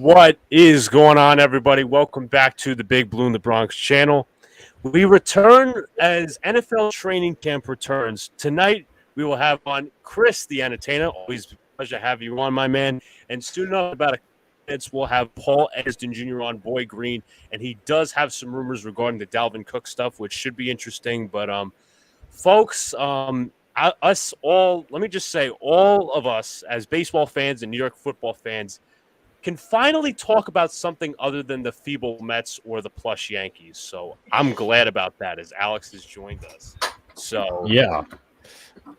What is going on, everybody? Welcome back to the Big Blue in the Bronx channel. We return as NFL training camp returns. Tonight, we will have on Chris, the Entertainah. Always a pleasure to have you on, my man. And soon enough, about a minutes, we'll have Paul Esden Jr. on, Boy Green. And he does have some rumors regarding the Dalvin Cook stuff, which should be interesting. But, folks, us all, let me just say, all of us as baseball fans and New York football fans can finally talk about something other than the feeble Mets or the plush Yankees. So I'm glad about that as Alex has joined us. So yeah.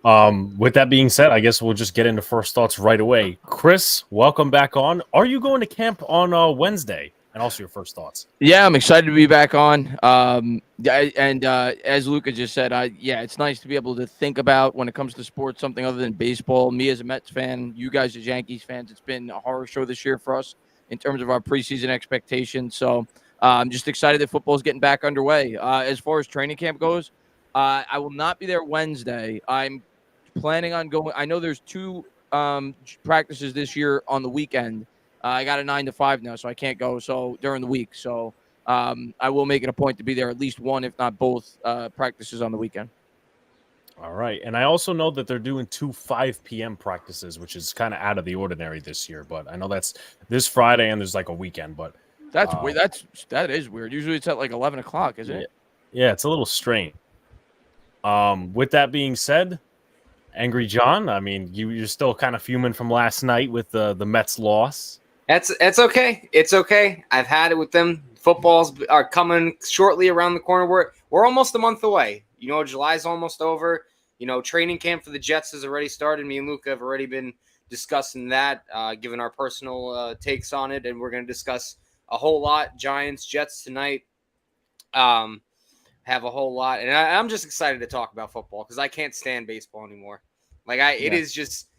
With that being said, I guess we'll just get into first thoughts right away. Chris, welcome back on. Are you going to camp on Wednesday? And also your first thoughts. Yeah, I'm excited to be back on. As Luca just said, it's nice to be able to think about when it comes to sports something other than baseball. Me as a Mets fan, you guys as Yankees fans, it's been a horror show this year for us in terms of our preseason expectations. So I'm just excited that football is getting back underway. As far as training camp goes, I will not be there Wednesday. I'm planning on going. I know there's two practices this year on the weekend. I got a 9 to 5 now, so I can't go during the week. So I will make it a point to be there at least one, if not both, practices on the weekend. All right. And I also know that they're doing 2 5 p.m. practices, which is kind of out of the ordinary this year. But I know that's this Friday and there's like a weekend. But that's weird. That is weird. Usually it's at like 11 o'clock, isn't it? Yeah, it's a little strange. With that being said, Angry John, I mean, you're still kind of fuming from last night with the Mets loss. It's okay. It's okay. I've had it with them. Footballs are coming shortly around the corner. We're almost a month away. You know, July's almost over. You know, training camp for the Jets has already started. Me and Luca have already been discussing that, giving our personal takes on it, and we're going to discuss a whole lot. Giants, Jets tonight have a whole lot, and I'm just excited to talk about football because I can't stand baseball anymore. It is just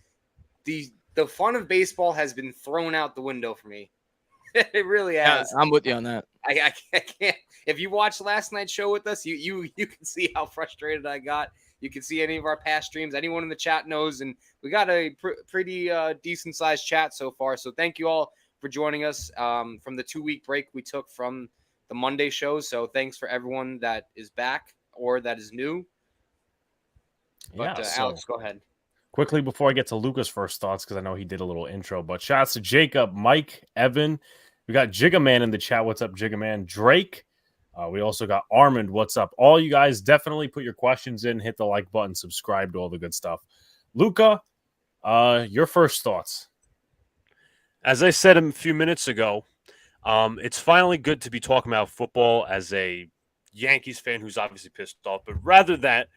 the fun of baseball has been thrown out the window for me. It really has. Yeah, I'm with you on that. I can't. If you watched last night's show with us, you can see how frustrated I got. You can see any of our past streams. Anyone in the chat knows, and we got a pretty decent sized chat so far. So thank you all for joining us from the 2-week break we took from the Monday show. So thanks for everyone that is back or that is new. But Alex, go ahead. Quickly before I get to Luca's first thoughts, because I know he did a little intro, but shouts to Jacob, Mike, Evan. We got Jigaman in the chat. What's up, Jigaman? Drake. We also got Armand. What's up? All you guys definitely put your questions in, hit the like button, subscribe to all the good stuff. Luca, your first thoughts. As I said a few minutes ago, it's finally good to be talking about football as a Yankees fan who's obviously pissed off, but rather that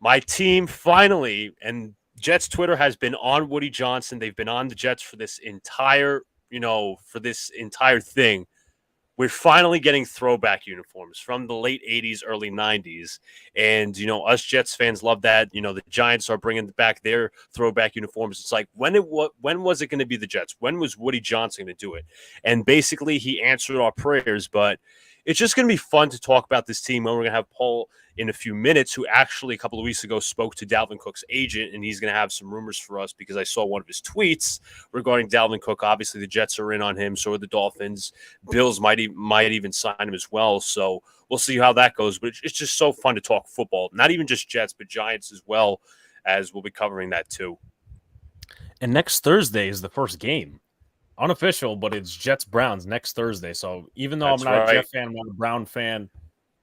my team finally, and Jets Twitter has been on Woody Johnson. They've been on the Jets for this entire thing. We're finally getting throwback uniforms from the late 80s, early 90s. And, us Jets fans love that. The Giants are bringing back their throwback uniforms. It's like, when was it going to be the Jets? When was Woody Johnson going to do it? And basically, he answered our prayers. But it's just going to be fun to talk about this team. And we're going to have Paul in a few minutes, who actually a couple of weeks ago spoke to Dalvin Cook's agent, and he's going to have some rumors for us because I saw one of his tweets regarding Dalvin Cook. Obviously, the Jets are in on him, so are the Dolphins. Bills might even sign him as well, so we'll see how that goes. But it's just so fun to talk football, not even just Jets, but Giants as well, as we'll be covering that too. And next Thursday is the first game. Unofficial, but it's Jets-Browns next Thursday. So even though I'm not a Jet fan, I'm a Brown fan,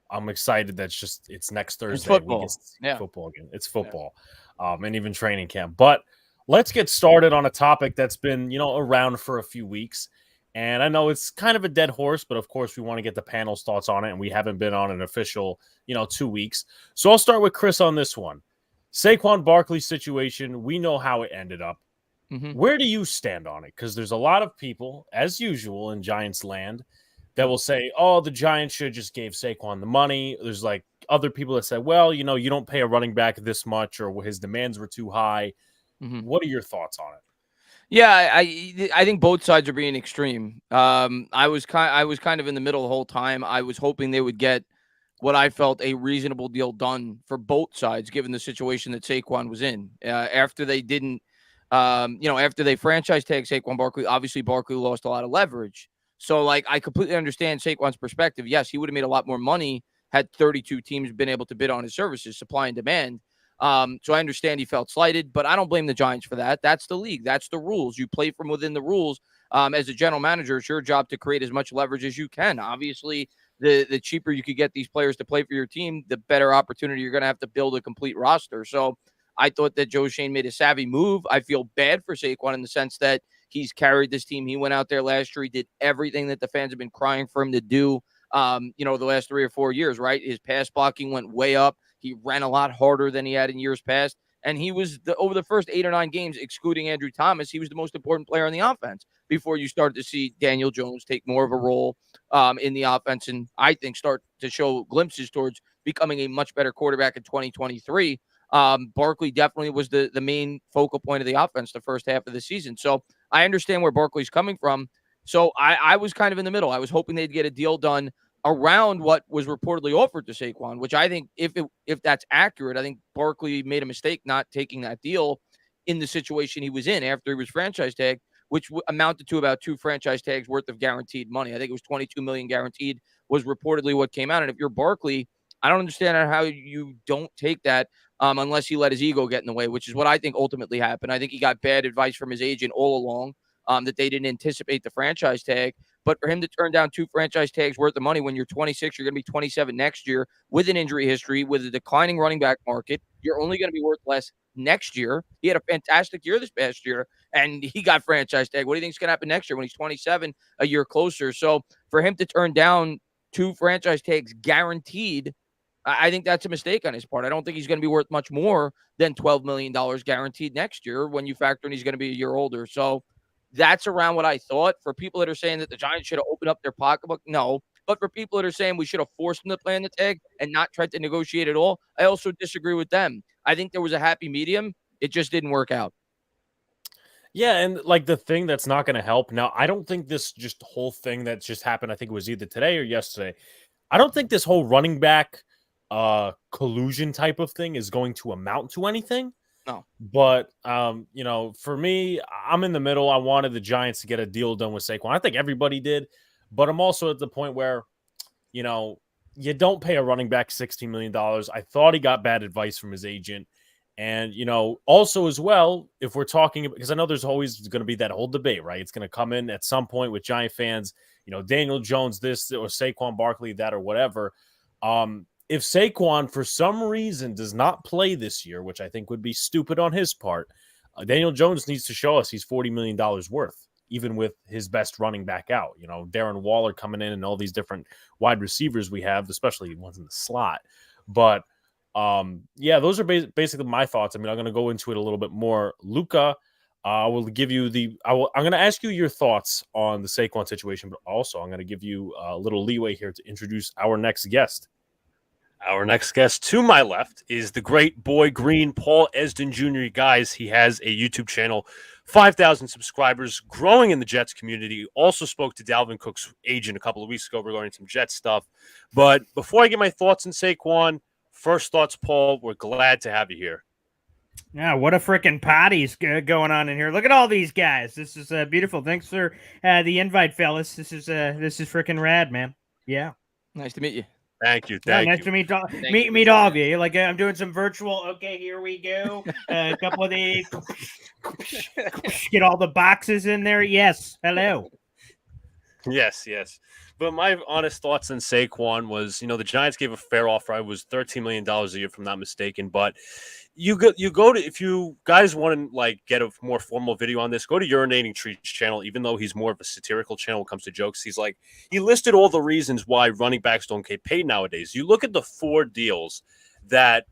I'm excited that it's next Thursday. It's football. Football again. It's football. And even training camp. But let's get started on a topic that's been, around for a few weeks. And I know it's kind of a dead horse, but of course we want to get the panel's thoughts on it, and we haven't been on an official, 2 weeks. So I'll start with Chris on this one. Saquon Barkley's situation, we know how it ended up. Mm-hmm. Where do you stand on it? Because there's a lot of people, as usual in Giants land, that will say, oh, the Giants should just gave Saquon the money. There's like other people that say, well, you don't pay a running back this much, or his demands were too high. Mm-hmm. What are your thoughts on it? Yeah, I think both sides are being extreme. I was kind of in the middle the whole time. I was hoping they would get what I felt a reasonable deal done for both sides, given the situation that Saquon was in. After they didn't After they franchise tag Saquon Barkley, obviously Barkley lost a lot of leverage. So, like, I completely understand Saquon's perspective. Yes, he would have made a lot more money had 32 teams been able to bid on his services, supply and demand. So I understand he felt slighted, but I don't blame the Giants for that. That's the league. That's the rules. You play from within the rules. As a general manager, it's your job to create as much leverage as you can. Obviously, the cheaper you could get these players to play for your team, the better opportunity you're going to have to build a complete roster. So I thought that Joe Shane made a savvy move. I feel bad for Saquon in the sense that he's carried this team. He went out there last year. He did everything that the fans have been crying for him to do, the last 3 or 4 years, right? His pass blocking went way up. He ran a lot harder than he had in years past. And he was, over the first 8 or 9 games, excluding Andrew Thomas, he was the most important player on the offense before you started to see Daniel Jones take more of a role in the offense. And I think start to show glimpses towards becoming a much better quarterback in 2023. Barkley definitely was the main focal point of the offense the first half of the season. So I understand where Barkley's coming from. So I was kind of in the middle. I was hoping they'd get a deal done around what was reportedly offered to Saquon, which I think if that's accurate, I think Barkley made a mistake not taking that deal in the situation he was in after he was franchise tagged, which amounted to about 2 franchise tags worth of guaranteed money. I think it was 22 million guaranteed was reportedly what came out. And if you're Barkley, I don't understand how you don't take that unless he let his ego get in the way, which is what I think ultimately happened. I think he got bad advice from his agent all along that they didn't anticipate the franchise tag. But for him to turn down 2 franchise tags worth of money when you're 26, you're going to be 27 next year with an injury history, with a declining running back market, you're only going to be worth less next year. He had a fantastic year this past year, and he got franchise tag. What do you think is going to happen next year when he's 27, a year closer? So for him to turn down 2 franchise tags guaranteed, I think that's a mistake on his part. I don't think he's going to be worth much more than $12 million guaranteed next year when you factor in he's going to be a year older. So that's around what I thought. For people that are saying that the Giants should have opened up their pocketbook, no. But for people that are saying we should have forced them to play in the tag and not tried to negotiate at all, I also disagree with them. I think there was a happy medium. It just didn't work out. Yeah, and like the thing that's not going to help now, I don't think this just whole thing that just happened, I think it was either today or yesterday, I don't think this whole running back collusion type of thing is going to amount to anything. No. But, for me, I'm in the middle. I wanted the Giants to get a deal done with Saquon. I think everybody did. But I'm also at the point where, you don't pay a running back $16 million. I thought he got bad advice from his agent. And, also as well, if we're talking, because I know there's always going to be that whole debate, right? It's going to come in at some point with Giant fans, Daniel Jones, this, or Saquon Barkley, that, or whatever. If Saquon, for some reason, does not play this year, which I think would be stupid on his part, Daniel Jones needs to show us he's $40 million worth, even with his best running back out. Darren Waller coming in and all these different wide receivers we have, especially ones in the slot. But, those are basically my thoughts. I mean, I'm going to go into it a little bit more. Luca, I will give you I'm going to ask you your thoughts on the Saquon situation, but also I'm going to give you a little leeway here to introduce our next guest. Our next guest to my left is the great boy green, Paul Esden Jr. Guys, he has a YouTube channel, 5,000 subscribers, growing in the Jets community. Also spoke to Dalvin Cook's agent a couple of weeks ago regarding some Jets stuff. But before I get my thoughts on Saquon, first thoughts, Paul, we're glad to have you here. Yeah, what a freaking party's going on in here. Look at all these guys. This is beautiful. Thanks for the invite, fellas. This is freaking rad, man. Yeah. Nice to meet you. Thank you. Nice to meet all of you. Like, I'm doing some virtual. Okay, here we go. A couple of these. Get all the boxes in there. Yes. Hello. Yes. But my honest thoughts on Saquon was, the Giants gave a fair offer. I was $13 million a year, if I'm not mistaken. But you go to, if you guys want to get a more formal video on this, go to Urinating Trees channel. Even though he's more of a satirical channel when it comes to jokes, he listed all the reasons why running backs don't get paid nowadays. You look at the 4 deals that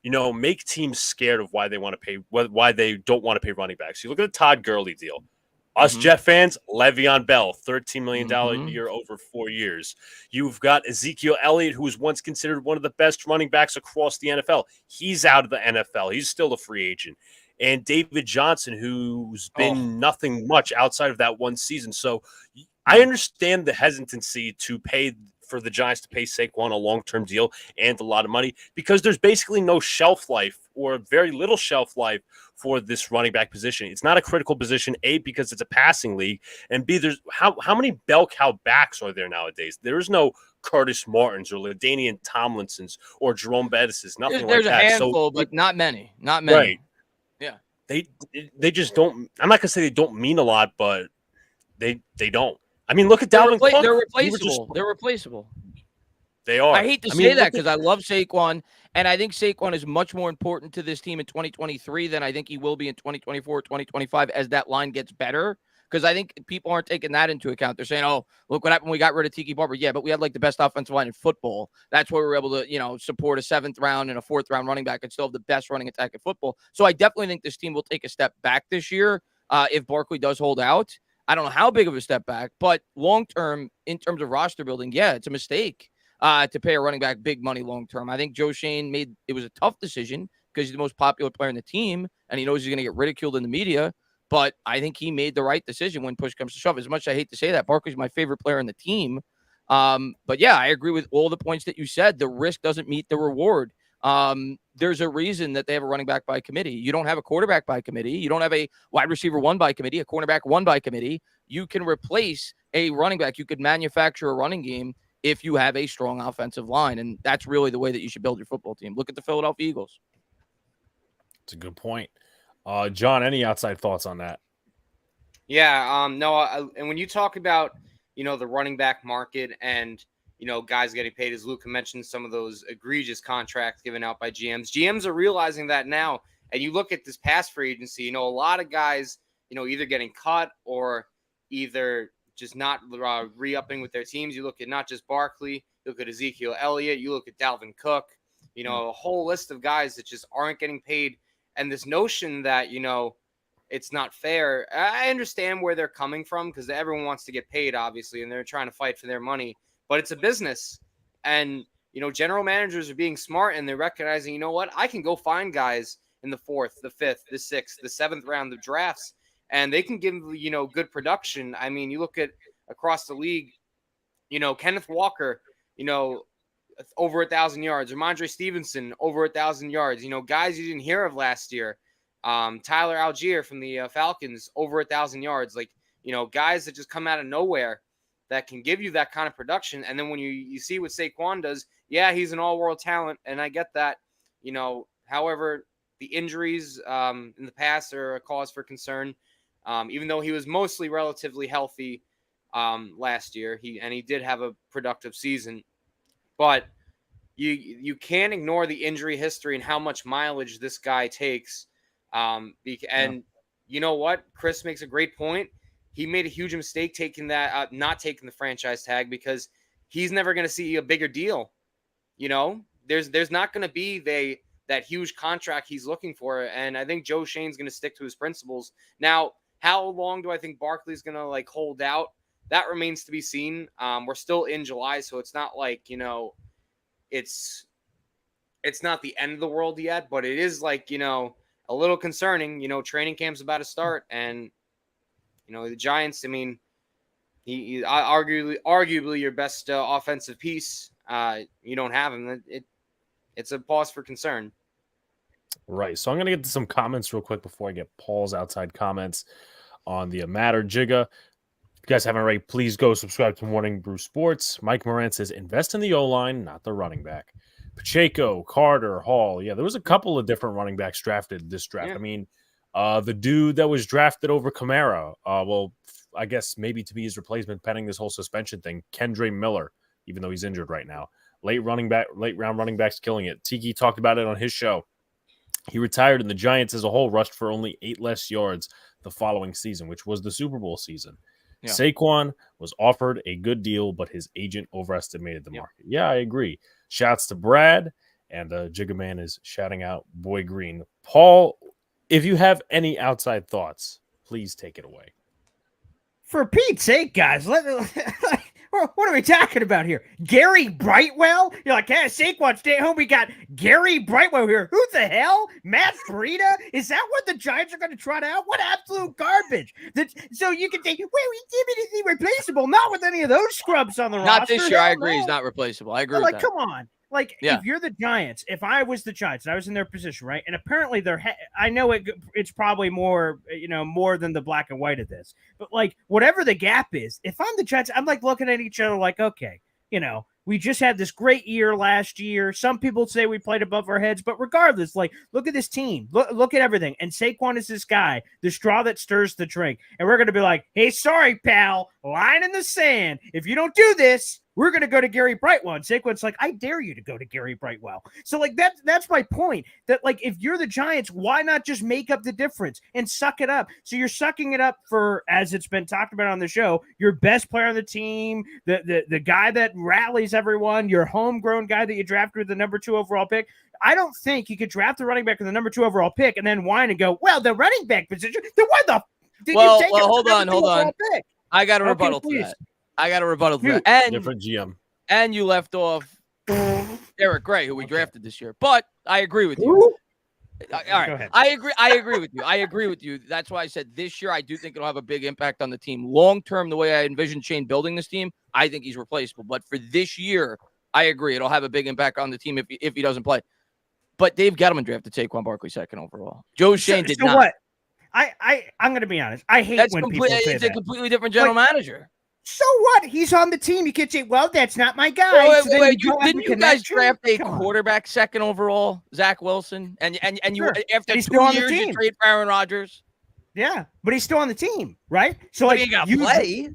make teams scared of why they want to pay, why they don't want to pay running backs. You look at the Todd Gurley deal. Us Jet fans, Le'Veon Bell, $13 million a year over 4 years. You've got Ezekiel Elliott, who was once considered one of the best running backs across the NFL. He's out of the NFL. He's still a free agent. And David Johnson, who's been nothing much outside of that one season. So I understand the hesitancy to pay for the Giants to pay Saquon a long-term deal and a lot of money because there's basically no shelf life or very little shelf life for this running back position. It's not a critical position, A, because it's a passing league, and B, there's how many bell cow backs are there nowadays? There is no Curtis Martins or LaDainian Tomlinsons or Jerome Bettis, nothing There's like that. a handful, but not many. Not many. Right. Yeah. They just don't. I'm not gonna say they don't mean a lot, but they don't. I mean, look at Dalvin Cook. They're replaceable. They're replaceable. They are. I hate to say that because I love Saquon, and I think Saquon is much more important to this team in 2023 than I think he will be in 2024, 2025 as that line gets better. Because I think people aren't taking that into account. They're saying, "Oh, look what happened when we got rid of Tiki Barber." Yeah, but we had like the best offensive line in football. That's why we were able to, support a 7th round and a 4th round running back and still have the best running attack in football. So I definitely think this team will take a step back this year if Barkley does hold out. I don't know how big of a step back, but long term, in terms of roster building, yeah, it's a mistake to pay a running back big money long term. I think Joe Shane it was a tough decision because he's the most popular player in the team, and he knows he's going to get ridiculed in the media. But I think he made the right decision when push comes to shove. As much as I hate to say that, Barkley's my favorite player in the team. But yeah, I agree with all the points that you said. The risk doesn't meet the reward. There's a reason that they have a running back by committee. You don't have a quarterback by committee. You don't have a wide receiver 1 by committee, a cornerback 1 by committee. You can replace a running back. You could manufacture a running game if you have a strong offensive line. And that's really the way that you should build your football team. Look at the Philadelphia Eagles. It's a good point. John, any outside thoughts on that? Yeah, no, and when you talk about, the running back market and, guys getting paid, as Luca mentioned, some of those egregious contracts given out by GMs. GMs are realizing that now. And you look at this past free agency, a lot of guys, either getting cut or either just not re-upping with their teams. You look at not just Barkley, you look at Ezekiel Elliott, you look at Dalvin Cook, a whole list of guys that just aren't getting paid. And this notion that, it's not fair, I understand where they're coming from because everyone wants to get paid, obviously, and they're trying to fight for their money. But it's a business. And, general managers are being smart and they're recognizing, you know what, I can go find guys in the 4th, the 5th, the 6th, the 7th round of drafts, and they can give, good production. I mean, you look at across the league, Kenneth Walker, over 1,000 yards. Ramondre Stevenson, over 1,000 yards. Guys you didn't hear of last year. Tyler Algier from the Falcons, over 1,000 yards. Like, guys that just come out of nowhere that can give you that kind of production. And then when you see what Saquon does, yeah, he's an all-world talent, and I get that. However, the injuries in the past are a cause for concern. Even though he was mostly relatively healthy last year, he did have a productive season. But you can't ignore the injury history and how much mileage this guy takes. You know what? Chris makes a great point. He made a huge mistake taking that, not taking the franchise tag because he's never going to see a bigger deal. There's not going to be that huge contract he's looking for. And I think Joe Shane's going to stick to his principles. Now, how long do I think Barkley's going to hold out? That remains to be seen. We're still in July, so it's not like, it's not the end of the world yet, but it is a little concerning. Training camp's about to start, and the Giants. I mean, he arguably your best offensive piece. You don't have him. It's a pause for concern. Right. So I'm going to get to some comments real quick before I get Paul's outside comments on the Matter Jigga. If you guys haven't already, please go subscribe to Morning Brew Sports. Mike Moran says, invest in the O-line, not the running back. Pacheco, Carter, Hall. Yeah, there was a couple of different running backs drafted this draft. Yeah. I mean, the dude that was drafted over Kamara, I guess maybe to be his replacement pending this whole suspension thing, Kendre Miller, even though he's injured right now. Late round running backs killing it. Tiki talked about it on his show. He retired, and the Giants as a whole rushed for only 8 less yards the following season, which was the Super Bowl season. Yeah. Saquon was offered a good deal, but his agent overestimated the market. Yeah, I agree. Shouts to Brad, and Jigga Man is shouting out Boy Green. Paul, if you have any outside thoughts, please take it away. For Pete's sake, guys, what are we talking about here? Gary Brightwell? You're like, hey, Saquon, stay home. We got Gary Brightwell here. Who the hell? Matt Breida? Is that what the Giants are going to trot out? What absolute garbage. So you can think, wait, we give anything replaceable. Not with any of those scrubs on the roster. Not this year. Hell I agree. no. He's not replaceable. I agree But with like, that. come on. Like, Yeah. if you're the Giants, if I was the Giants and I was in their position, right? And apparently I know it's probably more, more than the black and white of this. But like, whatever the gap is, if I'm the Giants, I'm like looking at each other like, okay, we just had this great year last year. Some people say we played above our heads, but regardless, like, look at this team. Look at everything. And Saquon is this guy, the straw that stirs the drink. And we're going to be like, hey, sorry, pal, line in the sand. If you don't do this, we're going to go to Gary Brightwell. And Saquon's like, I dare you to go to Gary Brightwell. So, like, that's my point. That, like, if you're the Giants, why not just make up the difference and suck it up? So you're sucking it up for, as it's been talked about on the show, your best player on the team, the guy that rallies everyone, your homegrown guy that you drafted with the number 2 overall pick. I don't think you could draft the running back with the number 2 overall pick and then whine and go, well, the running back position, then why the did you take it? Hold on. Pick? I got a Okay, rebuttal to please. that. I got a rebuttal to that. And Different GM. And you left off Eric Gray, who we drafted this year. But I agree with you. All right. Go ahead. I agree with you. I agree with you. That's why I said this year I do think it'll have a big impact on the team. Long term, the way I envision Shane building this team, I think he's replaceable. But for this year, I agree. It'll have a big impact on the team if he doesn't play. But Dave Gettleman drafted Saquon Barkley 2nd overall. Joe Shane did not. What? I'm going to be honest. I hate when people say it's that. a completely different general manager. So what? He's on the team. You can't say, well, that's not my guy. Wait, didn't you guys draft a quarterback 2nd overall, Zach Wilson? And you after he's 2 years you trade for Aaron Rodgers? Yeah, but he's still on the team, right? So he ain't got to play.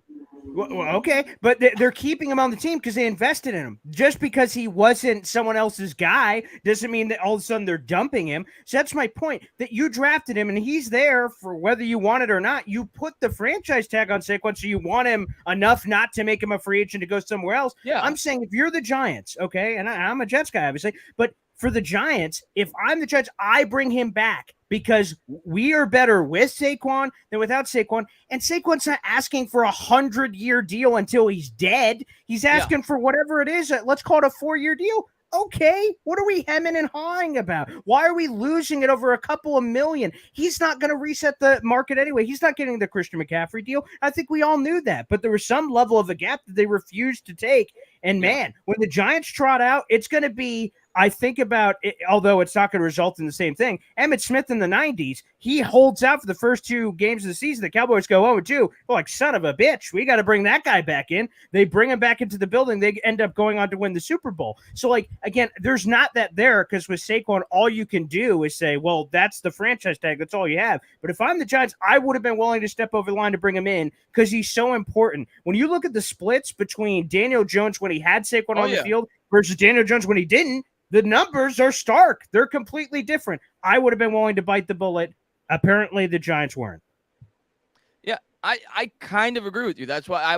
Well, okay, but they're keeping him on the team because they invested in him. Just because he wasn't someone else's guy doesn't mean that all of a sudden they're dumping him. So that's my point, that you drafted him and he's there for whether you want it or not. You put the franchise tag on Saquon, so you want him enough not to make him a free agent to go somewhere else. Yeah. I'm saying if you're the Giants, okay, and I'm a Jets guy, obviously, but for the Giants, if I'm the Giants, I bring him back because we are better with Saquon than without Saquon. And Saquon's not asking for 100-year deal until he's dead. He's asking for whatever it is. Let's call it a 4-year deal. Okay, what are we hemming and hawing about? Why are we losing it over a couple of million? He's not going to reset the market anyway. He's not getting the Christian McCaffrey deal. I think we all knew that, but there was some level of a gap that they refused to take. And man, when the Giants trot out, it's going to be, I think about it, although it's not going to result in the same thing. Emmitt Smith in the 90s, he holds out for the first 2 games of the season. The Cowboys go 0-2. They're like, son of a bitch, we got to bring that guy back in. They bring him back into the building. They end up going on to win the Super Bowl. So, like, again, there's not that there because with Saquon, all you can do is say, well, that's the franchise tag. That's all you have. But if I'm the Giants, I would have been willing to step over the line to bring him in because he's so important. When you look at the splits between Daniel Jones when he had Saquon on the field versus Daniel Jones when he didn't, the numbers are stark. They're completely different. I would have been willing to bite the bullet. Apparently, the Giants weren't. Yeah, I kind of agree with you. That's why I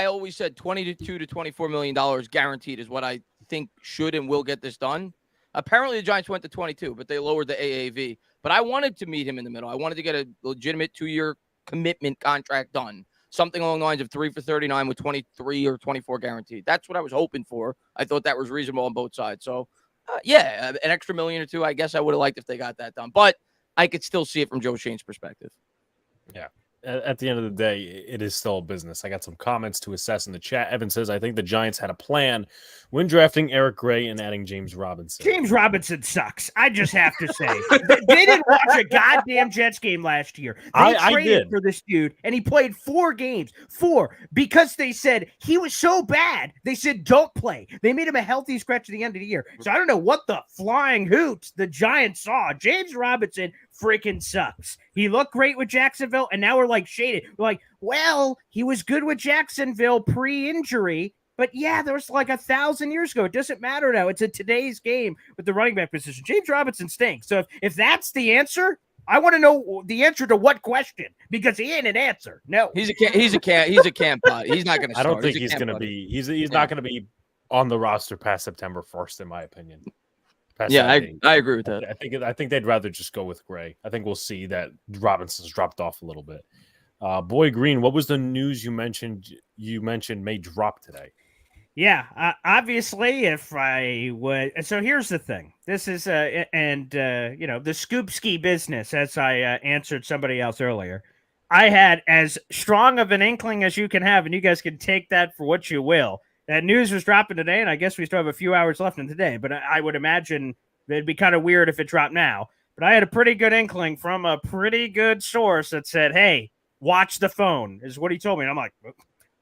always said $22 to $24 million guaranteed is what I think should and will get this done. Apparently, the Giants went to 22, but they lowered the AAV. But I wanted to meet him in the middle. I wanted to get a legitimate 2-year commitment contract done. Something along the lines of 3 for 39 with 23 or 24 guaranteed. That's what I was hoping for. I thought that was reasonable on both sides. So, an extra $1 million or $2 million, I guess I would have liked if they got that done. But I could still see it from Joe Shane's perspective. Yeah. At the end of the day, it is still a business. I got some comments to assess in the chat. Evan says, I think the Giants had a plan when drafting Eric Gray and adding James Robinson. James Robinson sucks. I just have to say. They didn't watch a goddamn Jets game last year. They traded for this dude, and he played 4 games. 4. Because they said he was so bad. They said, don't play. They made him a healthy scratch at the end of the year. So I don't know what the flying hoots the Giants saw. James Robinson freaking sucks. He looked great with Jacksonville, and now we're like shaded. We're like, well, he was good with Jacksonville pre-injury, but yeah, there was like 1,000 years ago. It doesn't matter now. It's a today's game with the running back position. James Robinson stinks. So if that's the answer, I want to know the answer to what question because he ain't an answer. No, he's a camp pot. He's not going to. I don't think he's going to be. He's not going to be on the roster past September 1st, in my opinion. I agree with that. I think they'd rather just go with Gray. I think we'll see that Robinson's dropped off a little bit. Boy Green, what was the news you mentioned may drop today? Yeah, obviously, if I would. So here's the thing. This is, the scoop ski business, as I answered somebody else earlier. I had as strong of an inkling as you can have, and you guys can take that for what you will. That news was dropping today, and I guess we still have a few hours left in today, but I would imagine it'd be kind of weird if it dropped now. But I had a pretty good inkling from a pretty good source that said, hey, watch the phone, is what he told me. And I'm like,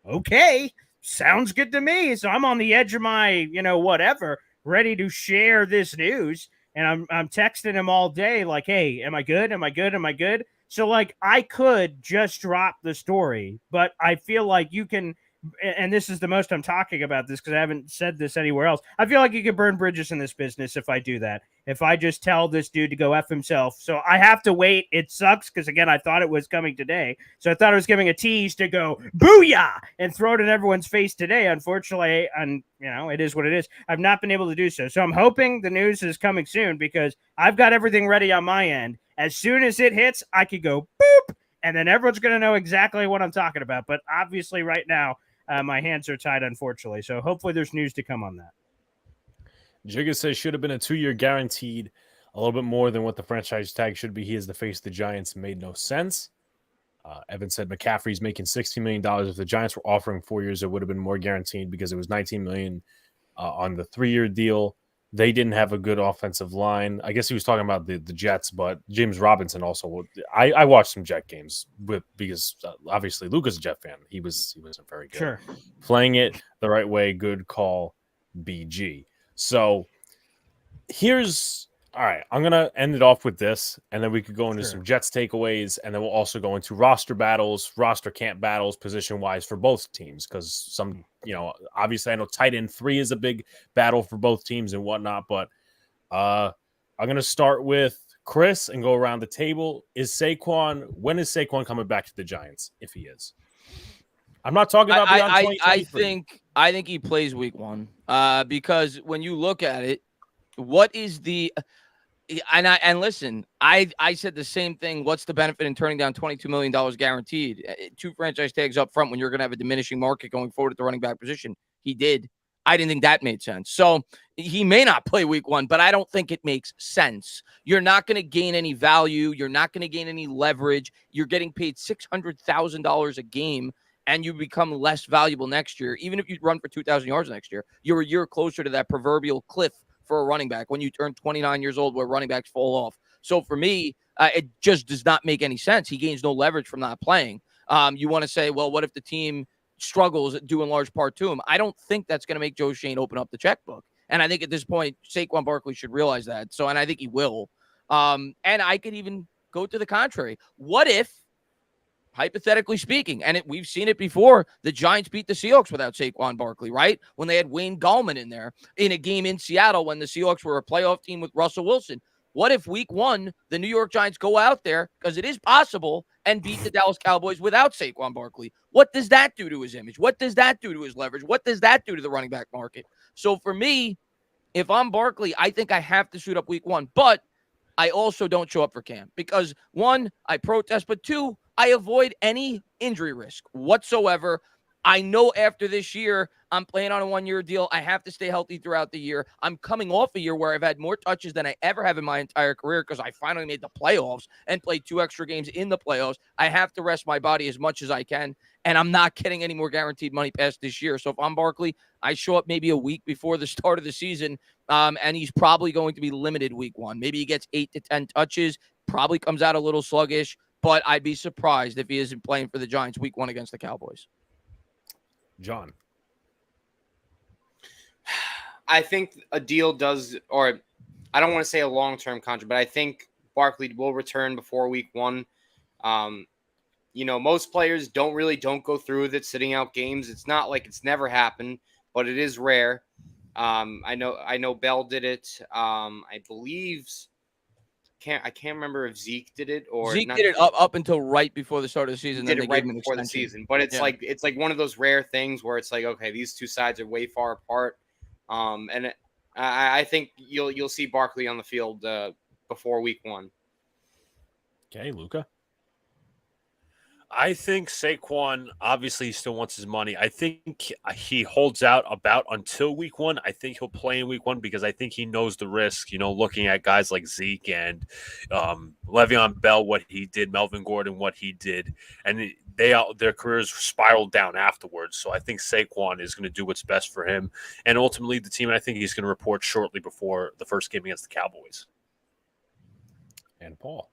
okay, sounds good to me. So I'm on the edge of my, whatever, ready to share this news. And I'm texting him all day, like, hey, am I good? Am I good? Am I good? So like I could just drop the story, but I feel like you can, and this is the most I'm talking about this because I haven't said this anywhere else. I feel like you could burn bridges in this business if I do that. If I just tell this dude to go F himself. So I have to wait. It sucks because, again, I thought it was coming today. So I thought I was giving a tease to go booyah and throw it in everyone's face today. Unfortunately, and it is what it is. I've not been able to do so. So I'm hoping the news is coming soon because I've got everything ready on my end. As soon as it hits, I could go boop, and then everyone's going to know exactly what I'm talking about. But obviously right now, my hands are tied, unfortunately. So hopefully there's news to come on that. Jigga says should have been a 2-year guaranteed, a little bit more than what the franchise tag should be. He is the face of the Giants. Made no sense. Evan said McCaffrey's making $60 million. If the Giants were offering 4 years, it would have been more guaranteed because it was $19 million on the 3-year deal. They didn't have a good offensive line. I guess he was talking about the Jets, but James Robinson also. I watched some Jet games because obviously Luca's a Jet fan. He wasn't very good. Sure. Playing it the right way, good call, BG. So here's all right. I'm gonna end it off with this, and then we could go into some Jets takeaways, and then we'll also go into roster battles, roster camp battles, position wise for both teams. Because some, obviously I know tight end 3 is a big battle for both teams and whatnot. But I'm gonna start with Chris and go around the table. When is Saquon coming back to the Giants? If he is, I'm not talking about beyond 2023. I think he plays week 1 because when you look at it, what is the and listen, I said the same thing. What's the benefit in turning down $22 million guaranteed? 2 franchise tags up front when you're going to have a diminishing market going forward at the running back position. He did. I didn't think that made sense. So he may not play week 1, but I don't think it makes sense. You're not going to gain any value. You're not going to gain any leverage. You're getting paid $600,000 a game, and you become less valuable next year. Even if you run for 2,000 yards next year, you're a year closer to that proverbial cliff for a running back when you turn 29 years old where running backs fall off. So for me, it just does not make any sense. He gains no leverage from not playing. You want to say, well, what if the team struggles due in large part to him? I don't think that's going to make Joe Shane open up the checkbook. And I think at this point, Saquon Barkley should realize that. So, and I think he will. And I could even go to the contrary. What if, hypothetically speaking, and we've seen it before, the Giants beat the Seahawks without Saquon Barkley, right? When they had Wayne Gallman in there in a game in Seattle when the Seahawks were a playoff team with Russell Wilson. What if week 1, the New York Giants go out there, because it is possible, and beat the Dallas Cowboys without Saquon Barkley? What does that do to his image? What does that do to his leverage? What does that do to the running back market? So for me, if I'm Barkley, I think I have to suit up week 1. But I also don't show up for camp because 1, I protest, but 2, I avoid any injury risk whatsoever. I know after this year, I'm playing on a 1-year deal. I have to stay healthy throughout the year. I'm coming off a year where I've had more touches than I ever have in my entire career because I finally made the playoffs and played 2 extra games in the playoffs. I have to rest my body as much as I can, and I'm not getting any more guaranteed money past this year. So if I'm Barkley, I show up maybe a week before the start of the season, and he's probably going to be limited week 1. Maybe he gets 8 to 10 touches, probably comes out a little sluggish, but I'd be surprised if he isn't playing for the Giants week 1 against the Cowboys. John. I think a deal does, or I don't want to say a long-term contract, but I think Barkley will return before week 1. Most players don't go through with it, sitting out games. It's not like it's never happened, but it is rare. I know Bell did it. I believe I can't remember if Zeke did it or Zeke did it up until right before the start of the season. Did it right before the season, but it's like one of those rare things where it's like, okay, these two sides are way far apart. I think you'll see Barkley on the field before week 1. Okay, Luca. I think Saquon, obviously, he still wants his money. I think he holds out about until week one. I think he'll play in week one because I think he knows the risk, looking at guys like Zeke and Le'Veon Bell, what he did, Melvin Gordon, what he did. And their careers spiraled down afterwards. So I think Saquon is going to do what's best for him and ultimately the team. I think he's going to report shortly before the first game against the Cowboys. And Paul.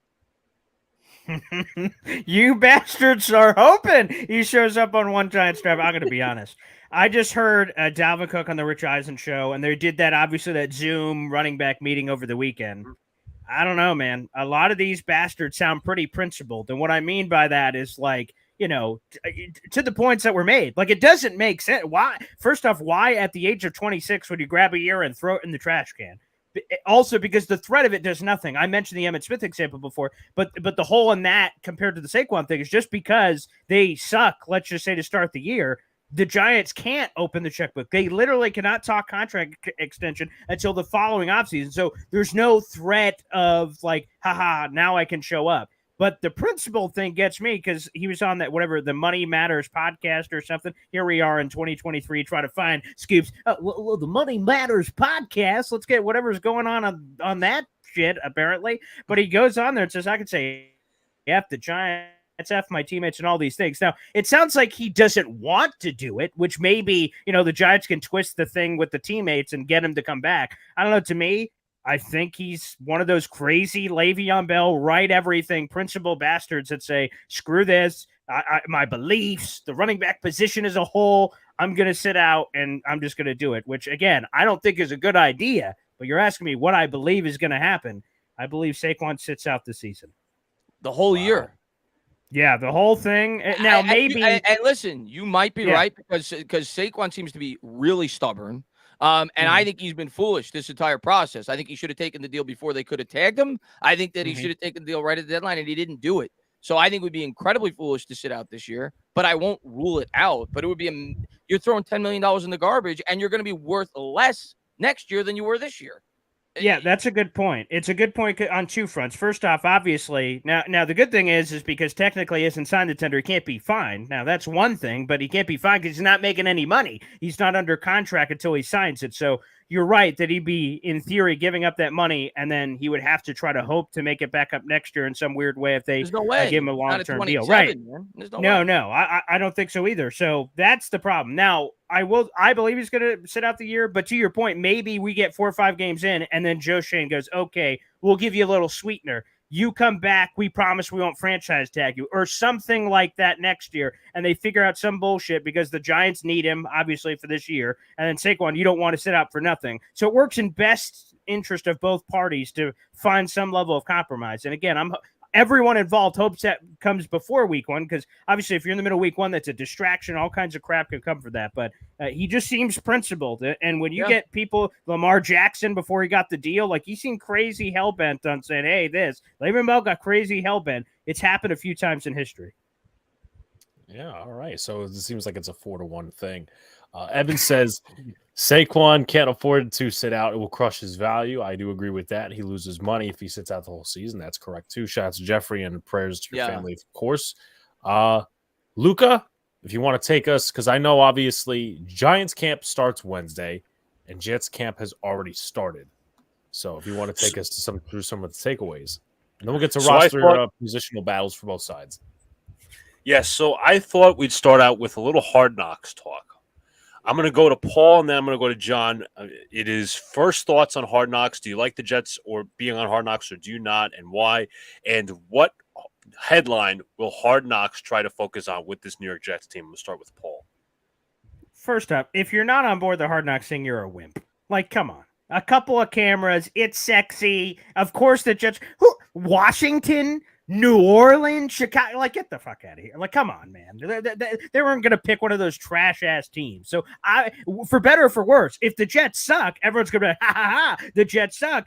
You bastards are hoping he shows up on One Giants Drive. I'm going to be honest. I just heard Dalvin Cook on the Rich Eisen show, and they did that Zoom running back meeting over the weekend. I don't know, man. A lot of these bastards sound pretty principled. And what I mean by that is to the points that were made. Like, it doesn't make sense. Why? First off, why at the age of 26 would you grab a year and throw it in the trash can? Also, because the threat of it does nothing. I mentioned the Emmitt Smith example before, but the hole in that compared to the Saquon thing is just because they suck, let's just say, to start the year, the Giants can't open the checkbook. They literally cannot talk contract extension until the following offseason. So there's no threat of now I can show up. But the principal thing gets me because he was on that, whatever, the Money Matters podcast or something. Here we are in 2023 trying to find scoops. Well, the Money Matters podcast. Let's get whatever's going on that shit, apparently. But he goes on there and says, I could say F the Giants, F my teammates, and all these things. Now, it sounds like he doesn't want to do it, which maybe, the Giants can twist the thing with the teammates and get him to come back. I don't know. To me, I think he's one of those crazy Le'Veon Bell, write everything, principal bastards that say, screw this, my beliefs, the running back position as a whole, I'm going to sit out and I'm just going to do it, which, again, I don't think is a good idea. But you're asking me what I believe is going to happen. I believe Saquon sits out the season. The whole year. Yeah, the whole thing. Now, maybe. And listen, you might be right because Saquon seems to be really stubborn. I think he's been foolish this entire process. I think he should have taken the deal before they could have tagged him. I think that he should have taken the deal right at the deadline, and he didn't do it. So I think it would be incredibly foolish to sit out this year, but I won't rule it out. But it would be you're throwing $10 million in the garbage, and you're going to be worth less next year than you were this year. Yeah, that's a good point. It's a good point on two fronts. First off, obviously, now the good thing is because technically he hasn't signed the tender, he can't be fined. Now, that's one thing, but he can't be fined because he's not making any money. He's not under contract until he signs it. So you're right that he'd be, in theory, giving up that money, and then he would have to try to hope to make it back up next year in some weird way if they There's no way. Give him a long-term deal. Right. There's No, I don't think so either. So that's the problem. Now, I believe he's going to sit out the year, but to your point, maybe we get 4 or 5 games in, and then Joe Schoen goes, okay, we'll give you a little sweetener. You come back, we promise we won't franchise tag you, or something like that next year, and they figure out some bullshit because the Giants need him, obviously, for this year, and then Saquon, you don't want to sit out for nothing. So it works in best interest of both parties to find some level of compromise. And again, everyone involved hopes that comes before week one, because obviously if you're in the middle of week one, that's a distraction. All kinds of crap can come for that. But he just seems principled. And when you get people, Lamar Jackson, before he got the deal, he seemed crazy hell-bent on saying, hey, Le'Veon Bell got crazy hell-bent. It's happened a few times in history. Yeah, all right. So it seems like it's a 4-1 thing. Evan says Saquon can't afford to sit out. It will crush his value. I do agree with that. He loses money if he sits out the whole season. That's correct, too. Shout out to Jeffrey and prayers to your family, of course. Luca, if you want to take us, because I know, obviously, Giants camp starts Wednesday, and Jets camp has already started. So if you want to take us through some of the takeaways. And then we'll get to roster positional battles for both sides. Yes, so I thought we'd start out with a little Hard Knocks talk. I'm going to go to Paul, and then I'm going to go to John. It is first thoughts on Hard Knocks. Do you like the Jets or being on Hard Knocks, or do you not, and why? And what headline will Hard Knocks try to focus on with this New York Jets team? We'll start with Paul. First up, if you're not on board the Hard Knocks thing, you're a wimp. Come on. A couple of cameras. It's sexy. Of course, the Jets. Washington, New Orleans, Chicago. Get the fuck out of here. Come on, man. They weren't going to pick one of those trash-ass teams. So, for better or for worse, if the Jets suck, everyone's going to be like, ha, ha, ha, the Jets suck.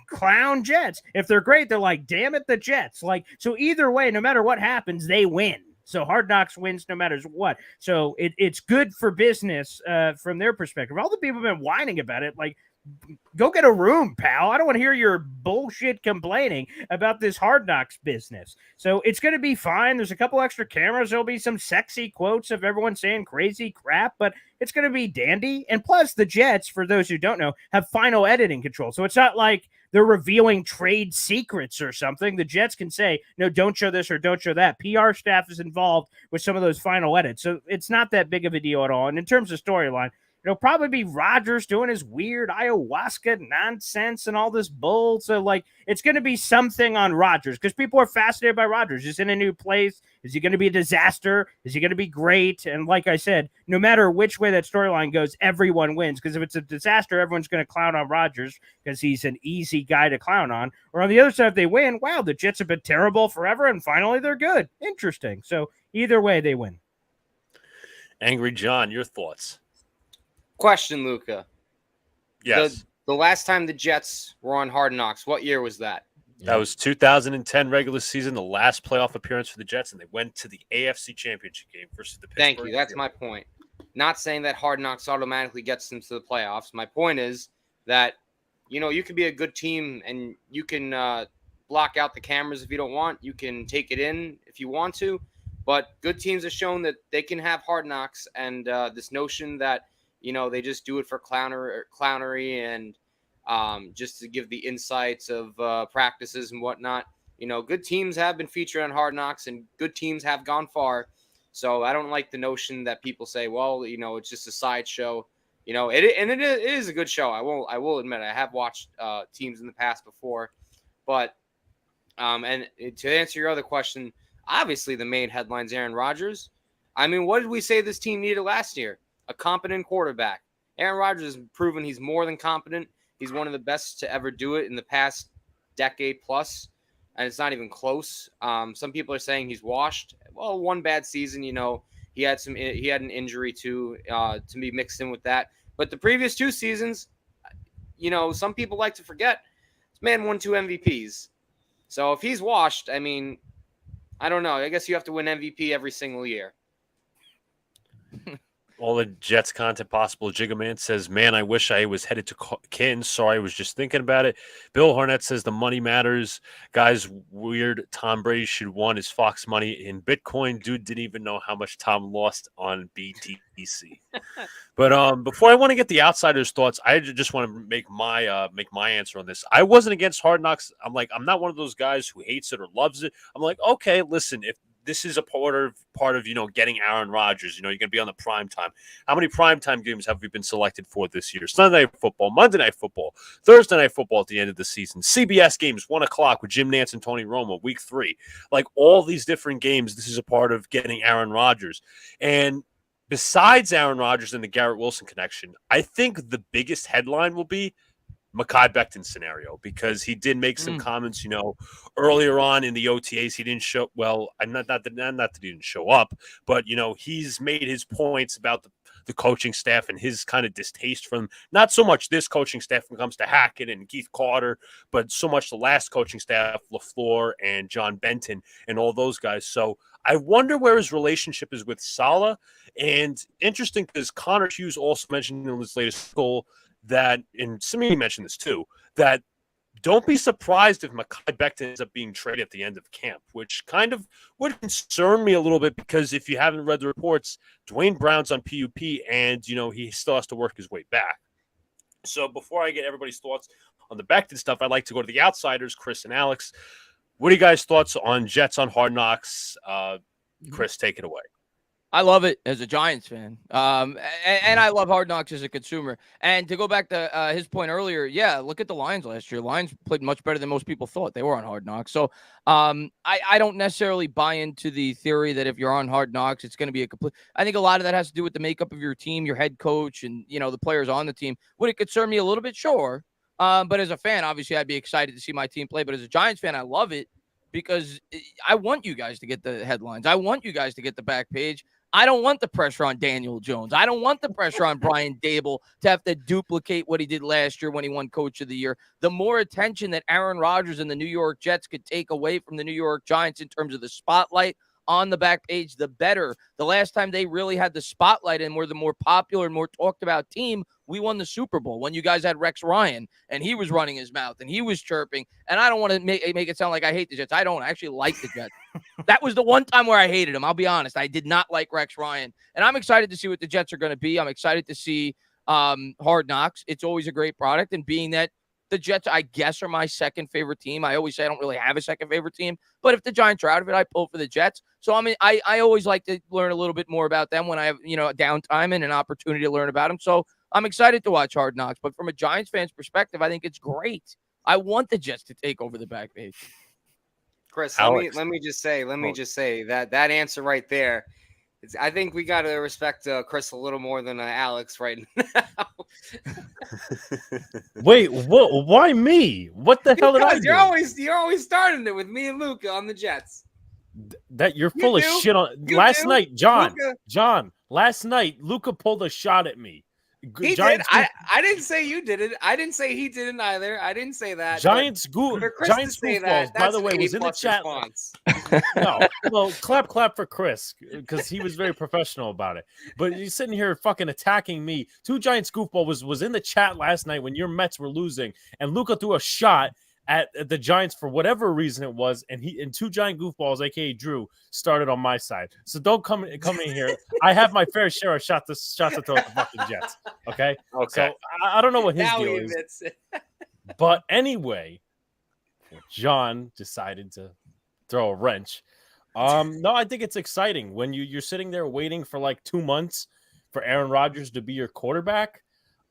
Clown Jets. If they're great, they're like, damn it, the Jets. So either way, no matter what happens, they win. So Hard Knocks wins no matter what. So it's good for business from their perspective. All the people have been whining about it. go get a room, pal. I don't want to hear your bullshit complaining about this Hard Knocks business. So it's going to be fine. There's a couple extra cameras. There'll be some sexy quotes of everyone saying crazy crap, but it's going to be dandy. And plus, the Jets, for those who don't know, have final editing control. So it's not like they're revealing trade secrets or something. The Jets can say, no, don't show this or don't show that. PR staff is involved with some of those final edits. So it's not that big of a deal at all. And in terms of storyline, it'll probably be Rodgers doing his weird ayahuasca nonsense and all this bull. So, like, it's going to be something on Rodgers because people are fascinated by Rodgers. He's in a new place. Is he going to be a disaster? Is he going to be great? And like I said, no matter which way that storyline goes, everyone wins. Because if it's a disaster, everyone's going to clown on Rodgers because he's an easy guy to clown on. Or on the other side, if they win, wow, the Jets have been terrible forever, and finally they're good. Interesting. So either way, they win. Angry John, your thoughts? Question, Luca. Yes. The last time the Jets were on Hard Knocks, what year was that? That was 2010 regular season, the last playoff appearance for the Jets, and they went to the AFC Championship game versus the Pittsburgh. Thank you. That's my point. Not saying that Hard Knocks automatically gets them to the playoffs. My point is that, you can be a good team and you can block out the cameras if you don't want. You can take it in if you want to. But good teams have shown that they can have Hard Knocks, and this notion that they just do it for clownery and just to give the insights of practices and whatnot. Good teams have been featured on Hard Knocks, and good teams have gone far. So I don't like the notion that people say, well, it's just a sideshow. It is a good show. I will admit I have watched teams in the past before, but and to answer your other question, obviously the main headline's Aaron Rodgers. I mean, what did we say this team needed last year? A competent quarterback. Aaron Rodgers has proven he's more than competent. He's one of the best to ever do it in the past decade plus, and it's not even close. Some people are saying he's washed. Well, one bad season, he had an injury to be mixed in with that. But the previous two seasons, some people like to forget, this man won 2 MVPs. So if he's washed, I mean, I don't know. I guess you have to win MVP every single year. All the Jets content possible. Jiggaman says, man, I wish I was headed to Kin. Sorry, I was just thinking about it. Bill Harnett says the money matters. Guys, weird. Tom Brady should want his Fox money in Bitcoin. Dude didn't even know how much Tom lost on BTC. But before I want to get the outsiders' thoughts, I just want to make my answer on this. I wasn't against Hard Knocks. I'm not one of those guys who hates it or loves it. I'm like, okay, listen, if this is a part of getting Aaron Rodgers. You're going to be on the prime time. How many primetime games have we been selected for this year? Sunday Night Football, Monday Night Football, Thursday Night Football at the end of the season, CBS games, 1 o'clock with Jim Nantz and Tony Romo, week 3. Like all these different games, this is a part of getting Aaron Rodgers. And besides Aaron Rodgers and the Garrett Wilson connection, I think the biggest headline will be Mekhi Becton scenario, because he did make some comments, earlier on in the OTAs. He didn't show well, not that he didn't show up, but he's made his points about the coaching staff and his kind of distaste from not so much this coaching staff when it comes to Hackett and Keith Carter, but so much the last coaching staff, LaFleur and John Benton and all those guys. So I wonder where his relationship is with Saleh. And interesting because Connor Hughes also mentioned in his latest goal that, and Samini mentioned this too, that don't be surprised if Mekhi Becton ends up being traded at the end of camp, which kind of would concern me a little bit because if you haven't read the reports, Dwayne Brown's on PUP and, he still has to work his way back. So before I get everybody's thoughts on the Becton stuff, I'd like to go to the outsiders, Chris and Alex. What are you guys' thoughts on Jets on Hard Knocks? Chris, take it away. I love it as a Giants fan. And I love Hard Knocks as a consumer. And to go back to his point earlier, yeah, look at the Lions last year. Lions played much better than most people thought. They were on Hard Knocks. So I don't necessarily buy into the theory that if you're on Hard Knocks, it's going to be a complete. I think a lot of that has to do with the makeup of your team, your head coach, and, the players on the team. Would it concern me a little bit? Sure. But as a fan, obviously, I'd be excited to see my team play. But as a Giants fan, I love it because I want you guys to get the headlines. I want you guys to get the back page. I don't want the pressure on Daniel Jones. I don't want the pressure on Brian Dable to have to duplicate what he did last year when he won Coach of the Year. The more attention that Aaron Rodgers and the New York Jets could take away from the New York Giants in terms of the spotlight on the back page, the better. The last time they really had the spotlight and were the more popular and more talked about team, we won the Super Bowl when you guys had Rex Ryan and he was running his mouth and he was chirping. And I don't want to make it sound like I hate the Jets. I don't. I actually like the Jets. That was the one time where I hated him. I'll be honest. I did not like Rex Ryan. And I'm excited to see what the Jets are going to be. I'm excited to see Hard Knocks. It's always a great product. And being that the Jets, I guess, are my second favorite team. I always say I don't really have a second favorite team. But if the Giants are out of it, I pull for the Jets. So, I mean, I always like to learn a little bit more about them when I have, you know, downtime and an opportunity to learn about them. So I'm excited to watch Hard Knocks. But from a Giants fan's perspective, I think it's great. I want the Jets to take over the back page. Chris, Alex. let me just say that answer right there. I think we got to respect Chris a little more than Alex right now. Wait, what? Why me? What the hell did I do? You're always starting it with me and Luca on the Jets. That you're full of shit on. Last night, John. Last night, Luca pulled a shot at me. He did. I didn't say you did it. I didn't say he didn't either. I didn't say that. Giants goofballs, by the way, was in the chat. No, well, clap for Chris because he was very professional about it. But he's sitting here fucking attacking me. Two Giants goofball was in the chat last night when your Mets were losing, and Luca threw a shot at the Giants for whatever reason it was, and two giant goofballs, aka Drew, started on my side. So don't come in here. I have my fair share of shots to throw at the fucking Jets. Okay. So I don't know what his deal is. But anyway, John decided to throw a wrench. No, I think it's exciting when you're sitting there waiting for like 2 months for Aaron Rodgers to be your quarterback.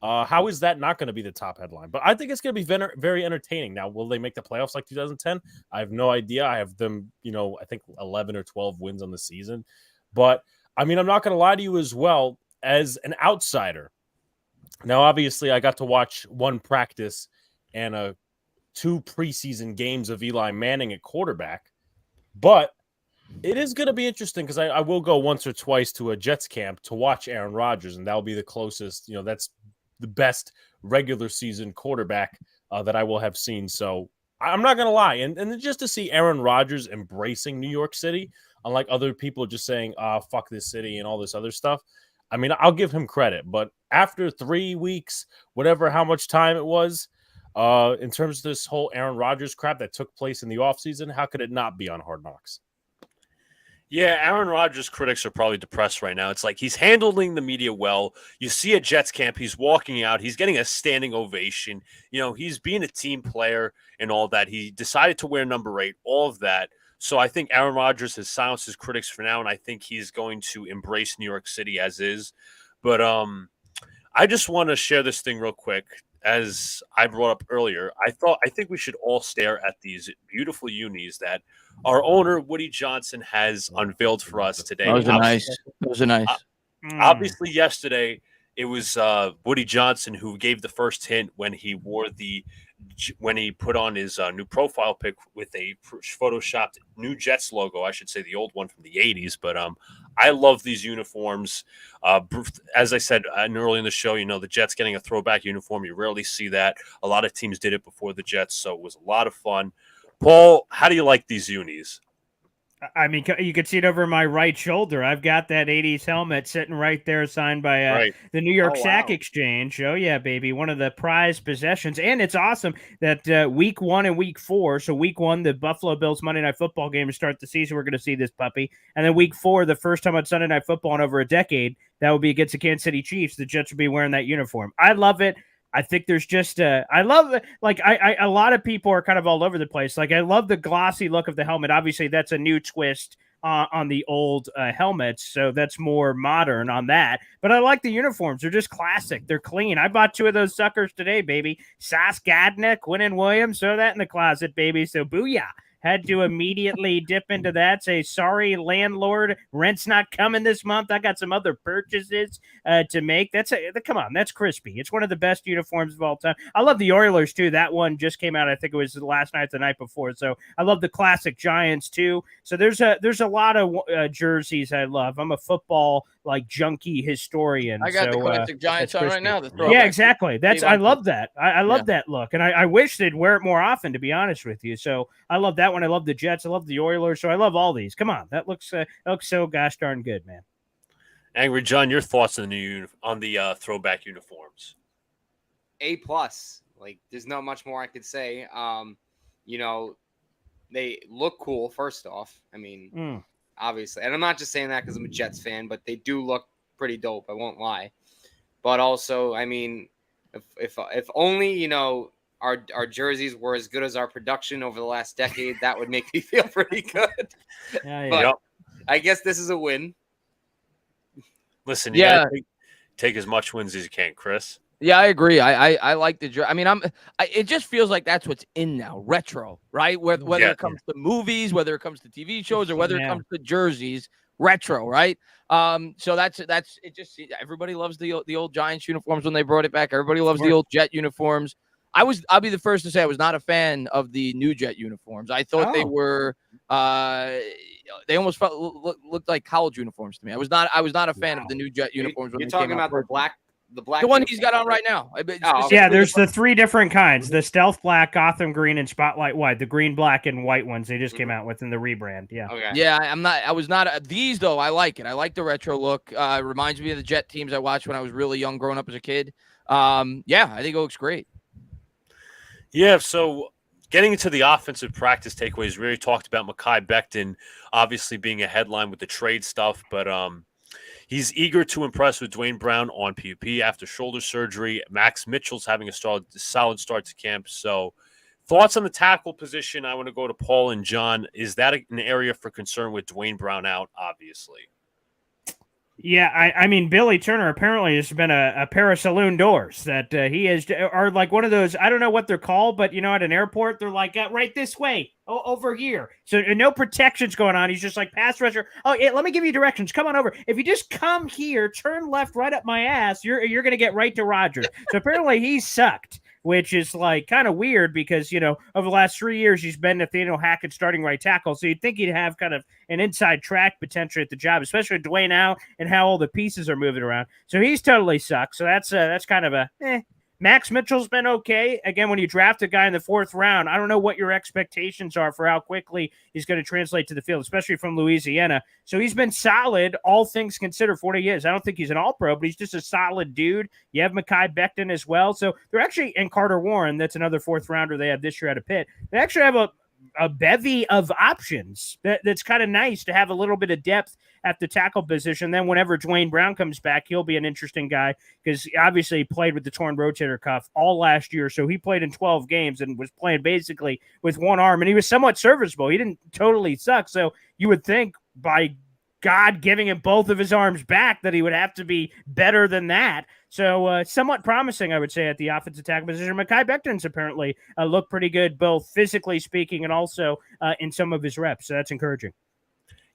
How is that not going to be the top headline? But I think it's going to be very entertaining. Now, will they make the playoffs like 2010? I have no idea. I have them, I think 11 or 12 wins on the season. But, I mean, I'm not going to lie to you as well as an outsider. Now, obviously, I got to watch one practice and 2 preseason games of Eli Manning at quarterback. But it is going to be interesting because I will go once or twice to a Jets camp to watch Aaron Rodgers, and that'll be the closest, that's the best regular season quarterback that I will have seen. So I'm not going to lie. And just to see Aaron Rodgers embracing New York City, unlike other people just saying, fuck this city and all this other stuff. I mean, I'll give him credit. But after 3 weeks, how much time it was, in terms of this whole Aaron Rodgers crap that took place in the offseason, how could it not be on Hard Knocks? Yeah, Aaron Rodgers critics are probably depressed right now. It's like he's handling the media well. You see at Jets camp, he's walking out. He's getting a standing ovation. He's being a team player and all that. He decided to wear number 8, all of that. So I think Aaron Rodgers has silenced his critics for now, and I think he's going to embrace New York City as is. But I just want to share this thing real quick. As I brought up earlier, I think we should all stare at these beautiful unis that our owner Woody Johnson has unveiled for us today. Those are nice. Obviously, yesterday it was Woody Johnson who gave the first hint when he put on his new profile pic with a photoshopped new Jets logo. I should say the old one from the 80s, but I love these uniforms. As I said early in the show, the Jets getting a throwback uniform. You rarely see that. A lot of teams did it before the Jets, so it was a lot of fun. Paul, how do you like these unis? I mean, you can see it over my right shoulder. I've got that 80s helmet sitting right there, signed by the New York Sack Exchange. Oh, yeah, baby. One of the prized possessions. And it's awesome that week 1 and week 4, so week 1, the Buffalo Bills Monday Night Football game to start the season, we're going to see this puppy. And then week 4, the first time on Sunday Night Football in over a decade, that will be against the Kansas City Chiefs. The Jets will be wearing that uniform. I love it. I think there's just I love it. Like a lot of people are kind of all over the place. Like I love the glossy look of the helmet. Obviously, that's a new twist on the old helmets, so that's more modern on that. But I like the uniforms. They're just classic. They're clean. I bought 2 of those suckers today, baby. Sauce Gardner, Quinnen Williams, throw that in the closet, baby. So booyah. Had to immediately dip into that, say, sorry, landlord, rent's not coming this month. I got some other purchases to make. Come on, that's crispy. It's one of the best uniforms of all time. I love the Oilers, too. That one just came out, I think it was last night, the night before. So I love the classic Giants, too. So there's a lot of jerseys I love. I'm a football like junkie historian. I got the So, classic Giants that's on right crispy. now. The Yeah, throwback. exactly. That's Steve I on love that. I love Yeah. that look, and I wish they'd wear it more often. To be honest with you, so I love that one. I love the Jets. I love the Oilers. So I love all these. Come on, that looks so gosh darn good, man. Angry John, your thoughts on the throwback uniforms? A plus. Like, there's not much more I could say. You know, they look cool. First off, I mean, obviously, and I'm not just saying that because I'm a Jets fan, but they do look pretty dope. I won't lie. But also, I mean, if only, you know, our jerseys were as good as our production over the last decade, that would make me feel pretty good. Yeah. But I guess this is a win. Listen, you gotta take as much wins as you can, Chris. Yeah, I agree. I like the jersey. I mean, it just feels like that's what's in now, retro, right? Whether it comes to movies, whether it comes to TV shows, or whether it comes to jerseys, retro, right? So that's it. Just everybody loves the old Giants uniforms when they brought it back. Everybody loves the old Jet uniforms. I'll be the first to say I was not a fan of the new Jet uniforms. I thought they were they almost looked like college uniforms to me. I was not a fan of the new Jet uniforms. You're talking about the black one he's got on right now. Yeah, there's the three different kinds: the stealth black, Gotham green, and spotlight white. The green, black, and white ones they just came out with in the rebrand. Yeah. Okay. Yeah, I was not these though. I like it. I like the retro look. It reminds me of the Jet teams I watched when I was really young, growing up as a kid. Yeah, I think it looks great. Yeah, so getting into the offensive practice takeaways, we already talked about Mekhi Becton obviously being a headline with the trade stuff, but he's eager to impress with Dwayne Brown on PUP after shoulder surgery. Max Mitchell's having a solid start to camp. So thoughts on the tackle position? I want to go to Paul and John. Is that an area for concern with Dwayne Brown out, obviously? Yeah, I mean, Billy Turner apparently has been a pair of saloon doors that he are like one of those, I don't know what they're called, but, you know, at an airport, they're like, right this way, over here. So no protections going on. He's just like, pass rusher. Oh, yeah, let me give you directions. Come on over. If you just come here, turn left right up my ass, you're going to get right to Rogers. So apparently he sucked, which is like kind of weird because, you know, over the last 3 years, he's been Nathaniel Hackett starting right tackle. So you'd think he'd have kind of an inside track potential at the job, especially with Dwayne out and how all the pieces are moving around. So he's totally sucked. So that's kind of a Max Mitchell's been okay. Again, when you draft a guy in the 4th round, I don't know what your expectations are for how quickly he's going to translate to the field, especially from Louisiana. So he's been solid, all things considered, for what he is. I don't think he's an all-pro, but he's just a solid dude. You have Mekhi Becton as well. So they're actually, and Carter Warren, that's another 4th rounder they have this year out of Pitt. They actually have a bevy of options that's kind of nice to have a little bit of depth at the tackle position. Then whenever Dwayne Brown comes back, he'll be an interesting guy because obviously he played with the torn rotator cuff all last year. So he played in 12 games and was playing basically with one arm, and he was somewhat serviceable. He didn't totally suck. So you would think by God giving him both of his arms back that he would have to be better than that. So somewhat promising, I would say, at the offensive tackle position. Mekhi Becton's apparently looked pretty good, both physically speaking and also in some of his reps. So that's encouraging.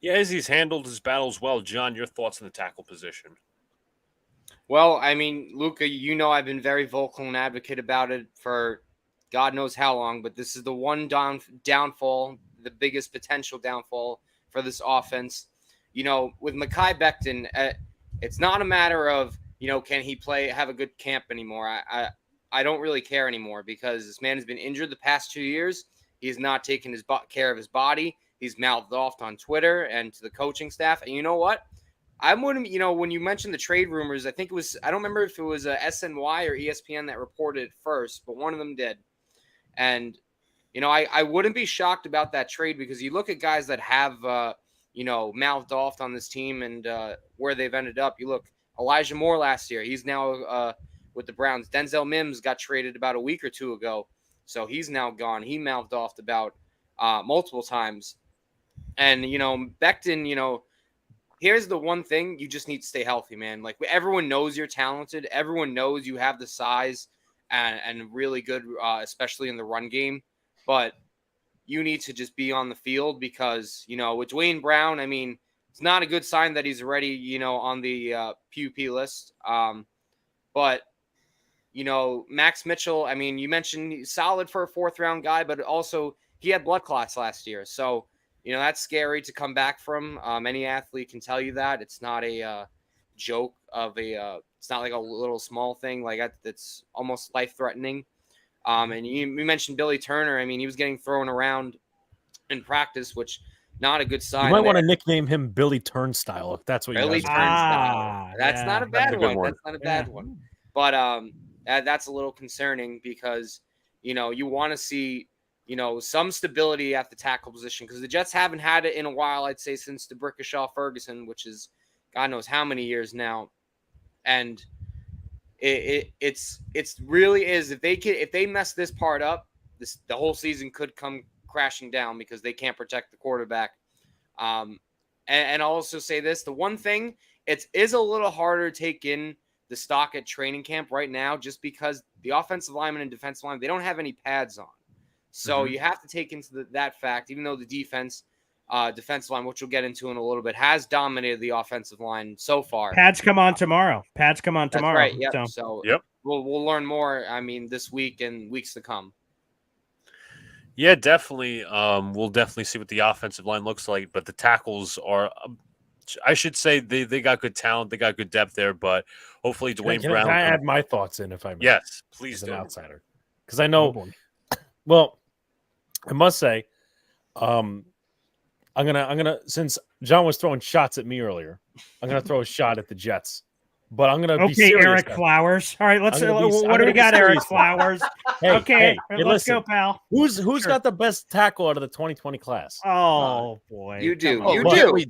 Yeah, as he's handled his battles well. John, your thoughts on the tackle position? Well, I mean, Luca, you know I've been very vocal and advocate about it for God knows how long, but this is the one downfall, the biggest potential downfall for this offense. You know, with Mekhi Becton, it's not a matter of, you know, can he have a good camp anymore? I don't really care anymore because this man has been injured the past 2 years. He's not taken care of his body. He's mouthed off on Twitter and to the coaching staff. And you know what? I wouldn't, you know, when you mentioned the trade rumors, I think it was, I don't remember if it was a SNY or ESPN that reported it first, but one of them did. And, you know, I wouldn't be shocked about that trade because you look at guys that have, you know, mouthed off on this team and where they've ended up. You look, Elijah Moore last year, he's now with the Browns. Denzel Mims got traded about a week or two ago, so he's now gone. He mouthed off about multiple times. And, you know, Becton, you know, here's the one thing. You just need to stay healthy, man. Like, everyone knows you're talented. Everyone knows you have the size and really good, especially in the run game. But you need to just be on the field because, you know, with Dwayne Brown, I mean, it's not a good sign that he's already, you know, on the PUP list. But, you know, Max Mitchell, I mean, you mentioned he's solid for a 4th round guy, but also he had blood clots last year. So, you know, that's scary to come back from. Any athlete can tell you that. It's not a joke of it's not like a little small thing like that's almost life threatening. And you mentioned Billy Turner. I mean, he was getting thrown around in practice, which not a good sign. You might want to nickname him Billy Turnstile if that's what you Billy guys Turnstile. That's not a bad one. one. That's not a bad one. But that's a little concerning because you want to see some stability at the tackle position because the Jets haven't had it in a while. I'd say since DeBrickashaw Ferguson, which is God knows how many years now, and it's really is if they mess this part up, the whole season could come crashing down because they can't protect the quarterback. And I'll also say this: the one thing it is a little harder to take in the stock at training camp right now, just because the offensive lineman and defensive lineman, they don't have any pads on, so you have to take into that fact. Even though the defensive line, which we'll get into in a little bit, has dominated the offensive line so far. Pads come on tomorrow. That's right. Yep. So yep. We'll learn more. I mean, this week and weeks to come. Yeah, definitely. We'll definitely see what the offensive line looks like, but the tackles are. I should say they got good talent, they got good depth there, but hopefully Dwayne Brown. Can I add my thoughts in if I may? Yes, please as do. an outsider, because I know. Well, I must say, I'm gonna since John was throwing shots at me earlier, I'm gonna throw a shot at the Jets. But I'm gonna be serious. Eric now. Flowers. All right, let's. What do we got, Eric Flowers? Hey, let's listen. go, pal. Who's got the best tackle out of the 2020 class? Oh boy, you do. Oh, You but do. We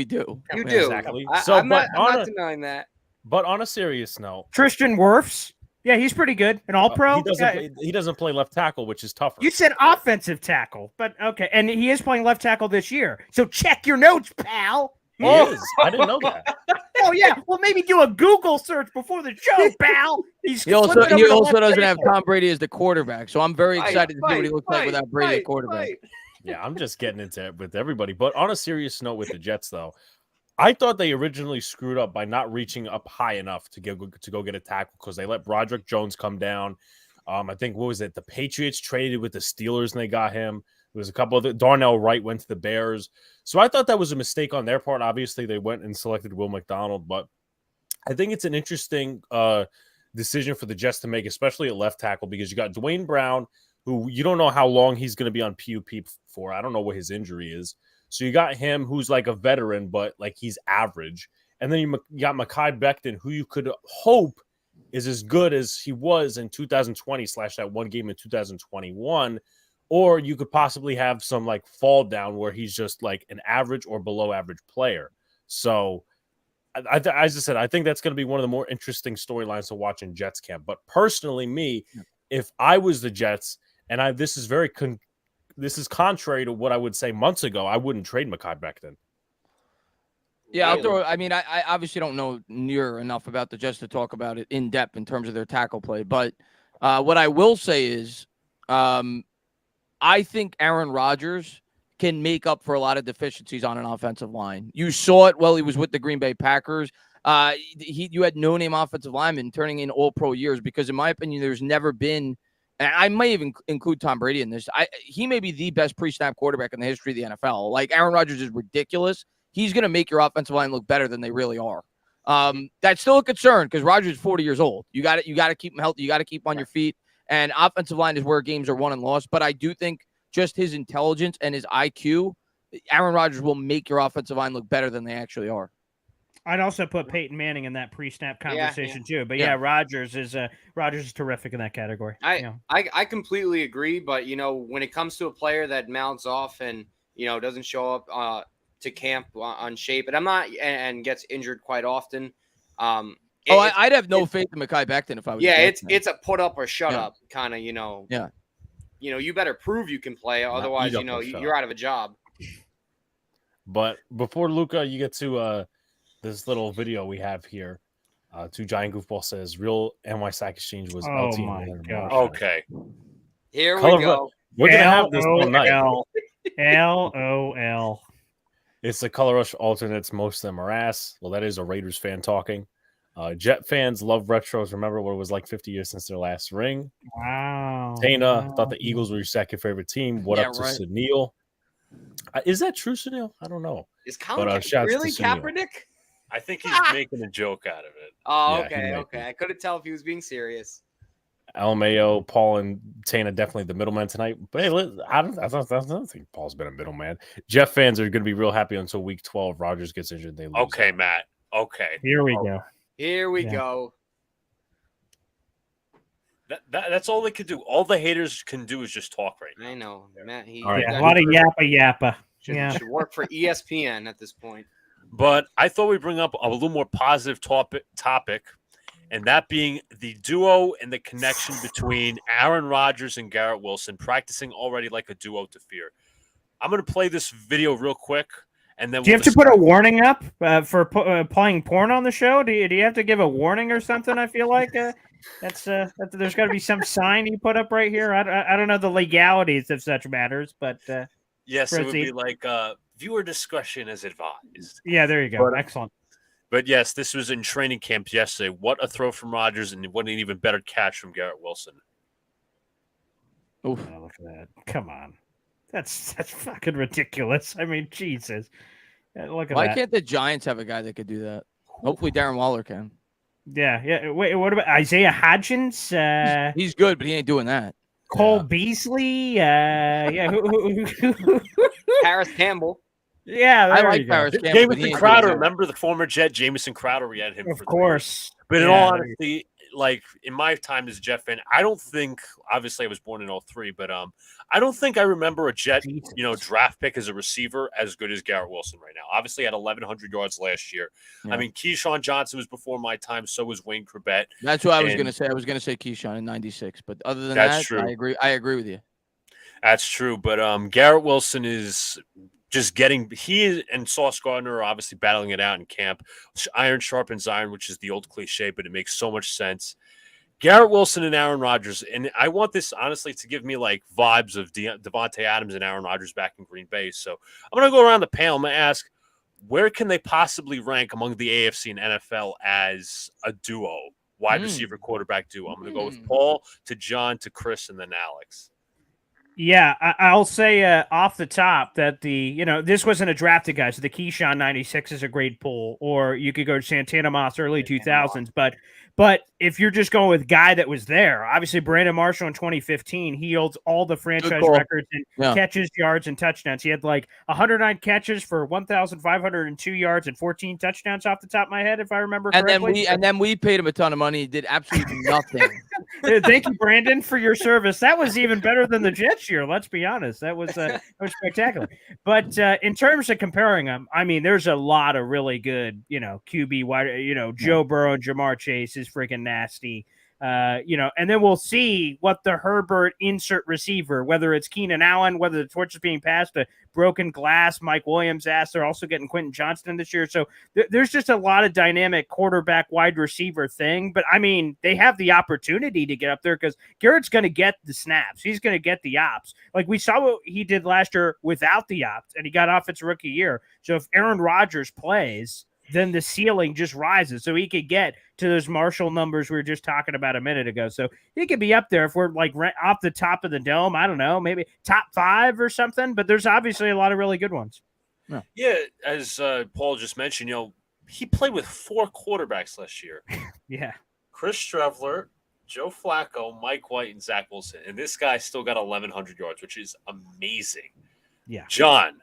do. You do. Exactly. I'm not denying that. But on a serious note, Tristan Wirfs. Yeah, he's pretty good. An all-pro. He doesn't play left tackle, which is tougher. You said offensive tackle, but okay, and he is playing left tackle this year. So check your notes, pal. He is. I didn't know that. Oh yeah, well maybe do a Google search before the show, pal. He also doesn't have Tom Brady as the quarterback, so I'm very excited to see what he looks like without Brady at quarterback. Yeah, I'm just getting into it with everybody. But on a serious note with the Jets, though, I thought they originally screwed up by not reaching up high enough to go get a tackle because they let Broderick Jones come down. I think, what was it? The Patriots traded with the Steelers and they got him. There was a couple of Darnell Wright went to the Bears. So I thought that was a mistake on their part. Obviously, they went and selected Will McDonald, but I think it's an interesting decision for the Jets to make, especially at left tackle, because you got Dwayne Brown, who you don't know how long he's going to be on PUP for. I don't know what his injury is. So you got him, who's like a veteran, but like he's average. And then you got Mekhi Becton, who you could hope is as good as he was in 2020 / that one game in 2021. Or you could possibly have some like fall down where he's just like an average or below average player. So as I said, I think that's going to be one of the more interesting storylines to watch in Jets camp. But personally, if I was the Jets, and this is contrary to what I would say months ago, I wouldn't trade Mekhi Becton. Yeah, I obviously don't know near enough about the Jets to talk about it in depth in terms of their tackle play. But what I will say is I think Aaron Rodgers can make up for a lot of deficiencies on an offensive line. You saw it while he was with the Green Bay Packers. You had no-name offensive linemen turning in all-pro years because, in my opinion, there's never been – and I might even include Tom Brady in this. He may be the best pre-snap quarterback in the history of the NFL. Like, Aaron Rodgers is ridiculous. He's going to make your offensive line look better than they really are. That's still a concern because Rodgers is 40 years old. You got to keep him healthy. You got to keep him on your feet. And offensive line is where games are won and lost. But I do think just his intelligence and his IQ, Aaron Rodgers will make your offensive line look better than they actually are. I'd also put Peyton Manning in that pre-snap conversation too. But Rodgers is terrific in that category. I completely agree. But when it comes to a player that mouths off and doesn't show up to camp on shape, and I'm not and gets injured quite often. I'd have no faith in Mekhi Becton if I was. Yeah, it's a put up or shut up kind of. Yeah. You better prove you can play, otherwise you're out of a job. But before Luca, you get to this little video we have here. Two Giant Goofball says real NY Sack Exchange was LT. Oh my God. Okay. Here we go. We're gonna have this all night. LOL. It's the Color Rush alternates. Most of them are ass. Well, that is a Raiders fan talking. Jet fans love retros. Remember what it was like 50 years since their last ring. Wow. Entertainah thought the Eagles were your second favorite team. What up to Sunil? Is that true, Sunil? I don't know. Is Colin really Kaepernick? I think he's making a joke out of it. Oh, Yeah, he might okay. be. I couldn't tell if he was being serious. LMAO, Paul, and Tana definitely the middleman tonight. But hey, I don't think Paul's been a middleman. Jeff fans are going to be real happy until week 12. Rogers gets injured. They lose. Okay, Matt. Okay. Here we go. Here we Yeah. go. That's all they could do. All the haters can do is just talk right now. I know, Matt. All right. Yeah, a lot of yappa. Yeah. Should work for ESPN at this point. But I thought we'd bring up a little more positive topic, and that being the duo and the connection between Aaron Rodgers and Garrett Wilson, practicing already like a duo to fear. I'm going to play this video real quick, and then Do you have to put a warning up for playing porn on the show? Do you have to give a warning or something? I feel like that's there's got to be some sign you put up right here. I don't know the legalities of such matters, but yes, it would proceed. be like viewer discretion is advised. Yeah, there you go. But, excellent. But yes, this was in training camp yesterday. What a throw from Rodgers, and what an even better catch from Garrett Wilson. Oof. Oh, look at that. Come on. That's fucking ridiculous. I mean, Jesus. Look at Why that. can't the Giants have a guy that could do that? Hopefully Darren Waller can. Yeah. Wait, what about Isaiah Hodgins? He's good, but he ain't doing that. Cole Beasley? Yeah. Who? Harris Campbell. Yeah, I there like you go. Paris Campbell. but Jamison he ain't Crowder, doing that. remember the former Jet Jamison Crowder? We had him Of for course. But in Yeah, all there honesty, like in my time as a Jet fan, I don't think, obviously I was born in 03, but I don't think I remember a Jet, draft pick as a receiver as good as Garrett Wilson right now. Obviously had 1,100 yards last year. Yeah. I mean, Keyshawn Johnson was before my time, so was Wayne Corbett. That's what I was going to say. I was going to say Keyshawn in 96, but other than That's that, true. I agree with you. That's true, but Garrett Wilson is just he and Sauce Gardner are obviously battling it out in camp. Iron sharpens iron, which is the old cliche, but it makes so much sense. Garrett Wilson and Aaron Rodgers, and I want this honestly to give me like vibes of Devontae Adams and Aaron Rodgers back in Green Bay. So I'm going to go around the panel. I'm going to ask, where can they possibly rank among the AFC and NFL as a duo, wide receiver quarterback duo? I'm going to go with Paul to John to Chris and then Alex. Yeah, I'll say off the top that this wasn't a drafted guy, so the Keyshawn 96 is a great pull, or you could go to Santana Moss early 2000s, but if you're just going with guy that was there, obviously Brandon Marshall in 2015, he holds all the franchise records in catches, yards, and touchdowns. He had like 109 catches for 1,502 yards and 14 touchdowns off the top of my head, if I remember correctly. And then we paid him a ton of money. He did absolutely nothing. Thank you, Brandon, for your service. That was even better than the Jets year. Let's be honest. That was spectacular. But in terms of comparing them, I mean, there's a lot of really good, QB wide. Joe Burrow and Jamar Chase is freaking nasty. And then we'll see what the Herbert insert receiver, whether it's Keenan Allen, whether the torch is being passed to broken glass, Mike Williams asked. They're also getting Quentin Johnston this year. So there's just a lot of dynamic quarterback wide receiver thing. But I mean, they have the opportunity to get up there because Garrett's going to get the snaps. He's going to get the ops. Like we saw what he did last year without the ops, and he got off its rookie year. So if Aaron Rodgers plays, then the ceiling just rises. So he could get to those Marshall numbers we were just talking about a minute ago. So he could be up there if we're like off the top of the dome. I don't know, maybe top 5 or something, but there's obviously a lot of really good ones. Yeah, as Paul just mentioned, he played with 4 quarterbacks last year. Yeah. Chris Streveler, Joe Flacco, Mike White, and Zach Wilson. And this guy still got 1,100 yards, which is amazing. Yeah. John.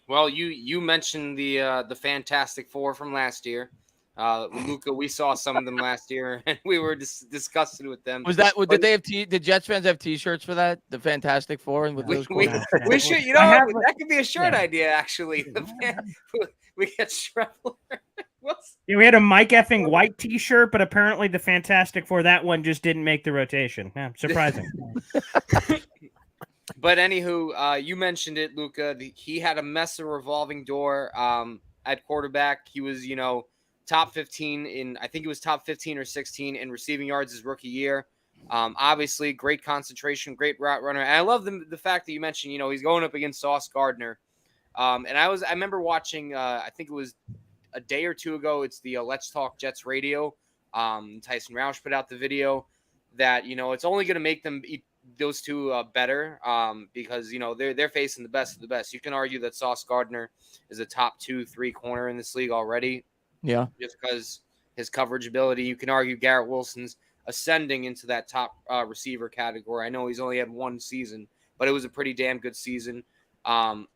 Well, you mentioned the Fantastic Four from last year. Luca, we saw some of them last year, and we were discussing with them. Did Jets fans have T-shirts for that? The Fantastic Four, and with those we should, that could be a shirt idea actually. We get Streveler. Yeah, we had a Mike effing White T-shirt, but apparently the Fantastic Four, that one just didn't make the rotation. Yeah, surprising. But anywho, you mentioned it, Luca. He had a mess of revolving door at quarterback. He was, top 15 in, I think it was top 15 or 16 in receiving yards his rookie year. Obviously, great concentration, great route runner. And I love the fact that you mentioned, he's going up against Sauce Gardner. And I remember watching, I think it was a day or two ago. It's the Let's Talk Jets radio. Tyson Roush put out the video that, it's only going to make them those two better because they're facing the best of the best. You can argue that Sauce Gardner is a top 2-3 corner in this league already. Yeah, just because his coverage ability. You can argue Garrett Wilson's ascending into that top receiver category. I know he's only had one season, but it was a pretty damn good season. And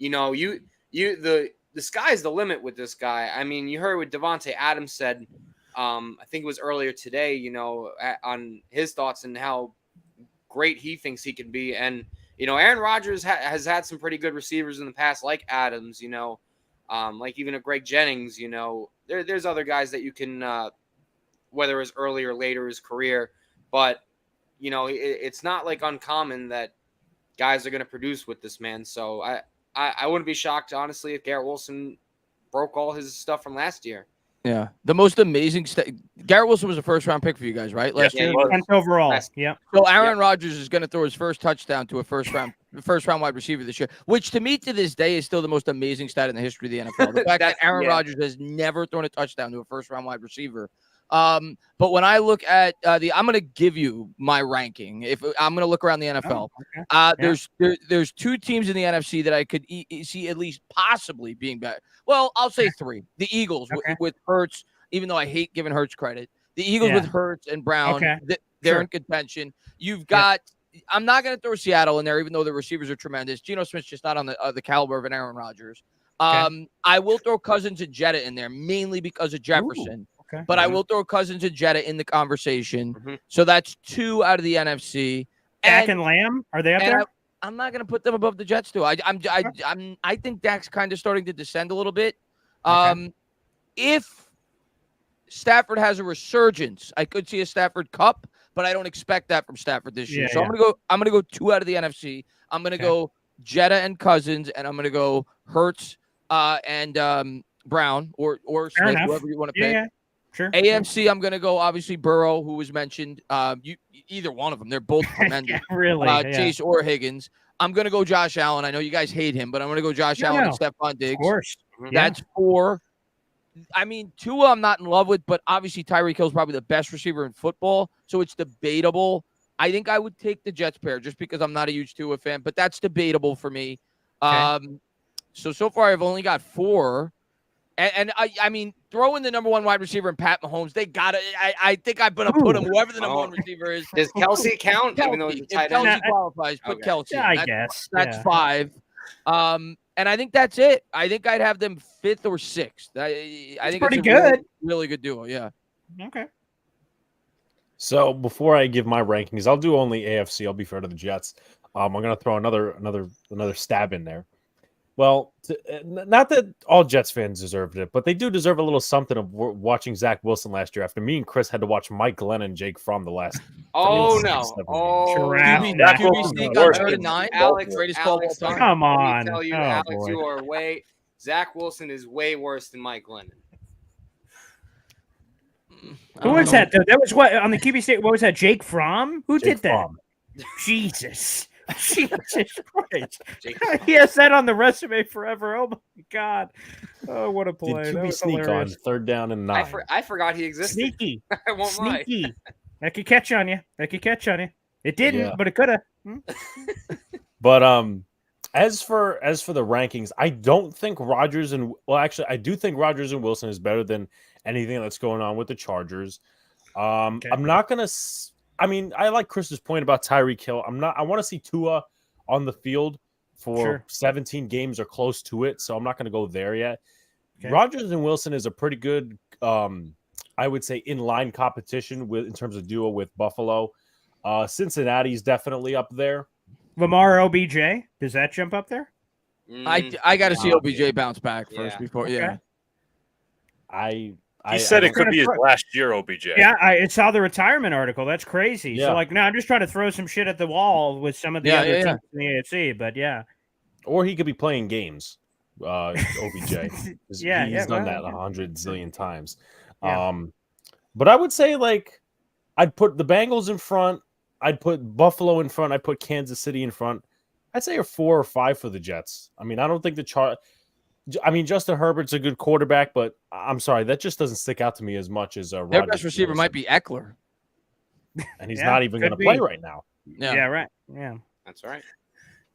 the sky's the limit with this guy. I mean, you heard what Devontae Adams said. I think it was earlier today. On his thoughts and how great he thinks he can be. And Aaron Rodgers has had some pretty good receivers in the past, like Adams. Like even a Greg Jennings. There's other guys that you can, whether it's early or later in his career, but it's not like uncommon that guys are going to produce with this man. So I wouldn't be shocked, honestly, if Garrett Wilson broke all his stuff from last year. Yeah. The most amazing Garrett Wilson was a first-round pick for you guys, right? Last year? 10th overall. Yeah. So Aaron Rodgers is going to throw his first touchdown to a first-round wide receiver this year, which to me to this day is still the most amazing stat in the history of the NFL. The fact that Aaron Rodgers has never thrown a touchdown to a first-round wide receiver. But when I look at I'm going to give you my ranking. If I'm going to look around the NFL, there's two teams in the NFC that I could see at least possibly being better. Well, I'll say three. The Eagles with Hurts, even though I hate giving Hurts credit. The Eagles with Hurts and Brown, they're in contention. You've got. I'm not going to throw Seattle in there, even though the receivers are tremendous. Geno Smith's just not on the caliber of an Aaron Rodgers. I will throw Cousins and Jetta in there, mainly because of Jefferson. But I will throw Cousins and Jetta in the conversation. So that's two out of the NFC. Dak and Lamb, are they up there? I'm not going to put them above the Jets too. I think Dak's kind of starting to descend a little bit. If Stafford has a resurgence, I could see a Stafford Cup, but I don't expect that from Stafford this year. So I'm gonna go two out of the NFC. I'm gonna go Jetta and Cousins, and I'm gonna go Hurts and Brown or Smith, whoever you want to pick. Sure. AFC, I'm going to go, obviously, Burrow, who was mentioned. Either one of them. They're both tremendous. Really? Chase or Higgins. I'm going to go Josh Allen. I know you guys hate him, but I'm going to go Josh Allen and Stephon Diggs. Of course. That's 4. I mean, Tua I'm not in love with, but obviously Tyreek Hill's probably the best receiver in football, so it's debatable. I think I would take the Jets pair just because I'm not a huge Tua fan, but that's debatable for me. So far I've only got 4. And I mean, throw in the number 1 wide receiver in Pat Mahomes. They got it. I think I'm going to put him, whoever the number 1 receiver is. Does Kelsey count? Kelsey, even though he's a if tight Kelsey end? qualifies, put Kelsey. Yeah, I guess. That's 5. And I think that's it. I think I'd have them 5th or 6th. I think pretty it's good. Really good duo. Yeah. Okay. So before I give my rankings, I'll do only AFC. I'll be fair to the Jets. I'm going to throw another stab in there. Well, not that all Jets fans deserved it, but they do deserve a little something of watching Zach Wilson last year after me and Chris had to watch Mike Glennon and Jake Fromm the last. QB sneak on 3rd and 9. Alex, greatest call of all time. Come on. Let me tell you, Alex, you are Zach Wilson is way worse than Mike Glennon. Who was that? That was what on the QB state. What was that? Jake Fromm? Who did that? Fromm. Jesus Christ. He has that on the resume forever. Oh my God. Oh, what a play. Did that QB was sneak hilarious. on 3rd down and 9. I forgot he existed. Sneaky. I won't lie. Sneaky. That could catch on you. It didn't, but it could have. But as for the rankings, I don't think Rodgers I do think Rodgers and Wilson is better than anything that's going on with the Chargers. I'm not gonna. I mean, I like Chris's point about Tyreek Hill. I want to see Tua on the field for 17 games or close to it, so I'm not going to go there yet. Rodgers and Wilson is a pretty good, I would say, in-line competition in terms of duo with Buffalo. Cincinnati's definitely up there. Lamar OBJ, does that jump up there? I got to see OBJ bounce back first before. He said it could be his last year, OBJ. Yeah, I saw the retirement article. That's crazy. Yeah. So, I'm just trying to throw some shit at the wall with some of the other teams in the AFC, but Or he could be playing games, OBJ. He's done that 100 zillion times. Yeah. But I would say, I'd put the Bengals in front. I'd put Buffalo in front. I'd put Kansas City in front. I'd say a 4 or 5 for the Jets. I mean, I don't think Justin Herbert's a good quarterback, but I'm sorry, that just doesn't stick out to me as much as their best receiver might be Eckler. and he's Yeah, not even could going to play be. right now. Yeah, right. Yeah. That's right.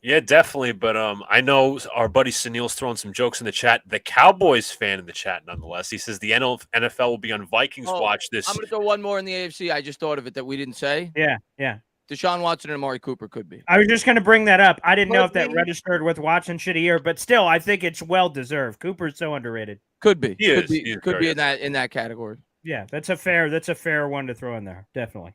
Yeah, definitely. But I know our buddy Sunil's throwing some jokes in the chat. The Cowboys fan in the chat, nonetheless. He says the NFL will be on Vikings watch this. I'm going to throw one more in the AFC. I just thought of it that we didn't say. Yeah. Deshaun Watson and Amari Cooper could be. I was just going to bring that up. I didn't know if that Could be. registered with Watson shitty year, but still, I think it's well deserved. Cooper's so underrated. Could be. He Could is. He be. is Could very be in that category. Yeah, that's a fair one to throw in there. Definitely.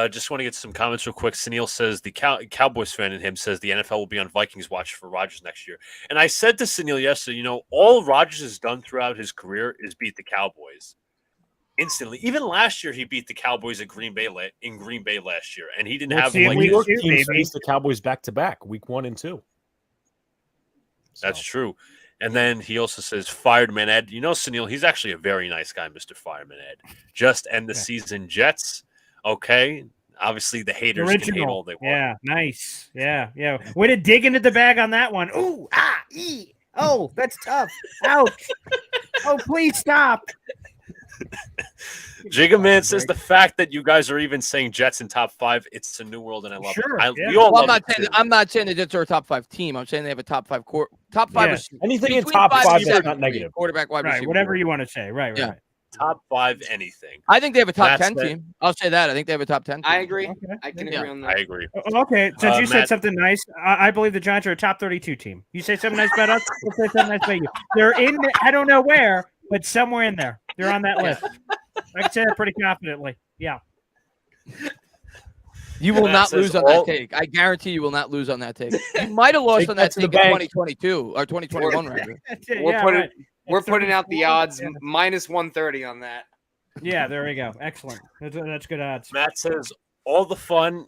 Just want to get some comments real quick. Sunil says the Cowboys fan in him says the NFL will be on Vikings watch for Rodgers next year. And I said to Sunil yesterday, all Rodgers has done throughout his career is beat the Cowboys instantly. Even last year, he beat the Cowboys at Green Bay last year, and he didn't have see, like we New York do, teams baby. faced the Cowboys back-to-back, week 1 and 2. That's So, true. And then he also says, Fireman Ed. Sunil, he's actually a very nice guy, Mr. Fireman Ed. Just end the season, Jets. Okay. Obviously, the haters can hate all they want. Yeah, nice. Yeah. Way to dig into the bag on that one. Ooh, oh, that's tough. Ouch. Oh, please stop. Jigga Man says the fact that you guys are even saying Jets in top 5, it's a new world, and I love Sure, it. yeah. We all Well, love it too. I'm not saying the Jets are a top 5 team. I'm saying they have a top 5 top 5 Yeah. receiver. anything in Between top 5 5 and that's 7, not negative. Quarterback, wide Right, receiver. whatever you want to say. Right. Yeah. Top 5 anything. I think they have a top Matt 10 said- team. I'll say that. I think they have a top 10 team. I agree. Okay. I can Yeah. agree on I that. agree. Okay, since you said Matt- something nice, I believe the Giants are a top 32 team. You say something nice about us, we'll say something nice about you. They're in, I don't know where, but somewhere in there. They're on that list. I can say that pretty confidently. Yeah. You will Matt not says lose on all- that take. I guarantee you will not lose on that take. You might have lost Take on that that to the take in bank. 2022 or 2021, rather. We're putting out the odds Yeah. minus 130 on that. Yeah, there we go. Excellent. That's good odds. Matt says all the fun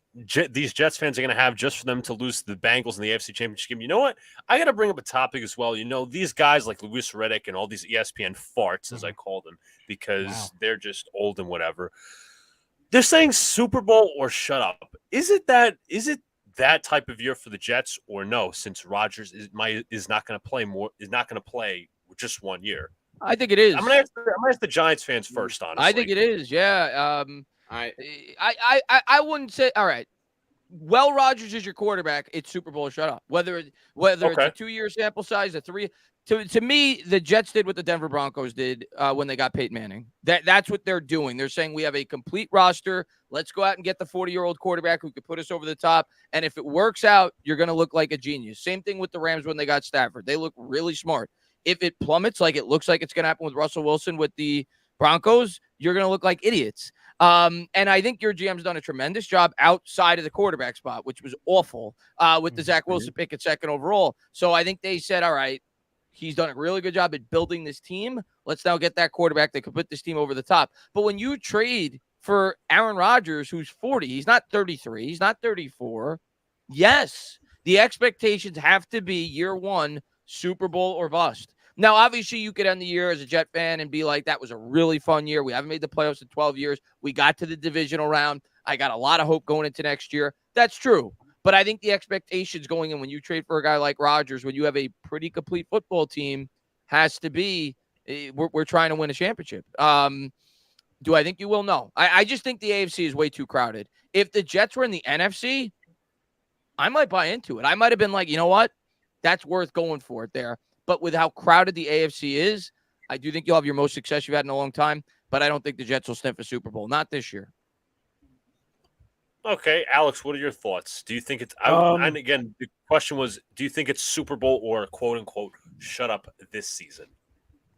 these Jets fans are going to have just for them to lose to the Bengals in the AFC Championship game. You know what? I got to bring up a topic as well. These guys like Louis Riddick and all these ESPN farts, as I call them, because they're just old and whatever. They're saying Super Bowl or shut up. Is it that type of year for the Jets or no? Since Rodgers is not going to play just 1 year. I think it is. I'm gonna ask the Giants fans first. Honestly, I think it is. Yeah. I I wouldn't say. All right. Well, Rodgers is your quarterback. It's Super Bowl or shut up. Whether it's a 2-year sample size, a 3. To me, the Jets did what the Denver Broncos did when they got Peyton Manning. That's what they're doing. They're saying we have a complete roster. Let's go out and get the 40-year-old quarterback who could put us over the top. And if it works out, you're going to look like a genius. Same thing with the Rams when they got Stafford. They look really smart. If it plummets like it looks like it's going to happen with Russell Wilson with the Broncos, you're going to look like idiots. And I think your GM's done a tremendous job outside of the quarterback spot, which was awful with the Zach Wilson pick at 2nd overall. So I think they said, all right, he's done a really good job at building this team. Let's now get that quarterback that could put this team over the top. But when you trade for Aaron Rodgers, who's 40, he's not 33, he's not 34. Yes, the expectations have to be year 1, Super Bowl or bust. Now, obviously, you could end the year as a Jet fan and be like, that was a really fun year. We haven't made the playoffs in 12 years. We got to the divisional round. I got a lot of hope going into next year. That's true. But I think the expectations going in when you trade for a guy like Rodgers, when you have a pretty complete football team, has to be we're trying to win a championship. Do I think you will? No. I just think the AFC is way too crowded. If the Jets were in the NFC, I might buy into it. I might have been like, you know what? That's worth going for it there. But with how crowded the AFC is, I do think you'll have your most success you've had in a long time. But I don't think the Jets will sniff a Super Bowl. Not this year. Okay, Alex, what are your thoughts? Do you think it's and again, the question was, do you think it's Super Bowl or quote unquote shut up this season?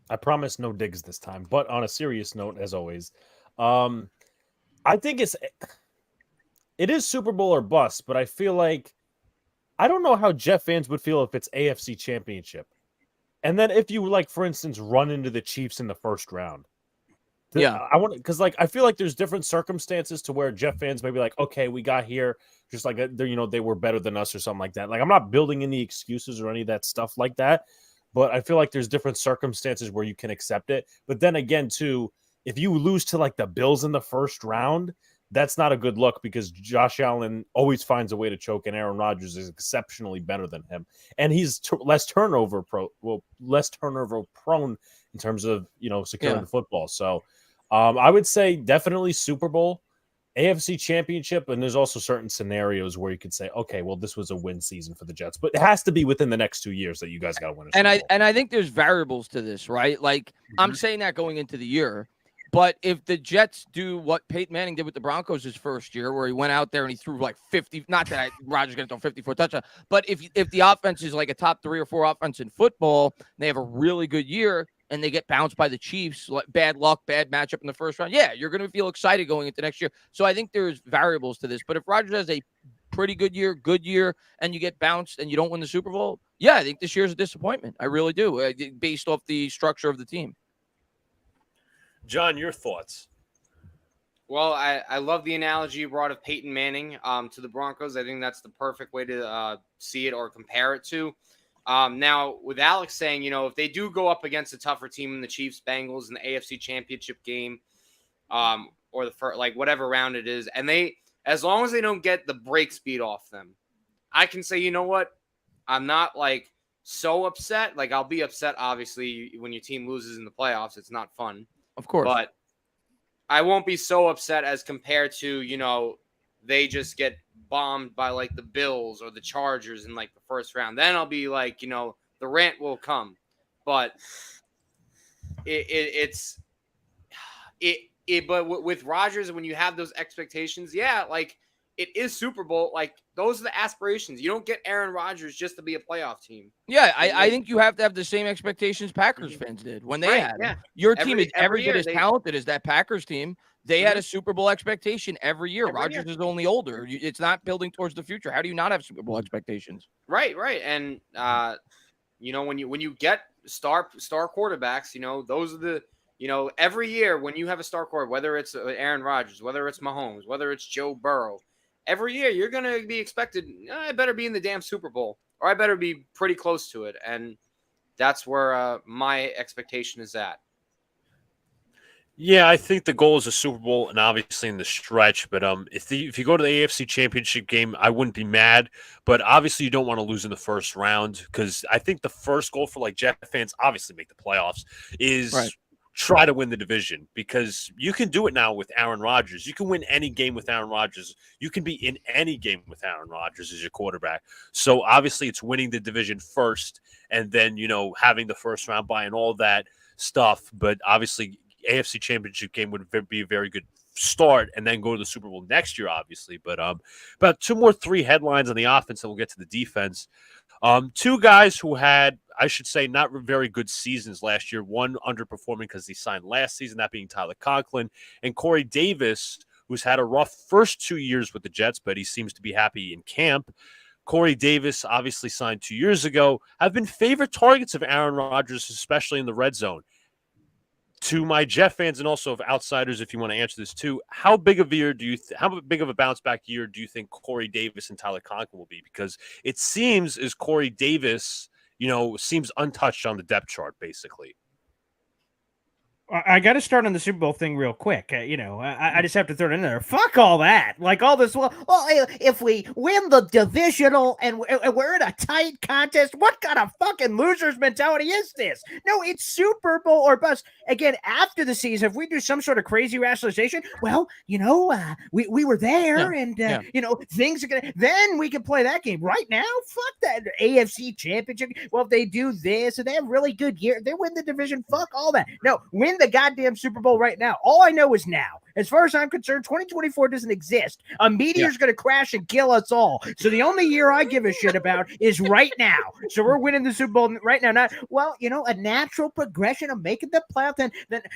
I promise no digs this time. But on a serious note, as always, I think it is Super Bowl or bust, but I feel like I don't know how Jet fans would feel if it's AFC Championship. And then if you, like, for instance, run into the Chiefs in the first round. Yeah. I want because, like, I feel like there's different circumstances to where Jet fans may be like, okay, we got here just like they were better than us or something like that. Like, I'm not building any excuses or any of that stuff like that, but I feel like there's different circumstances where you can accept it. But then again, too, if you lose to like the Bills in the first round, that's not a good look because Josh Allen always finds a way to choke, and Aaron Rodgers is exceptionally better than him, and he's less turnover prone in terms of securing the football. So I would say definitely Super Bowl, AFC Championship, and there's also certain scenarios where you could say, okay, well, this was a win season for the Jets, but it has to be within the next 2 years that you guys got to win a Super Bowl. And I think there's variables to this, right? Like I'm saying that going into the year. But if the Jets do what Peyton Manning did with the Broncos his first year, where he went out there and he threw like 50, not that Rodgers going to throw 54 touchdowns, but if the offense is like a top 3 or 4 offense in football, they have a really good year and they get bounced by the Chiefs, like bad luck, bad matchup in the first round, yeah, you're going to feel excited going into next year. So I think there's variables to this. But if Rodgers has a pretty good year, and you get bounced and you don't win the Super Bowl, yeah, I think this year's a disappointment. I really do, based off the structure of the team. John, your thoughts? Well, I love the analogy you brought of Peyton Manning to the Broncos. I think that's the perfect way to see it or compare it to. Now, with Alex saying, if they do go up against a tougher team in the Chiefs, Bengals, in the AFC Championship game, or the first, like whatever round it is, and as long as they don't get the break speed off them, I can say, you know what? I'm not like so upset. Like I'll be upset, obviously, when your team loses in the playoffs. It's not fun. Of course. But I won't be so upset as compared to, they just get bombed by like the Bills or the Chargers in like the first round. Then I'll be like, the rant will come. But but with Rodgers, when you have those expectations, yeah, like it is Super Bowl. Like those are the aspirations. You don't get Aaron Rodgers just to be a playoff team. Yeah, I think you have to have the same expectations Packers fans did when they had. Yeah. Your team is every bit as talented as that Packers team. They had a Super Bowl expectation every year. Rodgers is only older. It's not building towards the future. How do you not have Super Bowl expectations? Right. And when you get star quarterbacks, those are the every year when you have a star quarterback, whether it's Aaron Rodgers, whether it's Mahomes, whether it's Joe Burrow, every year you're going to be expected, I better be in the damn Super Bowl, or I better be pretty close to it. And that's where my expectation is at. Yeah, I think the goal is a Super Bowl, and obviously in the stretch. But if you go to the AFC Championship game, I wouldn't be mad. But obviously, you don't want to lose in the first round, because I think the first goal for like Jet fans, obviously make the playoffs, is try to win the division, because you can do it now with Aaron Rodgers. You can win any game with Aaron Rodgers. You can be in any game with Aaron Rodgers as your quarterback. So obviously, it's winning the division first, and then having the first round bye and all that stuff. But obviously, AFC Championship game would be a very good start, and then go to the Super Bowl next year, obviously. But about 3 headlines on the offense, and we'll get to the defense. 2 guys who had, I should say, not very good seasons last year. One underperforming because he signed last season, that being Tyler Conklin, and Corey Davis, who's had a rough first 2 years with the Jets, but he seems to be happy in camp. Corey Davis, obviously signed 2 years ago, have been favorite targets of Aaron Rodgers, especially in the red zone. To my Jet fans and also of outsiders, if you want to answer this too, how big of a bounce back year do you think Corey Davis and Tyler Conklin will be? Because it seems as Corey Davis, seems untouched on the depth chart, basically. I got to start on the Super Bowl thing real quick. I just have to throw it in there. Fuck all that. Like all this. Well, if we win the divisional and we're in a tight contest, what kind of fucking loser's mentality is this? No, it's Super Bowl or bust. Again, after the season, if we do some sort of crazy rationalization, well, we were there, and things are gonna. Then we can play that game. Right now, fuck that AFC Championship. Well, if they do this and they have really good year, they win the division. Fuck all that. No, win the goddamn Super Bowl right now. All I know is now. As far as I'm concerned, 2024 doesn't exist. A meteor's going to crash and kill us all. So the only year I give a shit about is right now. So we're winning the Super Bowl right now. Not a natural progression of making the playoff. Then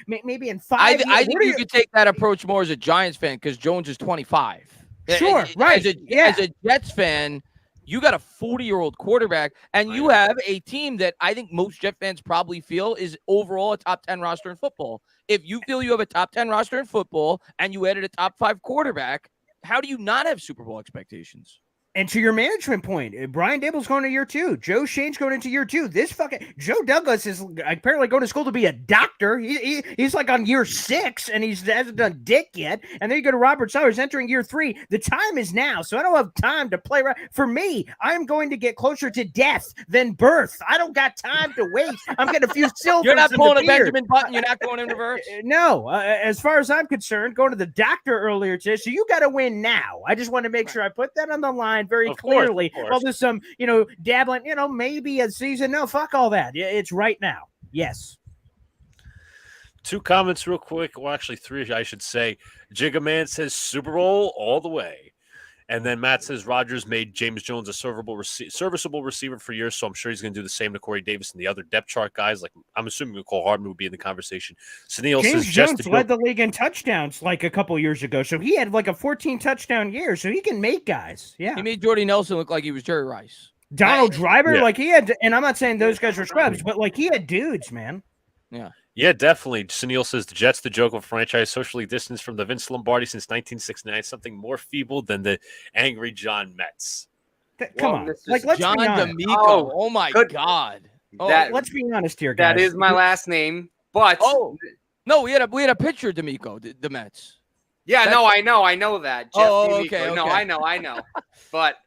maybe in 5 years. I think you could take that approach more as a Giants fan, because Jones is 25. Sure, right. As a Jets fan, you got a 40-year-old quarterback, and you have a team that I think most Jet fans probably feel is overall a top 10 roster in football. If you feel you have a top 10 roster in football and you added a top 5 quarterback, how do you not have Super Bowl expectations? And to your management point, Brian Dable's going to year 2. Joe Shane's going into year 2. This fucking Joe Douglas is apparently going to school to be a doctor. He's like on year 6, and he hasn't done dick yet. And then you go to Robert Sowers entering year 3. The time is now, so I don't have time to play around. For me, I'm going to get closer to death than birth. I don't got time to wait. I'm getting a few silvers. You're not pulling a Benjamin Button. You're not going in reverse. No, as far as I'm concerned, going to the doctor earlier today. So you got to win now. I just want to make sure I put that on the line very clearly. Well, there's some, dabbling, maybe a season. No, fuck all that. It's right now. Yes. 2 comments real quick. Well, actually 3, I should say. Jigga Man says Super Bowl all the way. And then Matt says Rodgers made James Jones a serviceable receiver for years, so I'm sure he's going to do the same to Corey Davis and the other depth chart guys. Like, I'm assuming Mecole Hardman would be in the conversation. Sunil James says Jones led the league in touchdowns like a couple years ago, so he had like a 14 touchdown year, so he can make guys. Yeah, he made Jordy Nelson look like he was Jerry Rice. Donald Driver, like he had, and I'm not saying those guys were scrubs, but like he had dudes, man. Yeah, definitely. Sunil says the Jets, the joke of a franchise, socially distanced from the Vince Lombardi since 1969, something more feeble than the angry John Mets. Come on, let's John be honest. D'Amico. Oh my God. Let's be honest here, guys. That is my last name, but no, we had a picture of D'Amico, the Mets. Yeah, I know that. Jeff D'Amico. Okay. No, I know, but.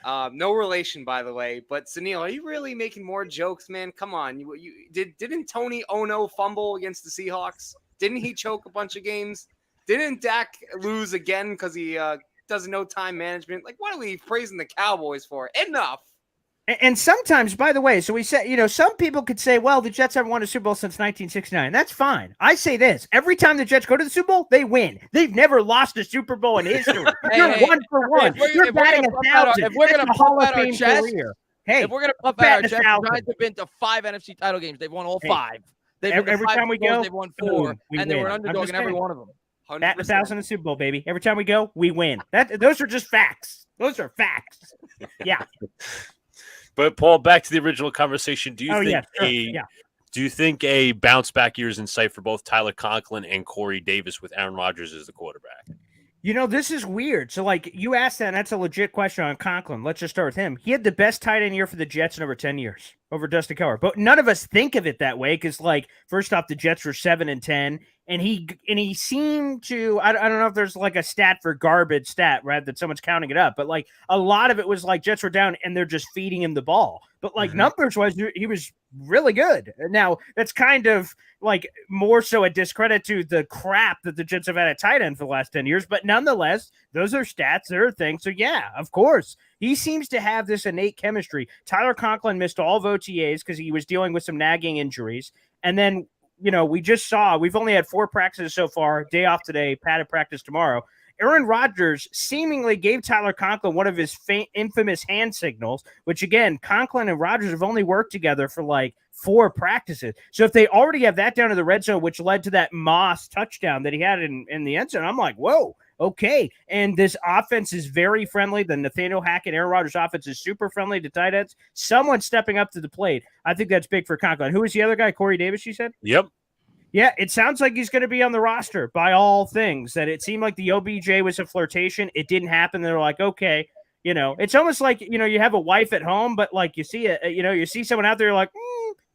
No relation, by the way. But Sunil, are you really making more jokes, man? Come on, didn't Tony Ono fumble against the Seahawks? Didn't he choke a bunch of games? Didn't Dak lose again because he doesn't know time management? Like, what are we praising the Cowboys for? Enough. And sometimes, by the way, so we said, some people could say, well, the Jets haven't won a Super Bowl since 1969. That's fine. I say this. Every time the Jets go to the Super Bowl, they win. They've never lost a Super Bowl in history. You're 1 for 1. You're batting 1,000. If we're going to Hall puff of out our Fame chest, career. Hey, if we're going to puff out our chest, the Giants have been to 5 NFC title games. They've won all 5. Every time we go, they've won 4, and they were an underdog in every one of them. Bat 1,000 in the Super Bowl, baby. Every time we go, we win. Those are just facts. Those are facts. Yeah. But Paul, back to the original conversation. Do you Do you think a bounce back year is in sight for both Tyler Conklin and Corey Davis with Aaron Rodgers as the quarterback? This is weird. So, like, you asked that, and that's a legit question on Conklin. Let's just start with him. He had the best tight end year for the Jets in over 10 years over Dustin Keller. But none of us think of it that way because, like, first off, the Jets were 7-10, and he seemed to, I don't know if there's like a stat for garbage stat, right, that someone's counting it up, but like a lot of it was like Jets were down and they're just feeding him the ball. But like numbers-wise, he was really good. Now, that's kind of like more so a discredit to the crap that the Jets have had at tight end for the last 10 years. But nonetheless, those are stats, there are things. So yeah, of course, he seems to have this innate chemistry. Tyler Conklin missed all of OTAs because he was dealing with some nagging injuries. And then, we just saw, we've only had 4 practices so far, day off today, padded practice tomorrow. Aaron Rodgers seemingly gave Tyler Conklin one of his infamous hand signals, which, again, Conklin and Rodgers have only worked together for like 4 practices. So if they already have that down to the red zone, which led to that Moss touchdown that he had in the end zone, I'm like, whoa, okay. And this offense is very friendly. The Nathaniel Hackett, Aaron Rodgers offense is super friendly to tight ends. Someone stepping up to the plate. I think that's big for Conklin. Who was the other guy? Corey Davis, you said? Yep. Yeah, it sounds like he's going to be on the roster by all things. That it seemed like the OBJ was a flirtation. It didn't happen. They're like, okay, it's almost like, you have a wife at home, but like you see you see someone out there, you're like,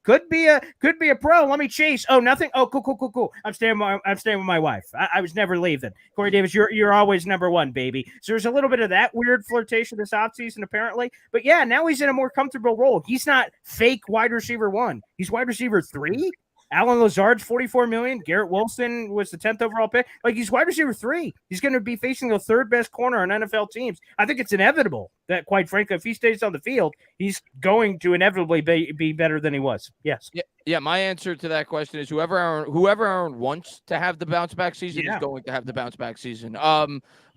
could be a pro. Let me chase. Oh, nothing. Oh, cool. I'm staying with my wife. I was never leaving. Corey Davis, you're always number 1, baby. So there's a little bit of that weird flirtation this offseason, apparently. But yeah, now he's in a more comfortable role. He's not fake wide receiver 1. He's wide receiver 3. Alan Lazard's $44 million. Garrett Wilson was the 10th overall pick. Like, he's wide receiver 3. He's going to be facing the 3rd best corner on NFL teams. I think it's inevitable that, quite frankly, if he stays on the field, he's going to inevitably be better than he was. Yes. Yeah. My answer to that question is whoever Aaron wants to have the bounce back season is going to have the bounce back season.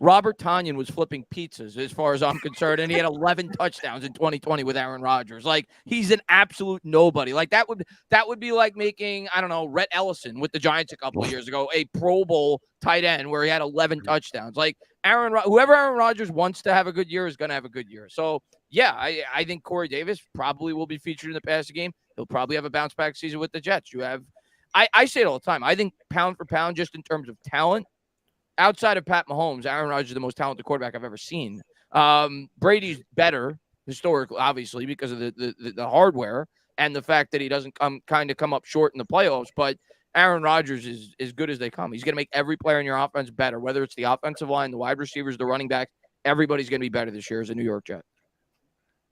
Robert Tonyan was flipping pizzas as far as I'm concerned, and he had 11 touchdowns in 2020 with Aaron Rodgers. Like, he's an absolute nobody. Like, that would be like making, I don't know, Rhett Ellison with the Giants a couple of years ago, a Pro Bowl tight end where he had 11 touchdowns. Like, whoever Aaron Rodgers wants to have a good year is going to have a good year. So, yeah, I think Corey Davis probably will be featured in the passing game. He'll probably have a bounce back season with the Jets. I say it all the time. I think pound for pound, just in terms of talent, outside of Pat Mahomes, Aaron Rodgers is the most talented quarterback I've ever seen. Brady's better historically, obviously, because of the hardware and the fact that he doesn't come up short in the playoffs. But Aaron Rodgers is as good as they come. He's going to make every player in your offense better, whether it's the offensive line, the wide receivers, the running backs. Everybody's going to be better this year as a New York Jet.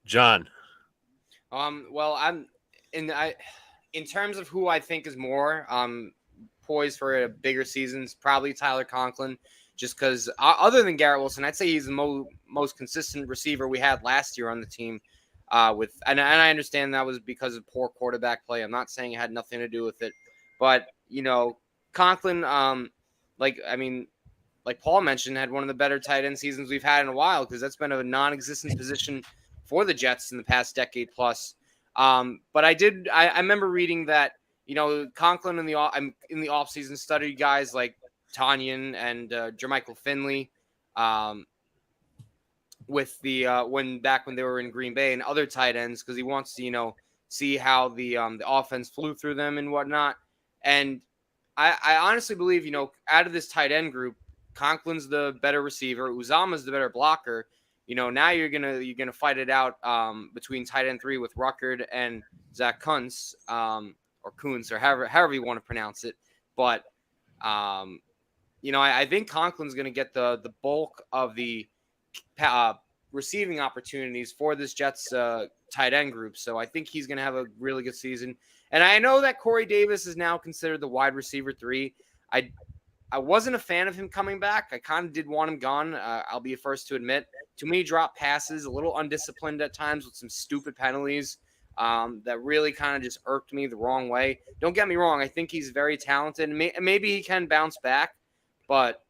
John. Well, in terms of who I think is more poised for a bigger season, it's probably Tyler Conklin. Just because, other than Garrett Wilson, I'd say he's the most consistent receiver we had last year on the team. And I understand that was because of poor quarterback play. I'm not saying it had nothing to do with it, but Conklin, like Paul mentioned, had one of the better tight end seasons we've had in a while, because that's been a non-existent position for the Jets in the past decade plus. But I remember reading that Conklin in the offseason studied guys like Tanyan and Jermichael Finley, with the when they were in Green Bay, and other tight ends, because he wants to see how the offense flew through them and whatnot. And I honestly believe out of this tight end group, Conklin's the better receiver, Uzama's the better blocker. Now you're gonna fight it out between tight end 3 with Ruckert and Zach Kuntz, or Kuntz, or however you want to pronounce it. But I think Conklin's going to get the bulk of the receiving opportunities for this Jets tight end group. So I think he's going to have a really good season. And I know that Corey Davis is now considered the wide receiver 3. I wasn't a fan of him coming back. I kind of did want him gone. I'll be the first to admit. Too many drop passes, a little undisciplined at times with some stupid penalties that really kind of just irked me the wrong way. Don't get me wrong. I think he's very talented. Maybe he can bounce back. But,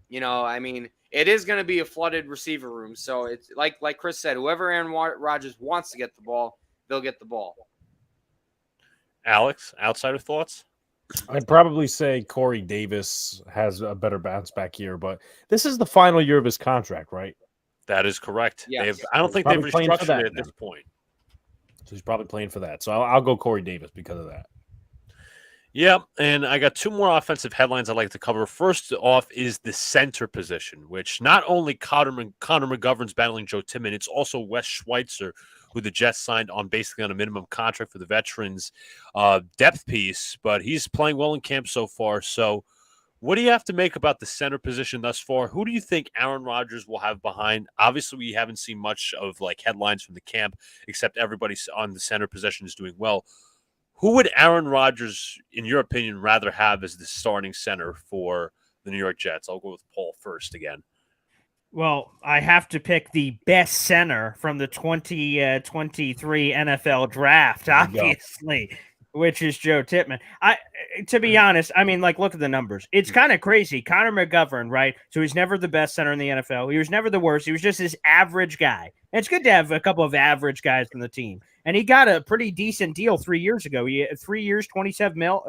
it is going to be a flooded receiver room. So it's like Chris said, whoever Aaron Rodgers wants to get the ball, they'll get the ball. Alex, outsider thoughts? I'd probably say Corey Davis has a better bounce back year, but this is the final year of his contract, right? That is correct. Yes. I don't think they've restructured it at this point. So he's probably playing for that. So I'll go Corey Davis because of that. Yeah, and I got 2 more offensive headlines I'd like to cover. First off is the center position, which not only Connor McGovern's battling Joe Timmon, it's also Wes Schweitzer, who the Jets signed on basically on a minimum contract for the veterans depth piece, but he's playing well in camp so far. So what do you have to make about the center position thus far? Who do you think Aaron Rodgers will have behind? Obviously, we haven't seen much of headlines from the camp, except everybody on the center position is doing well. Who would Aaron Rodgers, in your opinion, rather have as the starting center for the New York Jets? I'll go with Paul first again. Well, I have to pick the best center from the 2023 NFL draft, obviously, which is Joe Tippmann. To be honest, look at the numbers. It's kind of crazy. Connor McGovern, right? So he's never the best center in the NFL. He was never the worst. He was just this average guy. And it's good to have a couple of average guys on the team. And he got a pretty decent deal 3 years ago. He had 3 years, $27 million,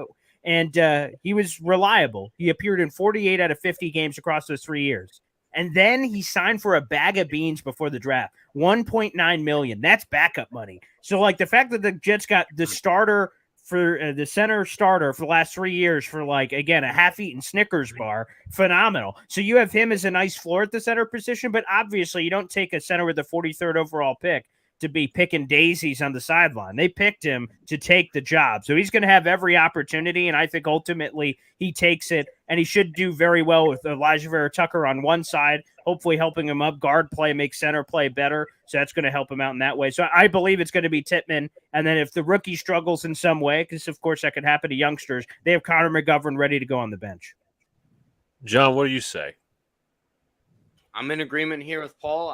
and he was reliable. He appeared in 48 out of 50 games across those 3 years. And then he signed for a bag of beans before the draft, $1.9 million. That's backup money. So, the fact that the Jets got the starter for the center starter for the last 3 years for again, a half-eaten Snickers bar, phenomenal. So you have him as a nice floor at the center position, but obviously you don't take a center with the 43rd overall pick to be picking daisies on the sideline. They picked him to take the job. So he's going to have every opportunity, and I think ultimately he takes it, and he should do very well with Elijah Vera-Tucker on one side, hopefully helping him up. Guard play makes center play better, so that's going to help him out in that way. So I believe it's going to be Tippmann, and then if the rookie struggles in some way, because of course that could happen to youngsters, they have Connor McGovern ready to go on the bench. John, what do you say? I'm in agreement here with Paul.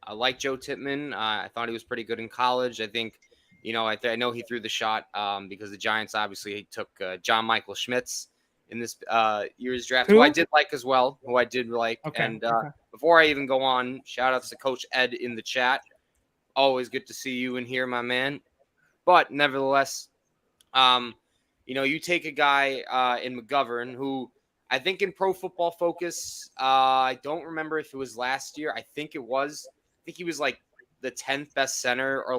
I like Joe Tippmann. I thought he was pretty good in college. I think, I know he threw the shot because the Giants obviously took John Michael Schmitz in this year's draft, who I did like as well, Okay. And before I even go on, shout outs to Coach Ed in the chat. Always good to see you in here, my man. But nevertheless, you take a guy in McGovern who, I think in Pro Football Focus, I don't remember if it was last year. I think it was. I think he was the 10th best center or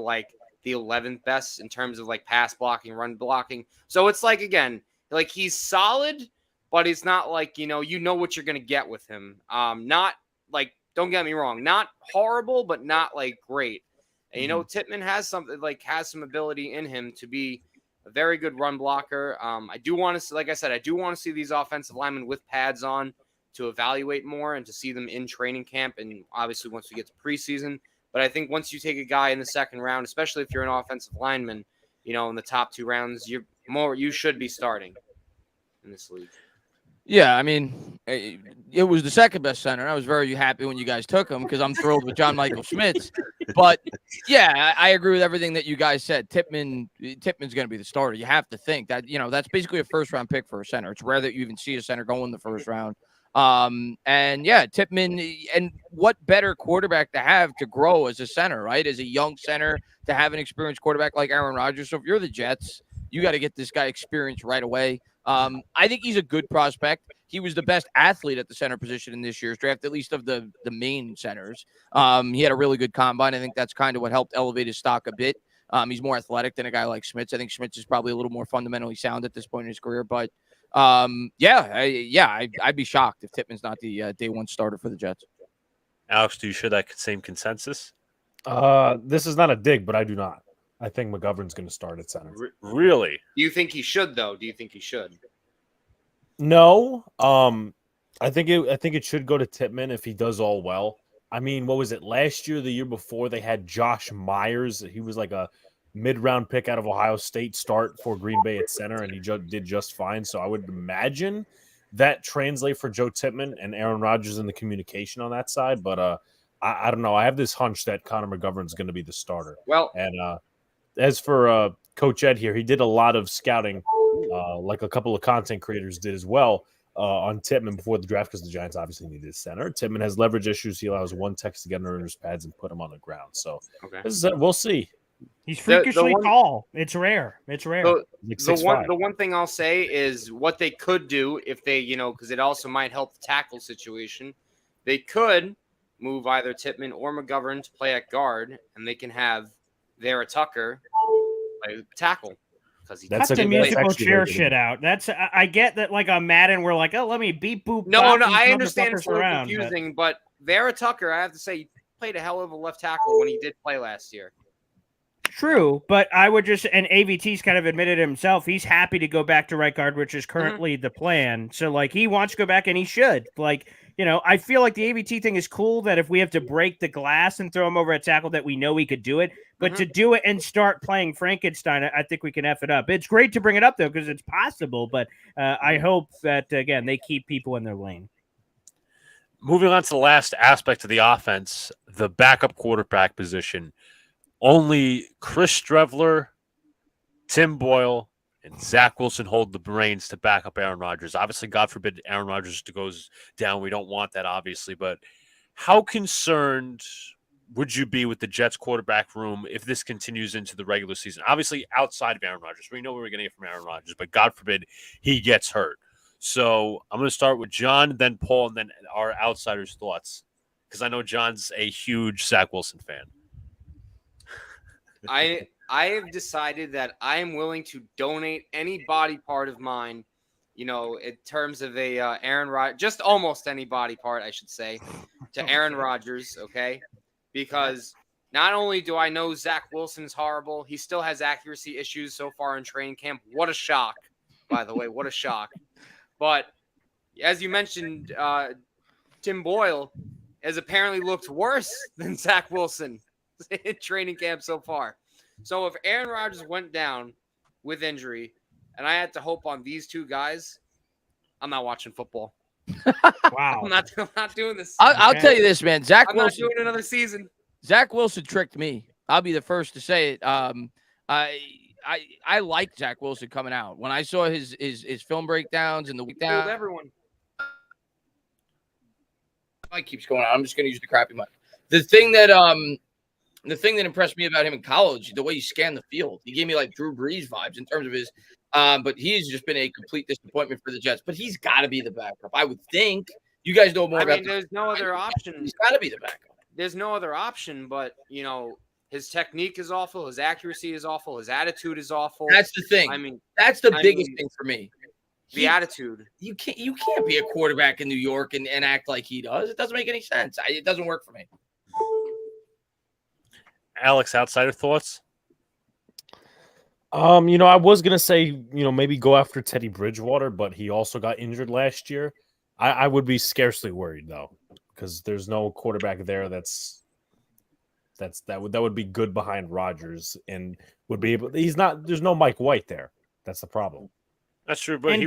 the 11th best in terms of pass blocking, run blocking. So it's again, he's solid, but it's not you know what you're going to get with him. Not Don't get me wrong, not horrible, but not like great. And Tippmann has some ability in him to be a very good run blocker. I do want to, like I said, I do want to see these offensive linemen with pads on to evaluate more and to see them in training camp. And obviously, once we get to preseason. But I think once you take a guy in the second round, especially if you're an offensive lineman, in the top 2 rounds, you should be starting in this league. Yeah, I mean, it was the second best center. I was very happy when you guys took him because I'm thrilled with John Michael Schmitz. But yeah, I agree with everything that you guys said. Tippmann's going to be the starter. You have to think that that's basically a first round pick for a center. It's rare that you even see a center go in the first round. And yeah, Tippmann, and what better quarterback to have to grow as a center, right? As a young center, to have an experienced quarterback like Aaron Rodgers. So if you're the Jets, you got to get this guy experience right away. I think he's a good prospect. He was the best athlete at the center position in this year's draft, at least of the main centers. He had a really good combine. I think that's kind of what helped elevate his stock a bit. He's more athletic than a guy like Schmitz. I think Schmitz is probably a little more fundamentally sound at this point in his career. But I'd be shocked if Tippmann's not the day one starter for the Jets. Alex, do you share that same consensus? This is not a dig, but I do not. I think McGovern's going to start at center. Really? Do you think he should, though? Do you think he should? No. I think it should go to Tippmann if he does all well. I mean, what was it? Last year, the year before, they had Josh Myers. He was like a mid-round pick out of Ohio State start for Green Bay at center, and he did just fine. So I would imagine that translate for Joe Tippmann and Aaron Rodgers in the communication on that side. But I don't know. I have this hunch that Connor McGovern's going to be the starter. Well, and as for Coach Ed here, he did a lot of scouting, like a couple of content creators did as well, on Tippmann before the draft because the Giants obviously needed a center. Tippmann has leverage issues. He allows one text to get under his pads and put him on the ground. So we'll see. He's freakishly tall. It's rare. The one thing I'll say is what they could do if they, because it also might help the tackle situation. They could move either Tippmann or McGovern to play at guard, and they can have Vera Tucker play tackle. That's the musical chair shit out. That's I get that, like on Madden, we're like, oh, let me beep boop. No, I understand it's a little confusing, but Vera Tucker, I have to say, he played a hell of a left tackle when he did play last year. True, but I would just, and AVT's kind of admitted himself, he's happy to go back to right guard, which is currently the plan. So, like, he wants to go back, and he should. Like, I feel like the AVT thing is cool that if we have to break the glass and throw him over at tackle, that we know he could do it. But to do it and start playing Frankenstein, I think we can F it up. It's great to bring it up, though, because it's possible. But I hope that, again, they keep people in their lane. Moving on to the last aspect of the offense, the backup quarterback position. Only Chris Strevler, Tim Boyle, and Zach Wilson hold the reins to back up Aaron Rodgers. Obviously, God forbid Aaron Rodgers goes down. We don't want that, obviously. But how concerned would you be with the Jets quarterback room if this continues into the regular season? Obviously, outside of Aaron Rodgers. We know we're going to get from Aaron Rodgers, but God forbid he gets hurt. So I'm going to start with John, then Paul, and then our outsiders' thoughts. Because I know John's a huge Zach Wilson fan. I have decided that I am willing to donate any body part of mine, in terms of a Aaron Rodgers, just almost any body part, I should say, to Aaron Rodgers, okay? Because not only do I know Zach Wilson's horrible, he still has accuracy issues so far in training camp. What a shock, by the way, what a shock. But as you mentioned, Tim Boyle has apparently looked worse than Zach Wilson in training camp so far. So if Aaron Rodgers went down with injury and I had to hope on these two guys, I'm not watching football. Wow. I'm not doing this. I'll tell you this, man. I'm not doing another season. Zach Wilson tricked me. I'll be the first to say it. I like Zach Wilson coming out. When I saw his film breakdowns and the week down, everyone. Mic keeps going on. I'm just going to use the crappy mic. The thing that impressed me about him in college, the way he scanned the field, he gave me like Drew Brees vibes in terms of his. But he's just been a complete disappointment for the Jets. But he's got to be the backup, I would think. You guys know more about. There's no other option. He's got to be the backup. There's no other option, but his technique is awful, his accuracy is awful, his attitude is awful. That's the thing. I mean, that's the biggest thing for me. The attitude. You can't be a quarterback in New York and act like he does. It doesn't make any sense. It doesn't work for me. Alex, outsider thoughts? I was gonna say, maybe go after Teddy Bridgewater, but he also got injured last year. I would be scarcely worried though, because there's no quarterback there that would be good behind Rodgers and would be able. There's no Mike White there. That's the problem. That's true, but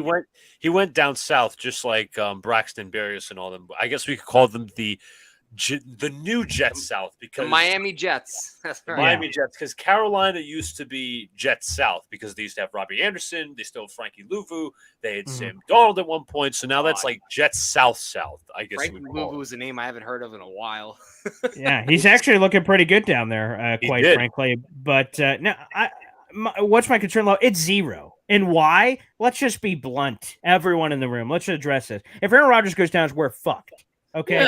he went down south just like Braxton Berrios and all them. I guess we could call them the new Jets South because the Miami Jets. That's right. Miami Jets, because Carolina used to be Jets South because they used to have Robbie Anderson, they still have Frankie Louvu, they had Sam Darnold at one point, so now that's like Jets South. I guess Frankie Louvu is a name I haven't heard of in a while. Yeah, he's actually looking pretty good down there, quite frankly. But no, what's my concern level? It's 0. And why? Let's just be blunt. Everyone in the room, let's address this. If Aaron Rodgers goes down, we're fucked. Okay.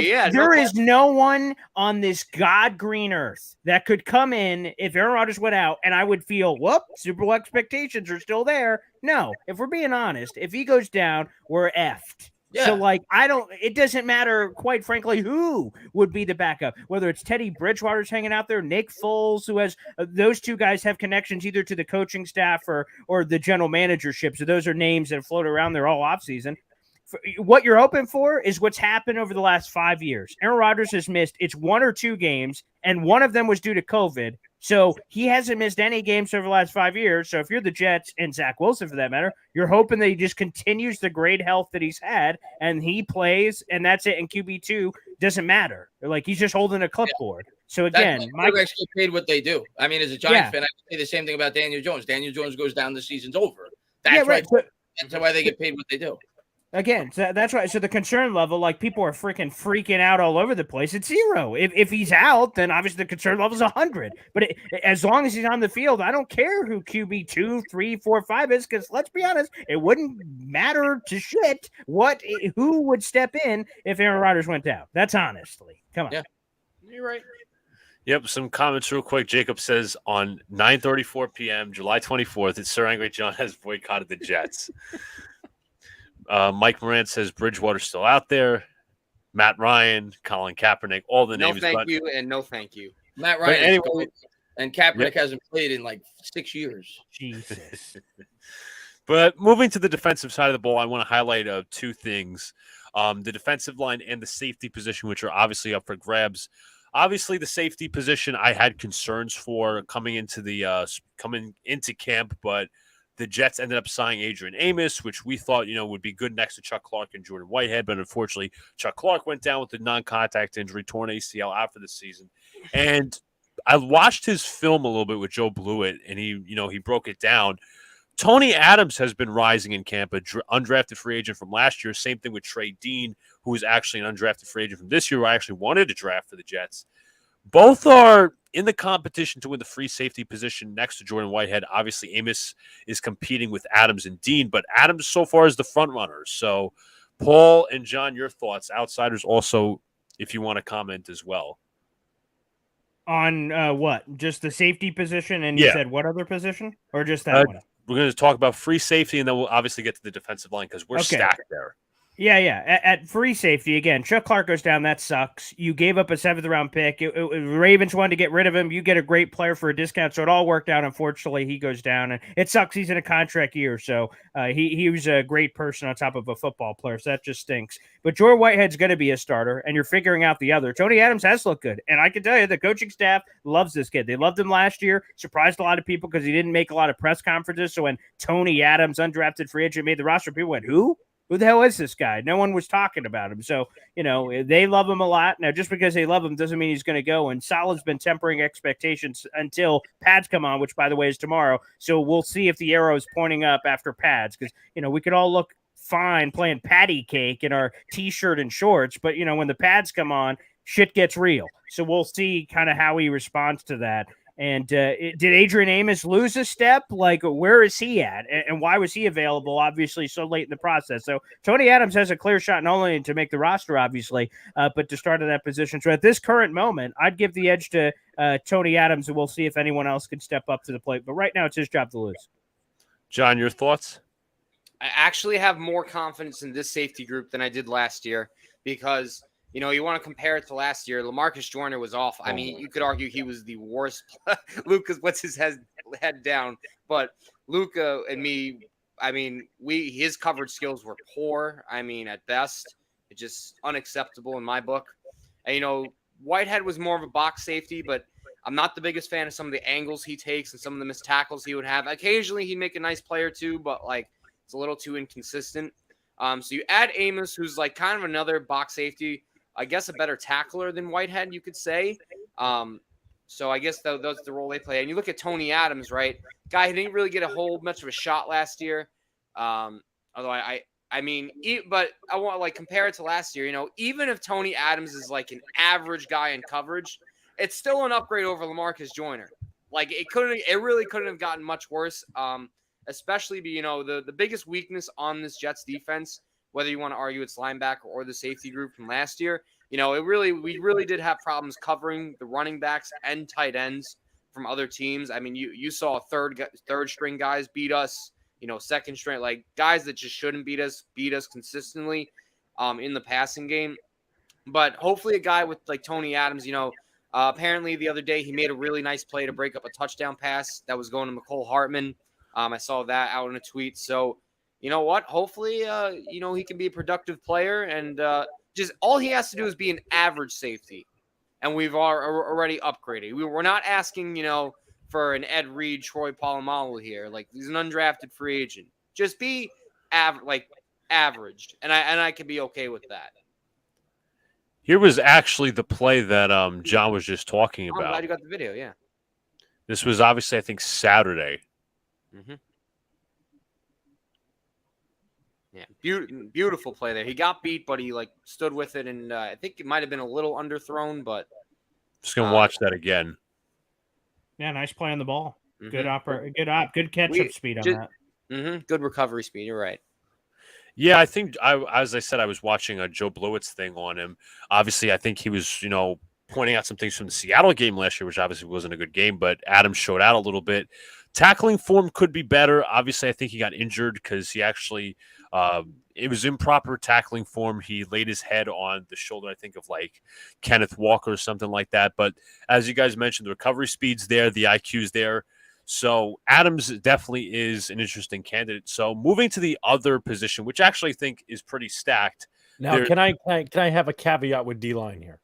Yeah. There is no one on this God green earth that could come in if Aaron Rodgers went out and I would feel, Super Bowl expectations are still there. No, if we're being honest, if he goes down, we're effed. Yeah. So, it doesn't matter, quite frankly, who would be the backup, whether it's Teddy Bridgewater's hanging out there, Nick Foles, who has those two guys have connections either to the coaching staff or the general managership. So those are names that float around there all offseason. What you're hoping for is what's happened over the last 5 years. Aaron Rodgers has missed 1 or 2 games, and one of them was due to COVID. So he hasn't missed any games over the last 5 years. So if you're the Jets and Zach Wilson, for that matter, you're hoping that he just continues the great health that he's had, and he plays, and that's it. And QB2 doesn't matter. He's just holding a clipboard. Yeah. So again, quarterbacks get paid what they do. I mean, as a Giants fan, I can say the same thing about Daniel Jones. Daniel Jones goes down, the season's over. That's right. That's why they get paid what they do. Again, so that's right. So the concern level, people are freaking out all over the place. It's 0. If he's out, then obviously the concern level is 100. But as long as he's on the field, I don't care who QB 2, 3, 4, 5 is, because let's be honest, it wouldn't matter to shit who would step in if Aaron Rodgers went down. That's honestly. Come on. Yeah, you're right. Yep, some comments real quick. Jacob says on 9:34 p.m., July 24th, that Sir Angry John has boycotted the Jets. Mike Moran says Bridgewater's still out there. Matt Ryan, Colin Kaepernick, all the names. No thank you and no thank you. Matt Ryan anyway, and Kaepernick hasn't played in 6 years. Jesus. But moving to the defensive side of the ball, I want to highlight 2 things. The defensive line and the safety position, which are obviously up for grabs. Obviously, the safety position I had concerns for coming into camp, but the Jets ended up signing Adrian Amos, which we thought, would be good next to Chuck Clark and Jordan Whitehead. But unfortunately, Chuck Clark went down with a non-contact injury, torn ACL after the season. And I watched his film a little bit with Joe Blewett, and he broke it down. Tony Adams has been rising in camp, an undrafted free agent from last year. Same thing with Trey Dean, who is actually an undrafted free agent from this year, who I actually wanted to draft for the Jets. Both are in the competition to win the free safety position next to Jordan Whitehead. Obviously, Amos is competing with Adams and Dean, but Adams so far is the front runner. So, Paul and John, your thoughts. Outsiders also, if you want to comment as well. On what? Just the safety position? And you said what other position? Or just that one? We're going to talk about free safety, and then we'll obviously get to the defensive line because we're stacked there. Yeah. At free safety, again, Chuck Clark goes down. That sucks. You gave up a 7th-round pick. Ravens wanted to get rid of him. You get a great player for a discount, so it all worked out. Unfortunately, he goes down, and it sucks. He's in a contract year, so he was a great person on top of a football player, so that just stinks. But Jordan Whitehead's going to be a starter, and you're figuring out the other. Tony Adams has looked good, and I can tell you the coaching staff loves this kid. They loved him last year, surprised a lot of people because he didn't make a lot of press conferences, so when Tony Adams, undrafted free agent, made the roster, people went, who? Who the hell is this guy? No one was talking about him. So, they love him a lot. Now, just because they love him doesn't mean he's going to go. And Saleh's been tempering expectations until pads come on, which, by the way, is tomorrow. So we'll see if the arrow is pointing up after pads because, we could all look fine playing patty cake in our T-shirt and shorts. But, when the pads come on, shit gets real. So we'll see kind of how he responds to that. And did Adrian Amos lose a step? Where is he at? And why was he available, obviously, so late in the process? So Tony Adams has a clear shot not only to make the roster, obviously, but to start in that position. So at this current moment, I'd give the edge to Tony Adams, and we'll see if anyone else can step up to the plate. But right now, it's his job to lose. John, your thoughts? I actually have more confidence in this safety group than I did last year because, you know, you want to compare it to last year. LaMarcus Joyner was off. I mean, you could argue he was the worst. Luka's puts his head down. But Luka and me, I mean, his coverage skills were poor. I mean, at best, it's just unacceptable in my book. And, you know, Whitehead was more of a box safety, but I'm not the biggest fan of some of the angles he takes and some of the missed tackles he would have. Occasionally, he'd make a nice play or two, but, like, it's a little too inconsistent. So you add Amos, who's like kind of another box safety, I guess a better tackler than Whitehead, you could say. So I guess that's the role they play. And you look at Tony Adams, right? Guy who didn't really get a whole much of a shot last year. Although I mean, but I want to like compare it to last year. You know, even if Tony Adams is like an average guy in coverage, it's still an upgrade over LaMarcus Joyner. Like it really couldn't have gotten much worse. Especially, you know, the biggest weakness on this Jets defense, whether you want to argue it's linebacker or the safety group from last year, you know, we really did have problems covering the running backs and tight ends from other teams. I mean, you saw third string guys beat us, you know, second string, like guys that just shouldn't beat us consistently in the passing game. But hopefully a guy with like Tony Adams, you know, apparently the other day he made a really nice play to break up a touchdown pass that was going to McCole Hartman. I saw that out in a tweet. So, you know what? Hopefully, you know, he can be a productive player. And just all he has to do is be an average safety. And we've already upgraded. We're not asking, you know, for an Ed Reed, Troy Polamalu here. Like, he's an undrafted free agent. Just be averaged. And I could be okay with that. Here was actually the play that John was just talking about. I'm glad you got the video, yeah. This was obviously, I think, Saturday. Mm-hmm. Yeah, beautiful play there. He got beat, but he like stood with it, and I think it might have been a little underthrown, but just gonna watch that again. Yeah, nice play on the ball. Mm-hmm. Good catch-up speed on that. Mm-hmm. Good recovery speed. You're right. Yeah, I think as I said, I was watching a Joe Blewitz thing on him. Obviously, I think he was, you know, pointing out some things from the Seattle game last year, which obviously wasn't a good game, but Adams showed out a little bit. Tackling form could be better. Obviously, I think he got injured because he actually it was improper tackling form. He laid his head on the shoulder, I think, of like Kenneth Walker or something like that. But as you guys mentioned, the recovery speed's there, the IQ's there. So Adams definitely is an interesting candidate. So moving to the other position, which I actually think is pretty stacked. Now, can I have a caveat with D-line here?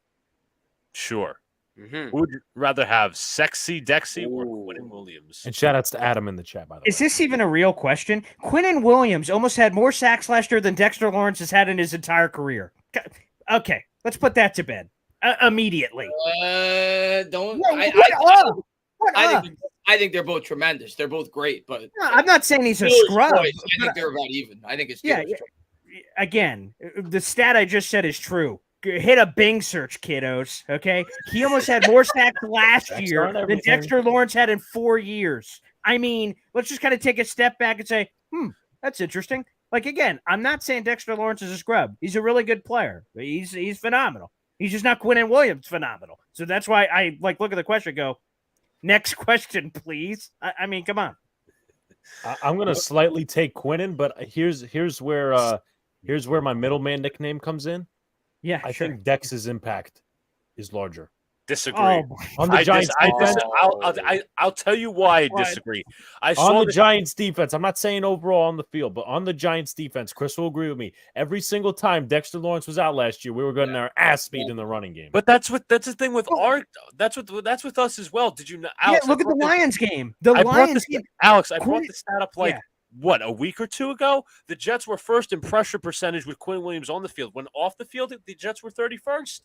Sure. Mm-hmm. Who would you rather have, Sexy Dexy or Quinnen Williams? And shout outs to Adam in the chat, by the way. Is this even a real question? Quinnen Williams almost had more sacks last year than Dexter Lawrence has had in his entire career. Okay, let's put that to bed immediately. Don't. Yeah, I think they're both tremendous. They're both great, but no, I'm not saying he's a scrub. I think they're about even. I think it's again, the stat I just said is true. Hit a Bing search, kiddos. Okay, he almost had more sacks last year than Dexter Lawrence had in 4 years. I mean, let's just kind of take a step back and say, that's interesting. Like again, I'm not saying Dexter Lawrence is a scrub. He's a really good player. He's phenomenal. He's just not Quinnen Williams phenomenal. So that's why I like look at the question and go, next question, please. I mean, come on. I'm gonna slightly take Quinnen, but here's where my middleman nickname comes in. Yeah, I think Dex's impact is larger. Disagree. On the Giants defense, I'll tell you why I disagree. On the Giants defense, I'm not saying overall on the field, but on the Giants defense, Chris will agree with me. Every single time Dexter Lawrence was out last year, we were getting our ass beat in the running game. But that's the thing with that's with us as well. Did you know? Alex, look at the Lions game. Alex, I brought the stat up a week or two ago? The Jets were first in pressure percentage with Quinnen Williams on the field. When off the field, the Jets were 31st.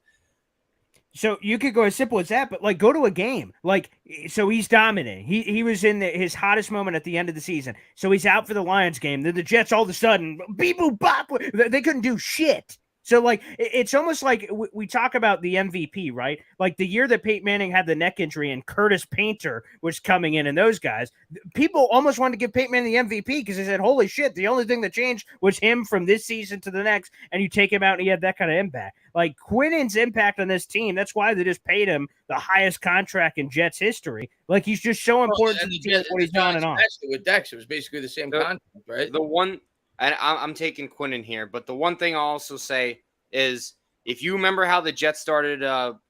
So you could go as simple as that, but like go to a game. Like, so he's dominating. He was in his hottest moment at the end of the season. So he's out for the Lions game. Then the Jets all of a sudden, beep-boop, bop, they couldn't do shit. So, like, it's almost like we talk about the MVP, right? Like the year that Peyton Manning had the neck injury and Curtis Painter was coming in and those guys, people almost wanted to give Peyton Manning the MVP because they said, holy shit, the only thing that changed was him from this season to the next, and you take him out and he had that kind of impact. Like Quinnen's impact on this team, that's why they just paid him the highest contract in Jets history. Like he's just so important to the team what he's on and on. With Dex, it was basically the same contract, right? The one I'm taking Quinnen here. But the one thing I'll also say is if you remember how the Jets started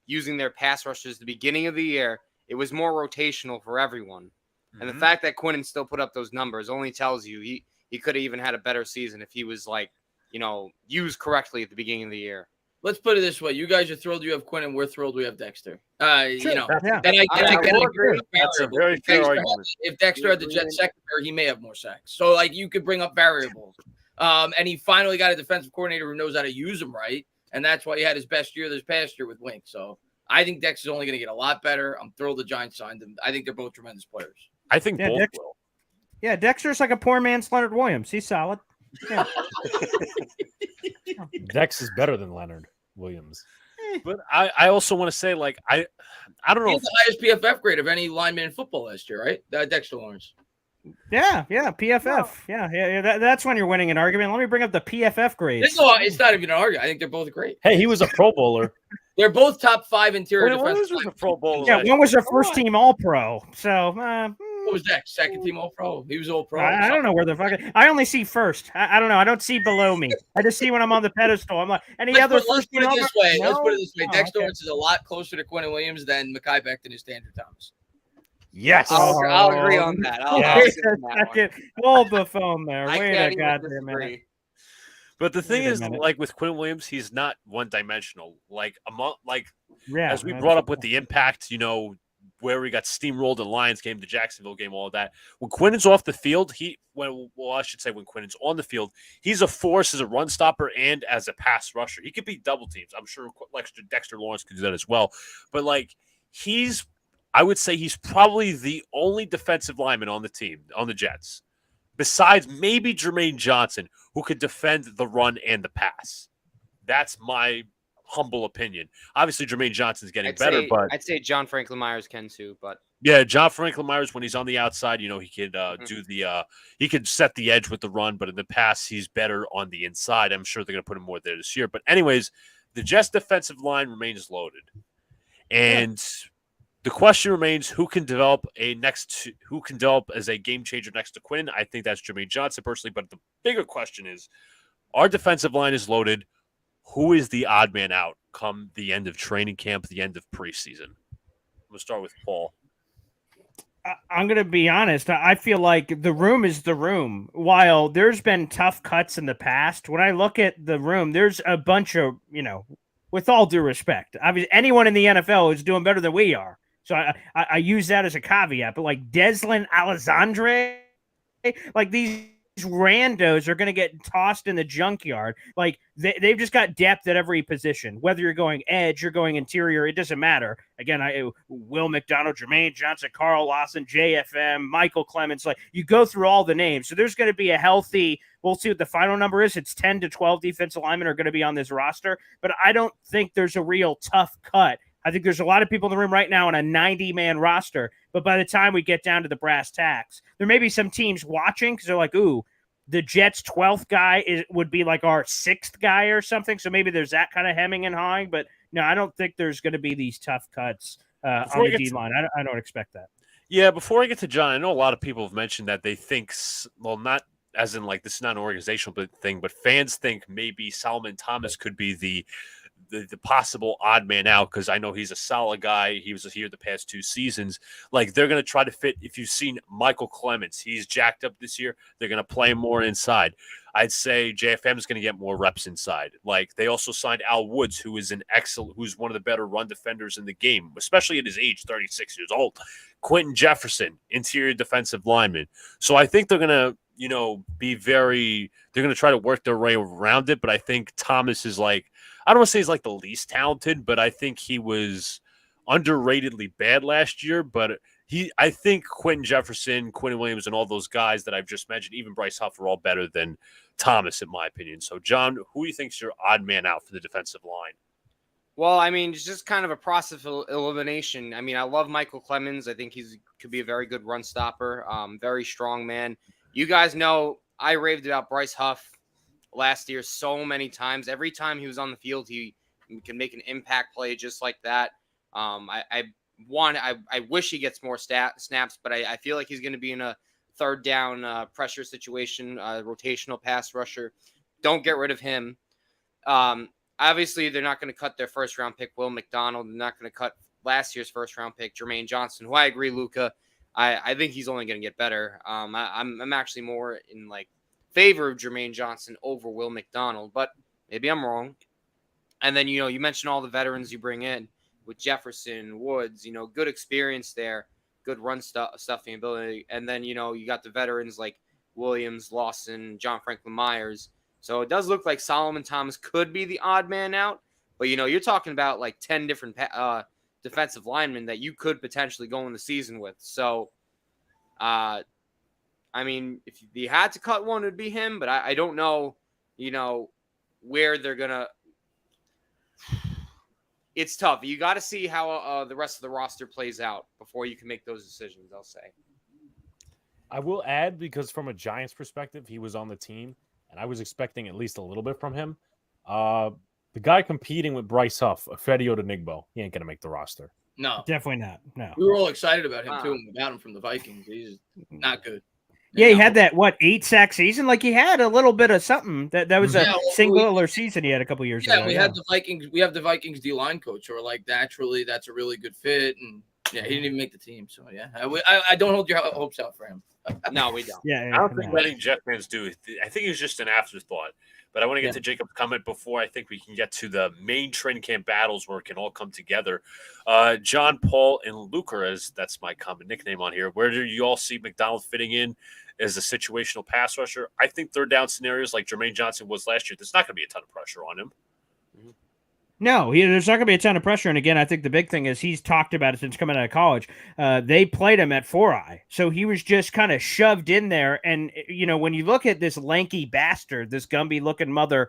using their pass rushers at the beginning of the year, it was more rotational for everyone. And the fact that Quinnen still put up those numbers only tells you he could have even had a better season if he was used correctly at the beginning of the year. Let's put it this way: you guys are thrilled you have Quinnen. We're thrilled we have Dexter. Yeah. And I agree. That's a very fair argument. If Dexter had the Jets secondary, he may have more sacks. So you could bring up variables. And he finally got a defensive coordinator who knows how to use him right, and that's why he had his best year this past year with Wink. So I think Dexter's only going to get a lot better. I'm thrilled the Giants signed him. I think they're both tremendous players. I think both will. Yeah, Dexter's like a poor man's Leonard Williams. He's solid. Yeah. Dex is better than Leonard Williams. But I also want to say, I don't know. He's the highest PFF grade of any lineman in football last year, right? Dexter Lawrence. Yeah, PFF. Yeah. That's when you're winning an argument. Let me bring up the PFF grades. It's not even an argument. I think they're both great. Hey, he was a Pro Bowler. They're both top 5 interior defensive. Was a Pro Bowler. Yeah, one was a first team All Pro. So what was that? Second team All Pro. He was All Pro. I don't know where the fuck. I only see first. I don't know. I don't see below me. I just see when I'm on the pedestal. I'm like Let's put it this way. No? Let's put it this way. Oh, Dexter okay. Lawrence is a lot closer to Quinnen Williams than Mekhi Becton is to Andrew Thomas. Yes. I'll agree on that. Hold the phone there. I Wait can't a even goddamn minute. disagree. But the thing Wait a is, minute. with Quinn Williams, he's not one dimensional. Yeah, As we brought up with the impact, where we got steamrolled in the Lions game, the Jacksonville game, all of that. When Quinnen's off the field, when Quinnen's on the field, he's a force as a run stopper and as a pass rusher. He could beat double teams. I'm sure Dexter Lawrence could do that as well. But I would say he's probably the only defensive lineman on the team, on the Jets, besides maybe Jermaine Johnson, who could defend the run and the pass. That's my humble opinion. Obviously, Jermaine Johnson's getting better, but I'd say John Franklin Myers can too. But yeah, John Franklin Myers, when he's on the outside, he could he could set the edge with the run, but in the pass, he's better on the inside. I'm sure they're going to put him more there this year. But anyways, the Jets defensive line remains loaded, and the question remains: who can develop as a game changer next to Quinn? I think that's Jermaine Johnson personally. But the bigger question is: our defensive line is loaded. Who is the odd man out come the end of training camp, the end of preseason? I'm going to start with Paul. I'm going to be honest. I feel like the room is the room. While there's been tough cuts in the past, when I look at the room, there's a bunch of, with all due respect, obviously anyone in the NFL is doing better than we are. So I use that as a caveat. But like Deslin Alexandre, these randos are going to get tossed in the junkyard. They've just got depth at every position. Whether you're going edge, you're going interior, it doesn't matter. Again, Will McDonald, Jermaine Johnson, Carl Lawson, JFM, Michael Clements. You go through all the names. So there's going to be a healthy. We'll see what the final number is. It's 10 to 12 defensive linemen are going to be on this roster. But I don't think there's a real tough cut. I think there's a lot of people in the room right now on a 90-man roster, but by the time we get down to the brass tacks, there may be some teams watching because they're like, ooh, the Jets' 12th guy would be like our 6th guy or something, so maybe there's that kind of hemming and hawing, but no, I don't think there's going to be these tough cuts on the D-line. I don't expect that. Yeah, before I get to John, I know a lot of people have mentioned that they think, not as in this is not an organizational thing, but fans think maybe Solomon Thomas could be the possible odd man out because I know he's a solid guy. He was here the past 2 seasons. They're going to try to fit. If you've seen Michael Clements, he's jacked up this year. They're going to play him more inside. I'd say JFM is going to get more reps inside. They also signed Al Woods, who's one of the better run defenders in the game, especially at his age, 36 years old. Quentin Jefferson, interior defensive lineman. So I think they're going to, they're going to try to work their way around it. But I think Thomas is I don't want to say he's the least talented, but I think he was underratedly bad last year. But I think Quentin Jefferson, Quentin Williams, and all those guys that I've just mentioned, even Bryce Huff, are all better than Thomas, in my opinion. So, John, who do you think is your odd man out for the defensive line? Well, it's just kind of a process of elimination. I love Michael Clemens. I think could be a very good run stopper, very strong man. You guys know I raved about Bryce Huff last year so many times. Every time he was on the field, he can make an impact play just like that. I wish he gets more snaps, but I feel like he's going to be in a third down pressure situation, rotational pass rusher. Don't get rid of him. Obviously, they're not going to cut their first-round pick, Will McDonald. They're not going to cut last year's first-round pick, Jermaine Johnson, who I agree, Luca. I think he's only going to get better. I'm actually more in favor of Jermaine Johnson over Will McDonald, but maybe I'm wrong. And then, you mentioned all the veterans you bring in with Jefferson, Woods, good experience there, good run stuffing ability. And then, you got the veterans like Williams, Lawson, John Franklin Myers. So it does look like Solomon Thomas could be the odd man out. But, you're talking about 10 different defensive linemen that you could potentially go in the season with. So, I mean, if you had to cut one, it would be him. But I don't know, where they're going to. It's tough. You got to see how the rest of the roster plays out before you can make those decisions, I'll say. I will add, because from a Giants perspective, he was on the team, and I was expecting at least a little bit from him. The guy competing with Bryce Huff, Fede Odenigbo, he ain't going to make the roster. No. Definitely not. No. We were all excited about him, too, when we got him from the Vikings. He's not good. Yeah, he had that 8-sack season. He had a little bit of something. That was a singular season he had a couple years ago. Yeah, we had the Vikings. We have the Vikings D-line coach, who are naturally that's a really good fit, and he didn't even make the team. So I don't hold your hopes out for him. No, we don't. I don't think many Jet fans do. I think it was just an afterthought. But I want to get to Jacob's comment before I think we can get to the main training camp battles where it can all come together. John, Paul, and Luca, as that's my common nickname on here. Where do you all see McDonald fitting in as a situational pass rusher? I think third down scenarios like Jermaine Johnson was last year, there's not going to be a ton of pressure on him. No, there's not going to be a ton of pressure. And again, I think the big thing is he's talked about it since coming out of college. They played him at 4-eye. So he was just kind of shoved in there. And, when you look at this lanky bastard, this Gumby looking mother,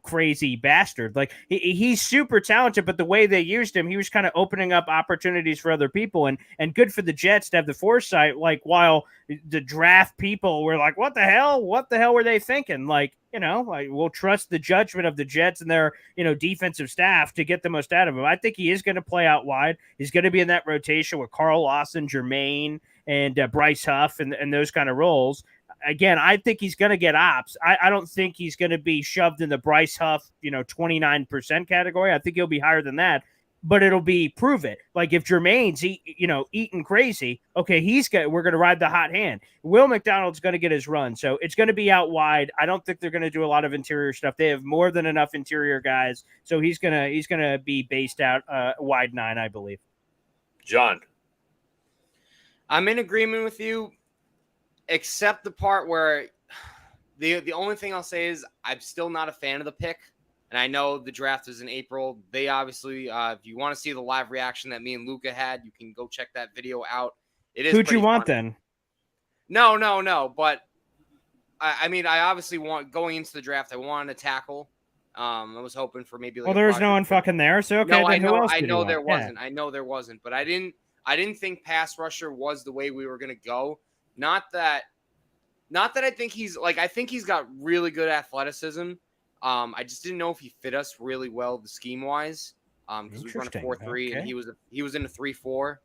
crazy bastard, he's super talented, but the way they used him, he was kind of opening up opportunities for other people, and good for the Jets to have the foresight, while the draft people were like, what the hell were they thinking? We'll trust the judgment of the Jets and their, defensive staff to get the most out of him. I think he is going to play out wide. He's going to be in that rotation with Carl Lawson, Jermaine, and Bryce Huff and those kind of roles. Again, I think he's going to get ops. I don't think he's going to be shoved in the Bryce Huff, 29% category. I think he'll be higher than that. But it'll be prove it. If Jermaine's eating crazy, okay, we're going to ride the hot hand. Will McDonald's going to get his run, so it's going to be out wide. I don't think they're going to do a lot of interior stuff. They have more than enough interior guys, so he's gonna be based out wide 9, I believe. John, I'm in agreement with you, except the part where the only thing I'll say is I'm still not a fan of the pick. And I know the draft is in April. They obviously, if you want to see the live reaction that me and Luca had, you can go check that video out. It is. Who'd you want funny. then? No. But I mean, I obviously going into the draft, I wanted a tackle. I was hoping for maybe. There was no one fucking there, so okay. No, then who else I know there wasn't. I know there wasn't, but I didn't think pass rusher was the way we were going to go. Not that I think I think he's got really good athleticism. I just didn't know if he fit us really well, the scheme wise, because we run a 4-3 and he was in a 3-4,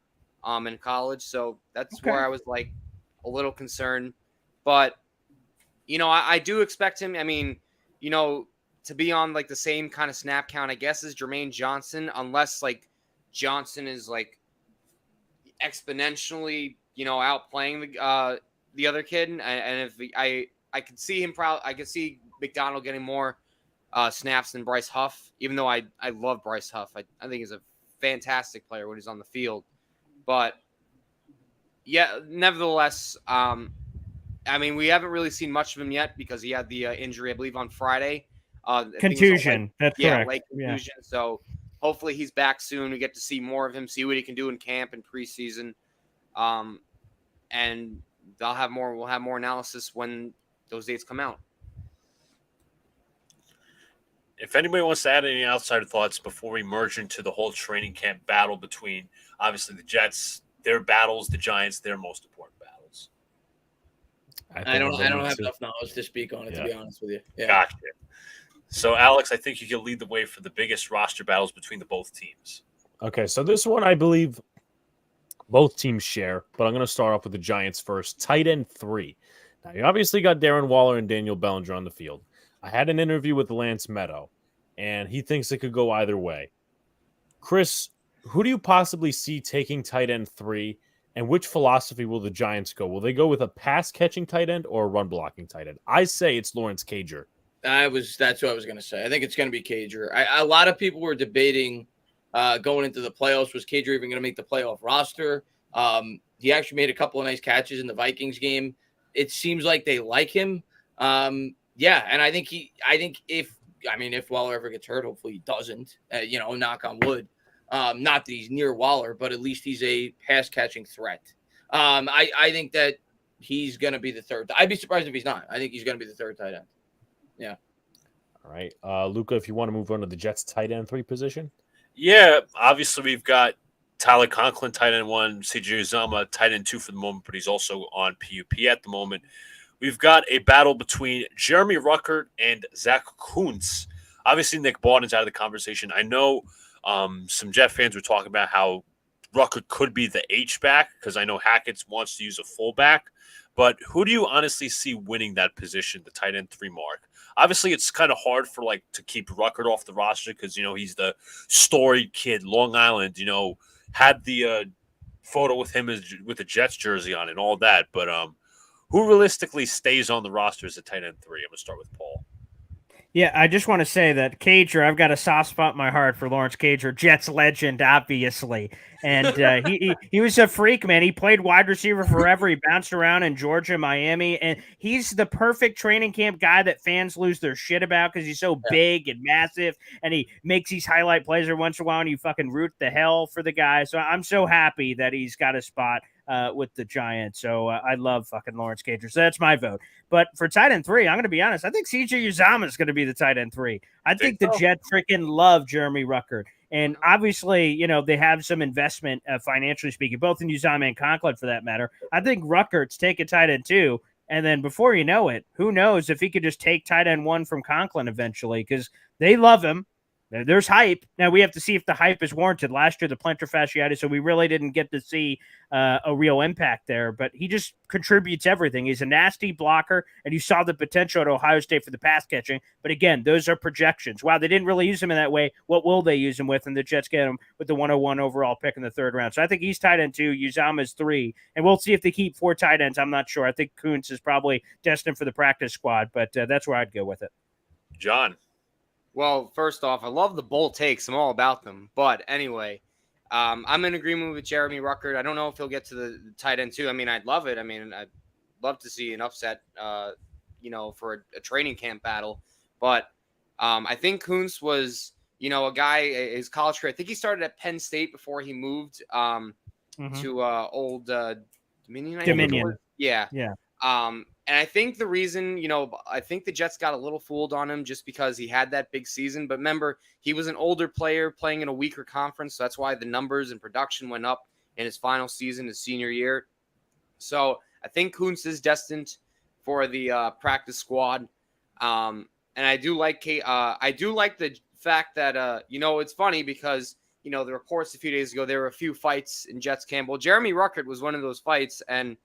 in college. So that's where I was a little concerned, but I do expect him. I mean, to be on the same kind of snap count, I guess, as Jermaine Johnson, unless Johnson is exponentially, outplaying the other kid. And if I could see him I could see McDonald getting more snaps than Bryce Huff, even though I love Bryce Huff. I think he's a fantastic player when he's on the field. But yeah, nevertheless, I mean, we haven't really seen much of him yet because he had the injury, I believe, on Friday. Contusion. That's correct. Late contusion. Yeah. So hopefully he's back soon. We get to see more of him, see what he can do in camp and preseason. And we'll have more analysis when those dates come out. If anybody wants to add any outside thoughts before we merge into the whole training camp battle between, obviously, the Jets, their battles, the Giants, their most important battles. I don't have enough knowledge to speak on it, to be honest with you. Yeah. Gotcha. So, Alex, I think you can lead the way for the biggest roster battles between the both teams. Okay, so this one, I believe, both teams share, but I'm going to start off with the Giants first. Tight end 3. Now, you obviously got Darren Waller and Daniel Bellinger on the field. I had an interview with Lance Meadow, and he thinks it could go either way. Chris, who do you possibly see taking tight end 3, and which philosophy will the Giants go? Will they go with a pass-catching tight end or a run-blocking tight end? I say it's Lawrence-Cager. That's what I was going to say. I think it's going to be Cager. A lot of people were debating going into the playoffs. Was Cager even going to make the playoff roster? He actually made a couple of nice catches in the Vikings game. It seems like they like him. Yeah, and I think if Waller ever gets hurt, hopefully he doesn't. Knock on wood. Not that he's near Waller, but at least he's a pass catching threat. I think that he's going to be the third. I'd be surprised if he's not. I think he's going to be the third tight end. Yeah. All right. Luca, if you want to move on to the Jets tight end 3 position. Yeah, obviously we've got Tyler Conklin, tight end 1, CJ Uzomah, tight end 2 for the moment, but he's also on PUP at the moment. We've got a battle between Jeremy Ruckert and Zach Kuntz. Obviously, Nick Bawden's out of the conversation. I know some Jet fans were talking about how Ruckert could be the H-back because I know Hackett wants to use a fullback. But who do you honestly see winning that position, the tight end 3 mark? Obviously, it's kind of hard to keep Ruckert off the roster because, he's the storied kid. Long Island, had the photo with him with the Jets jersey on and all that. But who realistically stays on the roster as a tight end 3? I'm going to start with Paul. Yeah, I just want to say that Cager, I've got a soft spot in my heart for Lawrence Cager, Jets legend, obviously. And he was a freak, man. He played wide receiver forever. He bounced around in Georgia, Miami, and he's the perfect training camp guy that fans lose their shit about because he's so big and massive, and he makes these highlight plays every once in a while, and you fucking root the hell for the guy. So I'm so happy that he's got a spot with the Giants. So I love fucking Lawrence Cager. So that's my vote. But for tight end 3, I'm going to be honest. I think CJ Uzomah is going to be the tight end 3. I think the Jets freaking love Jeremy Ruckert. And obviously, they have some investment financially speaking, both in Uzomah and Conklin for that matter. I think Ruckert's take a tight end 2. And then before you know it, who knows if he could just take tight end 1 from Conklin eventually because they love him. There's hype. Now we have to see if the hype is warranted. Last year, the plantar fasciitis, so we really didn't get to see a real impact there. But he just contributes everything. He's a nasty blocker, and you saw the potential at Ohio State for the pass catching. But again, those are projections. Wow, they didn't really use him in that way. What will they use him with? And the Jets get him with the 101 overall pick in the 3rd round. So I think he's tight end 2. Uzomah is 3. And we'll see if they keep 4 tight ends. I'm not sure. I think Kuntz is probably destined for the practice squad, but that's where I'd go with it. John. Well, first off, I love the bold takes. I'm all about them. But anyway, I'm in agreement with Jeremy Ruckert. I don't know if he'll get to the tight end 2. I mean, I'd love it. I mean, I'd love to see an upset, for a training camp battle. But I think Kuntz was, a guy, his college career. I think he started at Penn State before he moved to old Dominion. Yeah. Yeah. And I think the reason, I think the Jets got a little fooled on him just because he had that big season. But remember, he was an older player playing in a weaker conference. So that's why the numbers and production went up in his final season, his senior year. So I think Kuntz is destined for the practice squad. And I do like the fact that, it's funny because, the reports a few days ago, there were a few fights in Jets camp. Well, Jeremy Ruckert was one of those fights. And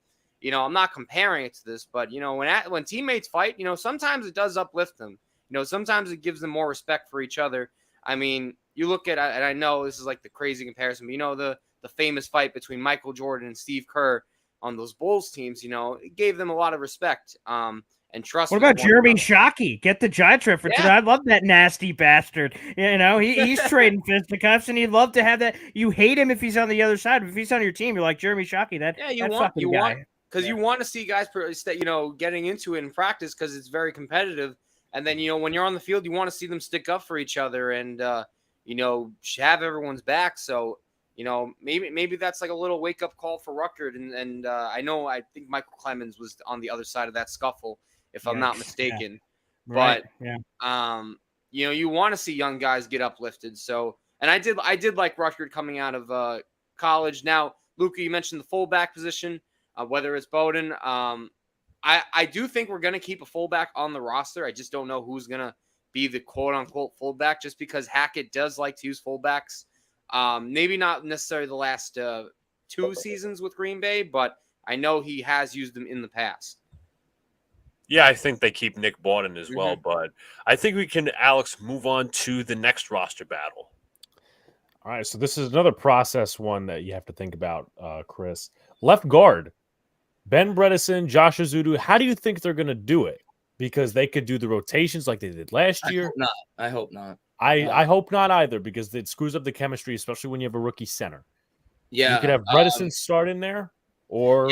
I'm not comparing it to this, but, when teammates fight, sometimes it does uplift them. Sometimes it gives them more respect for each other. I mean, you look at, and I know this is like the crazy comparison, but, the famous fight between Michael Jordan and Steve Kerr on those Bulls teams, it gave them a lot of respect and trust. What about Jeremy Shockey? Get the Giants reference. Yeah. I love that nasty bastard. He's trading fisticuffs, and he'd love to have that. You hate him if he's on the other side, but if he's on your team, you're like Jeremy Shockey. You want. Because you want to see guys, getting into it in practice because it's very competitive. And then, when you're on the field, you want to see them stick up for each other and, have everyone's back. So, maybe that's like a little wake-up call for Ruckert. And I think Michael Clemens was on the other side of that scuffle, if I'm not mistaken. Yeah. Right. But, you want to see young guys get uplifted. So, and I did like Ruckert coming out of college. Now, Luca, you mentioned the fullback position. Whether it's Bowden, I do think we're going to keep a fullback on the roster. I just don't know who's going to be the quote-unquote fullback just because Hackett does like to use fullbacks. Maybe not necessarily the last 2 seasons with Green Bay, but I know he has used them in the past. Yeah, I think they keep Nick Bawden as well, but I think we can, Alex, move on to the next roster battle. All right, so this is another process one that you have to think about, Chris. Left guard, Ben Bredesen, Josh Azudu. How do you think they're going to do it? Because they could do the rotations like they did last year. I hope not. I hope not either, because it screws up the chemistry, especially when you have a rookie center. Yeah, you could have Bredesen start in there, or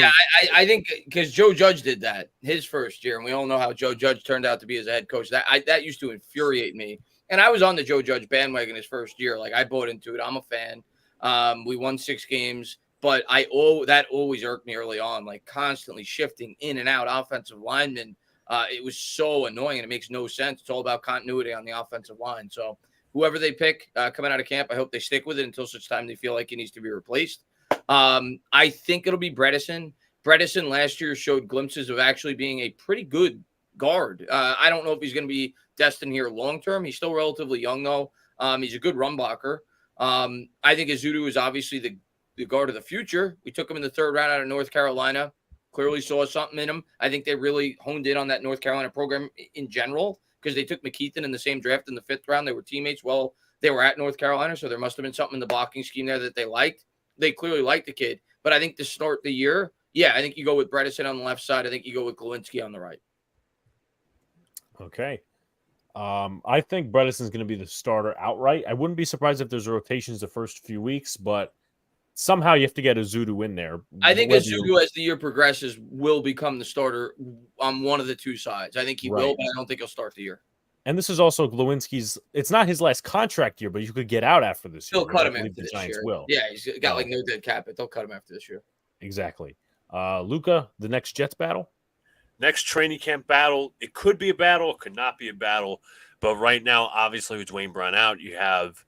I think because Joe Judge did that his first year, and we all know how Joe Judge turned out to be as a head coach. That used to infuriate me. And I was on the Joe Judge bandwagon his first year. Like, I bought into it. I'm a fan. We won 6 games, but that always irked me early on, like constantly shifting in and out offensive linemen. It was so annoying, and it makes no sense. It's all about continuity on the offensive line. So whoever they pick coming out of camp, I hope they stick with it until such time they feel like he needs to be replaced. I think it'll be Bredesen. Bredesen last year showed glimpses of actually being a pretty good guard. I don't know if he's going to be destined here long term. He's still relatively young, though. He's a good run blocker. I think Azudu is obviously the guard of the future. We took him in the 3rd round out of North Carolina. Clearly saw something in him. I think they really honed in on that North Carolina program in general, because they took McKeithen in the same draft in the 5th round. They were teammates while they were at North Carolina, so there must have been something in the blocking scheme there that they liked. They clearly liked the kid. But I think to start the year, I think you go with Bredesen on the left side. I think you go with Glowinski on the right. Okay. I think Bredesen's going to be the starter outright. I wouldn't be surprised if there's rotations the first few weeks, but somehow you have to get Azudu in there. I think Azudu, as the year progresses, will become the starter on one of the 2 sides. I think he will, but I don't think he'll start the year. And this is also Glowinski's. It's not his last contract year, but you could get out after this year. They'll cut him after this year. Will. Yeah, he's got like no dead cap, but they'll cut him after this year. Exactly. Luca, the next Jets battle? Next training camp battle. It could be a battle. It could not be a battle. But right now, obviously, with Dwayne Brown out, you have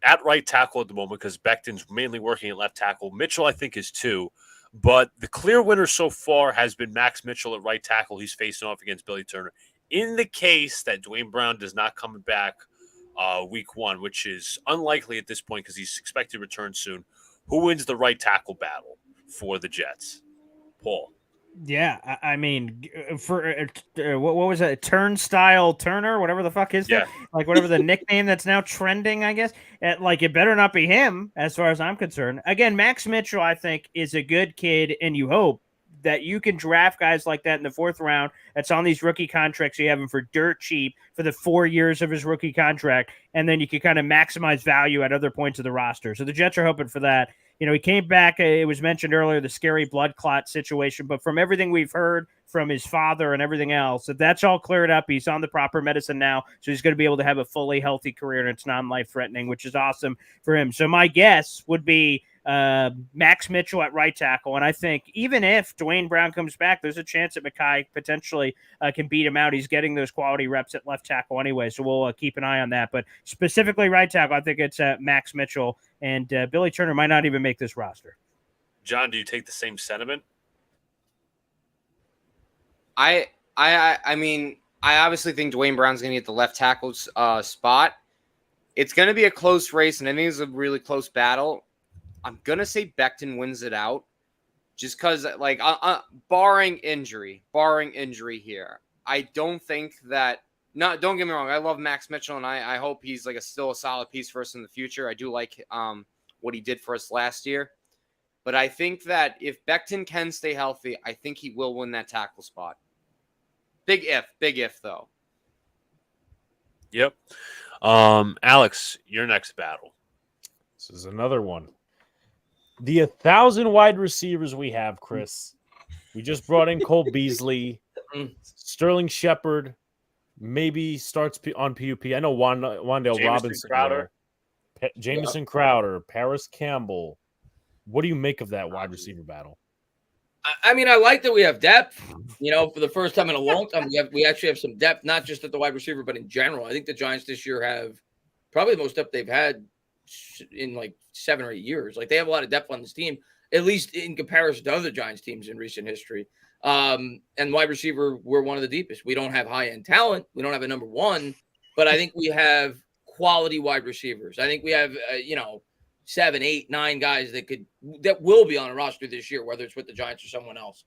at right tackle at the moment, because Becton's mainly working at left tackle. Mitchell, I think, is 2. But the clear winner so far has been Max Mitchell at right tackle. He's facing off against Billy Turner. In the case that Dwayne Brown does not come back week 1, which is unlikely at this point because he's expected to return soon, who wins the right tackle battle for the Jets? Paul. Yeah, I mean, for what was it? Turnstile Turner, whatever the fuck is that? Like whatever the nickname that's now trending, I guess. Like it better not be him, as far as I'm concerned. Again, Max Mitchell, I think, is a good kid, and you hope that you can draft guys like that in the 4th round. That's on these rookie contracts. You have him for dirt cheap for the 4 years of his rookie contract, and then you can kind of maximize value at other points of the roster. So the Jets are hoping for that. You know, he came back. It was mentioned earlier, the scary blood clot situation. But from everything we've heard from his father and everything else, that's all cleared up. He's on the proper medicine now. So he's going to be able to have a fully healthy career, and it's non-life threatening, which is awesome for him. So my guess would be Max Mitchell at right tackle. And I think even if Dwayne Brown comes back, there's a chance that Mekhi potentially can beat him out. He's getting those quality reps at left tackle anyway. So we'll keep an eye on that. But specifically right tackle, I think it's Max Mitchell. And Billy Turner might not even make this roster. John, do you take the same sentiment? I mean, I obviously think Dwayne Brown's going to get the left tackle's spot. It's going to be a close race, and I think it's a really close battle. I'm going to say Becton wins it out just because, like, barring injury here, I don't think that – don't get me wrong. I love Max Mitchell, and I hope he's, like, still a solid piece for us in the future. I do like what he did for us last year. But I think that if Becton can stay healthy, I think he will win that tackle spot. Big if, though. Yep. Alex, your next battle. This is another one. The 1,000 wide receivers we have, Chris. We just brought in Cole Beasley, Sterling Shepard, maybe starts on PUP. I know Wan'Dale Robinson, Crowder, Jamison Crowder, Paris Campbell. What do you make of that wide receiver battle? I mean, I like that we have depth. You know, for the first time in a long time, we actually have some depth, not just at the wide receiver, but in general. I think the Giants this year have probably the most depth they've had in like 7 or 8 years. Like, they have a lot of depth on this team, at least in comparison to other Giants teams in recent history. And wide receiver, we're one of the deepest. We don't have high-end talent. We don't have a number one, but I think we have quality wide receivers. I think we have, 7, 8, 9 guys that will be on a roster this year, whether it's with the Giants or someone else.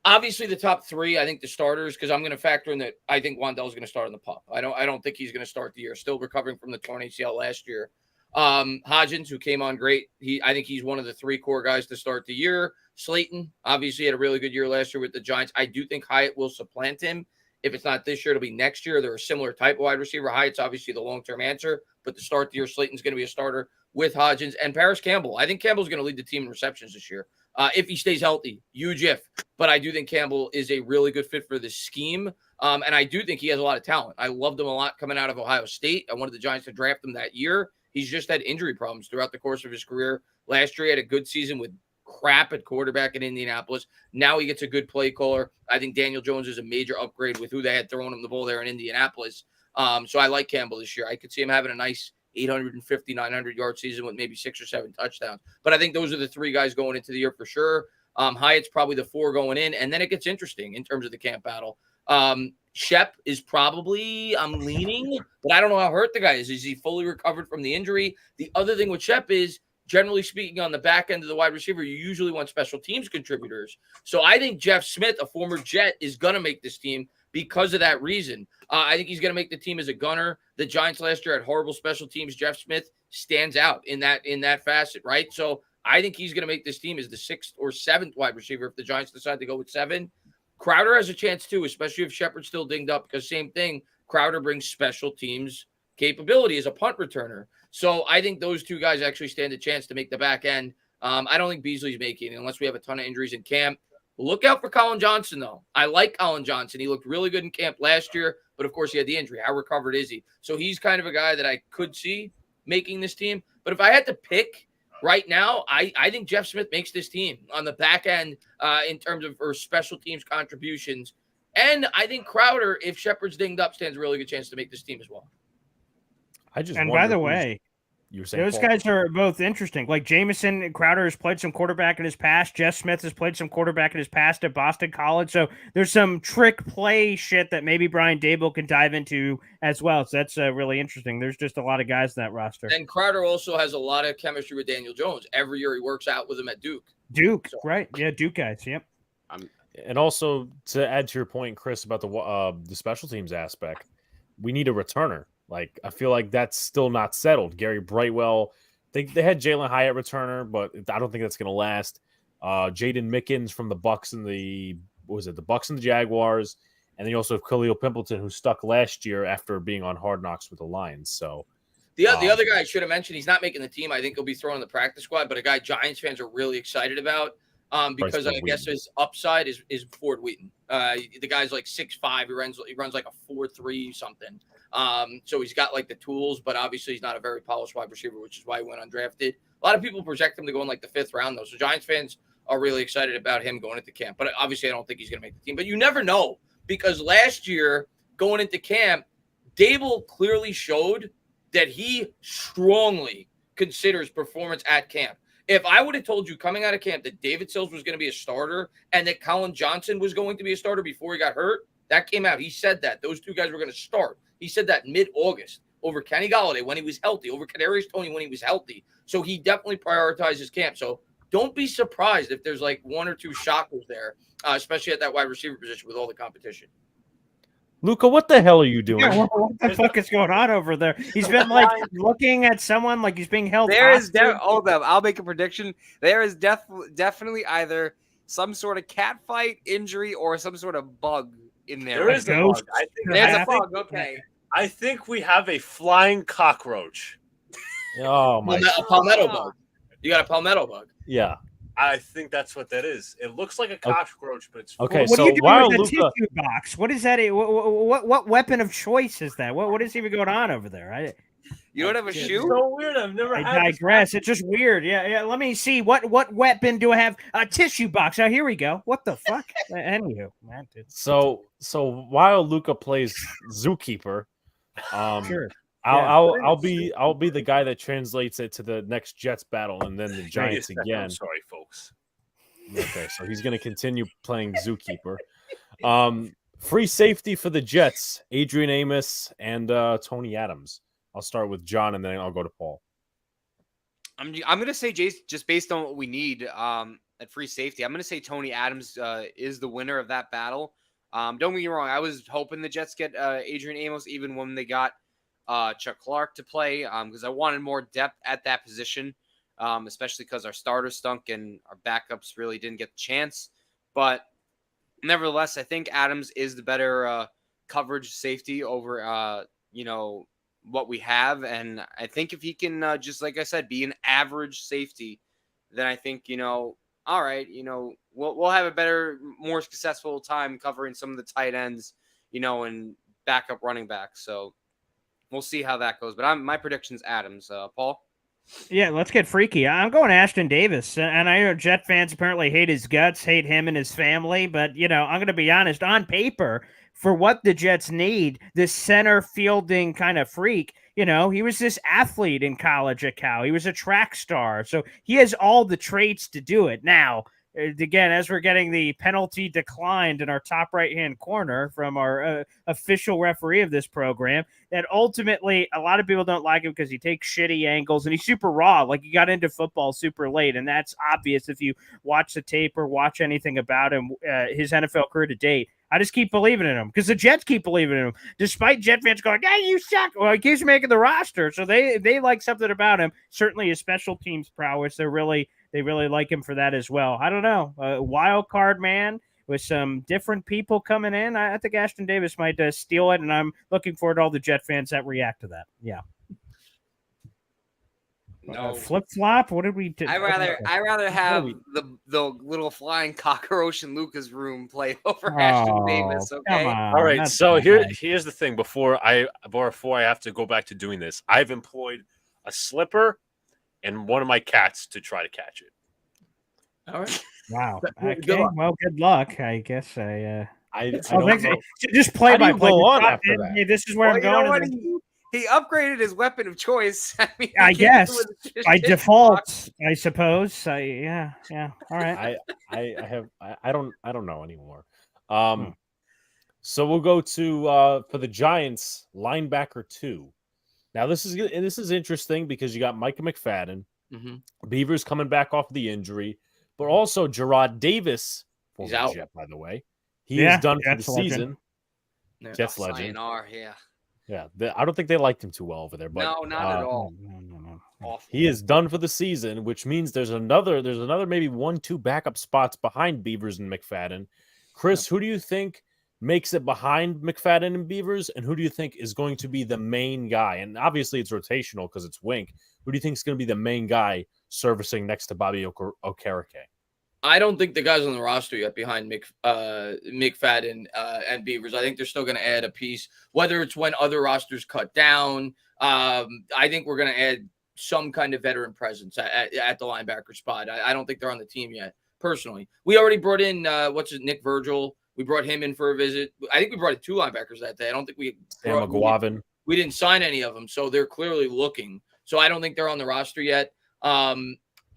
Obviously, the top 3, I think the starters, because I'm going to factor in that I think Wan'Dell's going to start on the pup. I don't think he's going to start the year. Still recovering from the torn ACL last year. Hodgins, who came on great. I think he's one of the 3 core guys to start the year. Slayton, obviously, had a really good year last year with the Giants. I do think Hyatt will supplant him. If it's not this year, it'll be next year. They're a similar type of wide receiver. Hyatt's obviously the long-term answer, but to start the year, Slayton's going to be a starter with Hodgins and Paris Campbell. I think Campbell's going to lead the team in receptions this year. If he stays healthy, huge if. But I do think Campbell is a really good fit for this scheme. And I do think he has a lot of talent. I loved him a lot coming out of Ohio State. I wanted the Giants to draft him that year. He's just had injury problems throughout the course of his career. Last year, he had a good season with crap at quarterback in Indianapolis. Now he gets a good play caller. I think Daniel Jones is a major upgrade with who they had throwing him the ball there in Indianapolis. So I like Campbell this year. I could see him having a nice 850, 900-yard season with maybe 6 or 7 touchdowns. But I think those are the 3 guys going into the year for sure. Hyatt's probably the 4 going in, and then it gets interesting in terms of the camp battle. Shep is probably, I'm leaning, but I don't know how hurt the guy is. Is he fully recovered from the injury? The other thing with Shep is, generally speaking, on the back end of the wide receiver, you usually want special teams contributors. So I think Jeff Smith, a former Jet, is going to make this team because of that reason. I think he's going to make the team as a gunner. The Giants last year had horrible special teams. Jeff Smith stands out in that facet, right? So I think he's going to make this team as the 6th or 7th wide receiver if the Giants decide to go with 7. Crowder has a chance too, especially if Shepard's still dinged up, because same thing, Crowder brings special teams capability as a punt returner. So I think those 2 guys actually stand a chance to make the back end. I don't think Beasley's making it unless we have a ton of injuries in camp. Look out for Colin Johnson, though. I like Colin Johnson. He looked really good in camp last year, but of course he had the injury. How recovered is he? So he's kind of a guy that I could see making this team. But if I had to pick right now, I think Jeff Smith makes this team on the back end in terms of her special teams contributions. And I think Crowder, if Shepard's dinged up, stands a really good chance to make this team as well. And by the way, you were saying those guys are both interesting. Like Jamison Crowder has played some quarterback in his past. Jeff Smith has played some quarterback in his past at Boston College. So there's some trick play shit that maybe Brian Daboll can dive into as well. So that's really interesting. There's just a lot of guys in that roster. And Crowder also has a lot of chemistry with Daniel Jones. Every year he works out with him at Duke. So, right. Yeah, Duke guys. Yep. And also to add to your point, Chris, about the special teams aspect, we need a returner. Like, I feel like that's still not settled. Gary Brightwell, they had Jalen Hyatt returner, but I don't think that's going to last. Jaden Mickens from the Bucks and the Bucks and the Jaguars, and then you also have Khalil Pimpleton, who stuck last year after being on Hard Knocks with the Lions. So the other guy I should have mentioned, he's not making the team. I think he'll be thrown in the practice squad, but a guy Giants fans are really excited about because I guess his upside is Ford Wheaton. The guy's like 6'5". He runs like a 4.3 something. So he's got like the tools, but obviously he's not a very polished wide receiver, which is why he went undrafted. A lot of people project him to go in like the 5th round, though. So Giants fans are really excited about him going into camp. But obviously I don't think he's going to make the team. But you never know, because last year going into camp, Daboll clearly showed that he strongly considers performance at camp. If I would have told you coming out of camp that David Sills was going to be a starter and that Colin Johnson was going to be a starter before he got hurt, that came out. He said that. Those 2 guys were going to start. He said that mid-August over Kenny Golladay when he was healthy, over Kadarius Toney when he was healthy. So he definitely prioritizes camp. So don't be surprised if there's like 1 or 2 shockers there, especially at that wide receiver position with all the competition. Luca, what the hell are you doing? Yeah, what the fuck is going on over there? He's been like looking at someone like he's being held. Hold up, I'll make a prediction. There is definitely either some sort of cat fight, injury, or some sort of bug in there. There is a bug. There's a bug. Okay. I think we have a flying cockroach. Oh my! A palmetto bug. You got a palmetto bug. Yeah. I think that's what that is. It looks like a cockroach, but it's okay. What So are you doing while with the Luca, tissue box? What is that? What weapon of choice is that? What is even going on over there? You don't have a shoe? It's so weird. I've never. I digress. It's just weird. Yeah. Let me see. What weapon do I have? A tissue box. Oh, here we go. What the fuck? Anywho, man. so while Luca plays zookeeper, Sure. I'll be the guy that translates it to the next Jets battle and then the Giants again. I'm sorry, folks. Okay, so he's going to continue playing zookeeper. Free safety for the Jets: Adrian Amos and Tony Adams. I'll start with John and then I'll go to Paul. I'm gonna say Jason, just based on what we need at free safety. I'm gonna say Tony Adams is the winner of that battle. Don't get me wrong. I was hoping the Jets get Adrian Amos even when they got Chuck Clark to play because I wanted more depth at that position, especially because our starters stunk and our backups really didn't get the chance. But nevertheless, I think Adams is the better coverage safety over what we have, and I think if he can just like I said be an average safety, then I think all right, we'll have a better, more successful time covering some of the tight ends, and backup running backs. So we'll see how that goes. But my prediction's Adams. Paul. Yeah, let's get freaky. I'm going Ashton Davis, and I know Jet fans apparently hate his guts, hate him and his family, but I'm going to be honest. On paper, for what the Jets need, this center fielding kind of freak, he was this athlete in college at Cal. He was a track star, so he has all the traits to do it. Now, again, as we're getting the penalty declined in our top right-hand corner from our official referee of this program, that ultimately a lot of people don't like him because he takes shitty angles and he's super raw. Like, he got into football super late, and that's obvious if you watch the tape or watch anything about him, his NFL career to date. I just keep believing in him because the Jets keep believing in him, despite Jet fans going, "Hey, you suck." Well, he keeps making the roster, so they like something about him. Certainly, his special teams prowess. They really like him for that as well. I don't know, wild card man with some different people coming in. I think Ashton Davis might steal it, and I'm looking forward to all the Jet fans that react to that. Yeah. No flip flop. What did we do? I rather have the little flying cockroach in Luca's room play over Ashton Davis. Okay. All right. So here's the thing. Before I have to go back to doing this, I've employed a slipper and one of my cats to try to catch it. All right. Wow. Okay. Well, good luck. I guess I don't know. Just play by play. After that. Hey, this is where I'm going. He upgraded his weapon of choice. I guess by default, I suppose. Yeah. All right. I don't know anymore. So we'll go to for the Giants linebacker 2. Now this is interesting because you got Micah McFadden, Beavers coming back off the injury, but also Gerard Davis. He's out, Jet, by the way. He is done for the season. Yeah. Jets legend. Sayonara, yeah. Yeah, I don't think they liked him too well over there. But, no, not at all. No. He is done for the season, which means there's another maybe 1-2 backup spots behind Beavers and McFadden. Chris, who do you think makes it behind McFadden and Beavers, and who do you think is going to be the main guy? And obviously it's rotational because it's Wink. Who do you think is going to be the main guy servicing next to Bobby Okereke? I don't think the guys on the roster yet behind McFadden and Beavers. I think they're still going to add a piece, whether it's when other rosters cut down. I think we're going to add some kind of veteran presence at the linebacker spot. I don't think they're on the team yet, personally. We already brought in, Nick Virgil. We brought him in for a visit. I think we brought in 2 linebackers that day. I don't think we didn't sign any of them, so they're clearly looking. So I don't think they're on the roster yet.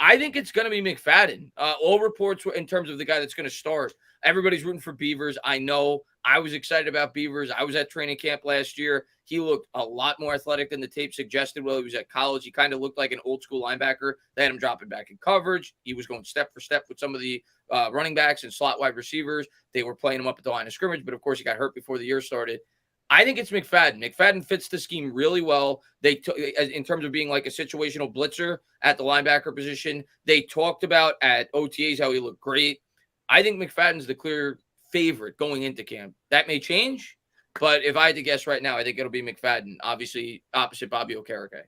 I think it's going to be McFadden. All reports in terms of the guy that's going to start. Everybody's rooting for Beavers. I know. I was excited about Beavers. I was at training camp last year. He looked a lot more athletic than the tape suggested while he was at college. He kind of looked like an old school linebacker. They had him dropping back in coverage. He was going step for step with some of the running backs and slot wide receivers. They were playing him up at the line of scrimmage, but of course he got hurt before the year started. I think it's McFadden. McFadden fits the scheme really well. In terms of being like a situational blitzer at the linebacker position. They talked about at OTAs how he looked great. I think McFadden's the clear favorite going into camp. That may change, but if I had to guess right now, I think it'll be McFadden, obviously opposite Bobby Okereke.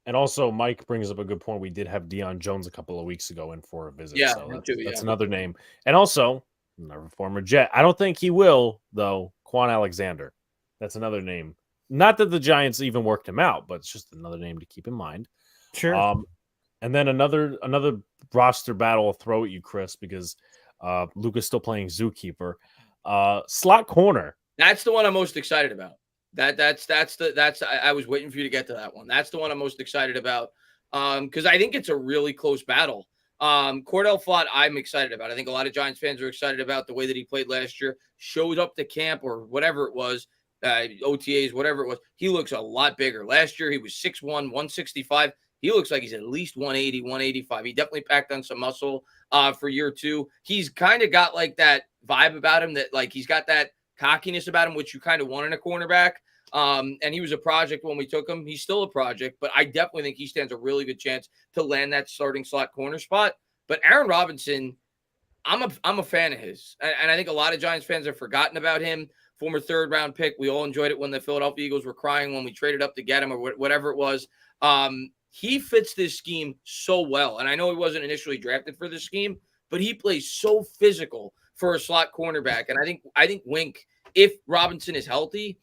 And also, Mike brings up a good point. We did have Deion Jones a couple of weeks ago in for a visit. Yeah, so that's another name. And also, another former Jet. I don't think he will, though. Quan Alexander. That's another name. Not that the Giants even worked him out, but it's just another name to keep in mind. Sure. And then another roster battle I'll throw at you, Chris, because Luca's still playing Zookeeper. Slot corner. That's the one I'm most excited about. I was waiting for you to get to that one. That's the one I'm most excited about. Because I think it's a really close battle. Cordell Flott, I'm excited about. I think a lot of Giants fans are excited about the way that he played last year. Showed up to camp or whatever it was, OTAs, whatever it was. He looks a lot bigger. Last year, he was 6'1", 165. he looks like he's at least 180, 185. He definitely packed on some muscle for year 2. He's kind of got like that vibe about him that like he's got that cockiness about him, which you kind of want in a cornerback. And he was a project when we took him. He's still a project, but I definitely think he stands a really good chance to land that starting slot corner spot. But Aaron Robinson, I'm a fan of his. And I think a lot of Giants fans have forgotten about him. Former 3rd-round pick. We all enjoyed it when the Philadelphia Eagles were crying when we traded up to get him or whatever it was. He fits this scheme so well. And I know he wasn't initially drafted for this scheme, but he plays so physical for a slot cornerback. And I think Wink, if Robinson is healthy,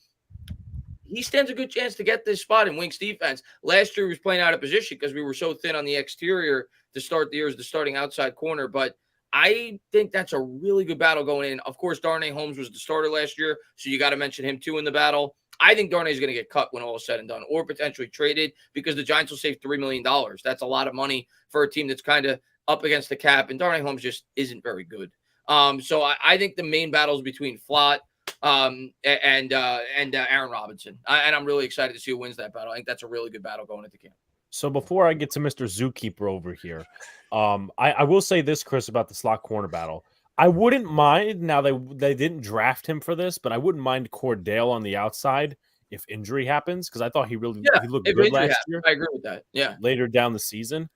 he stands a good chance to get this spot in Wink's defense. Last year, he was playing out of position because we were so thin on the exterior to start the year as the starting outside corner. But I think that's a really good battle going in. Of course, Darnay Holmes was the starter last year, so you got to mention him too in the battle. I think Darnay is going to get cut when all is said and done, or potentially traded, because the Giants will save $3 million. That's a lot of money for a team that's kind of up against the cap, and Darnay Holmes just isn't very good. So I think the main battle is between Flott and Aaron Robinson, and I'm really excited to see who wins that battle. I think that's a really good battle going into camp. So before I get to Mr. Zookeeper over here, I will say this, Chris, about the slot corner battle. I wouldn't mind, now they didn't draft him for this, but I wouldn't mind Cordell on the outside if injury happens, because I thought he looked good last year. I agree with that. Yeah. Later down the season.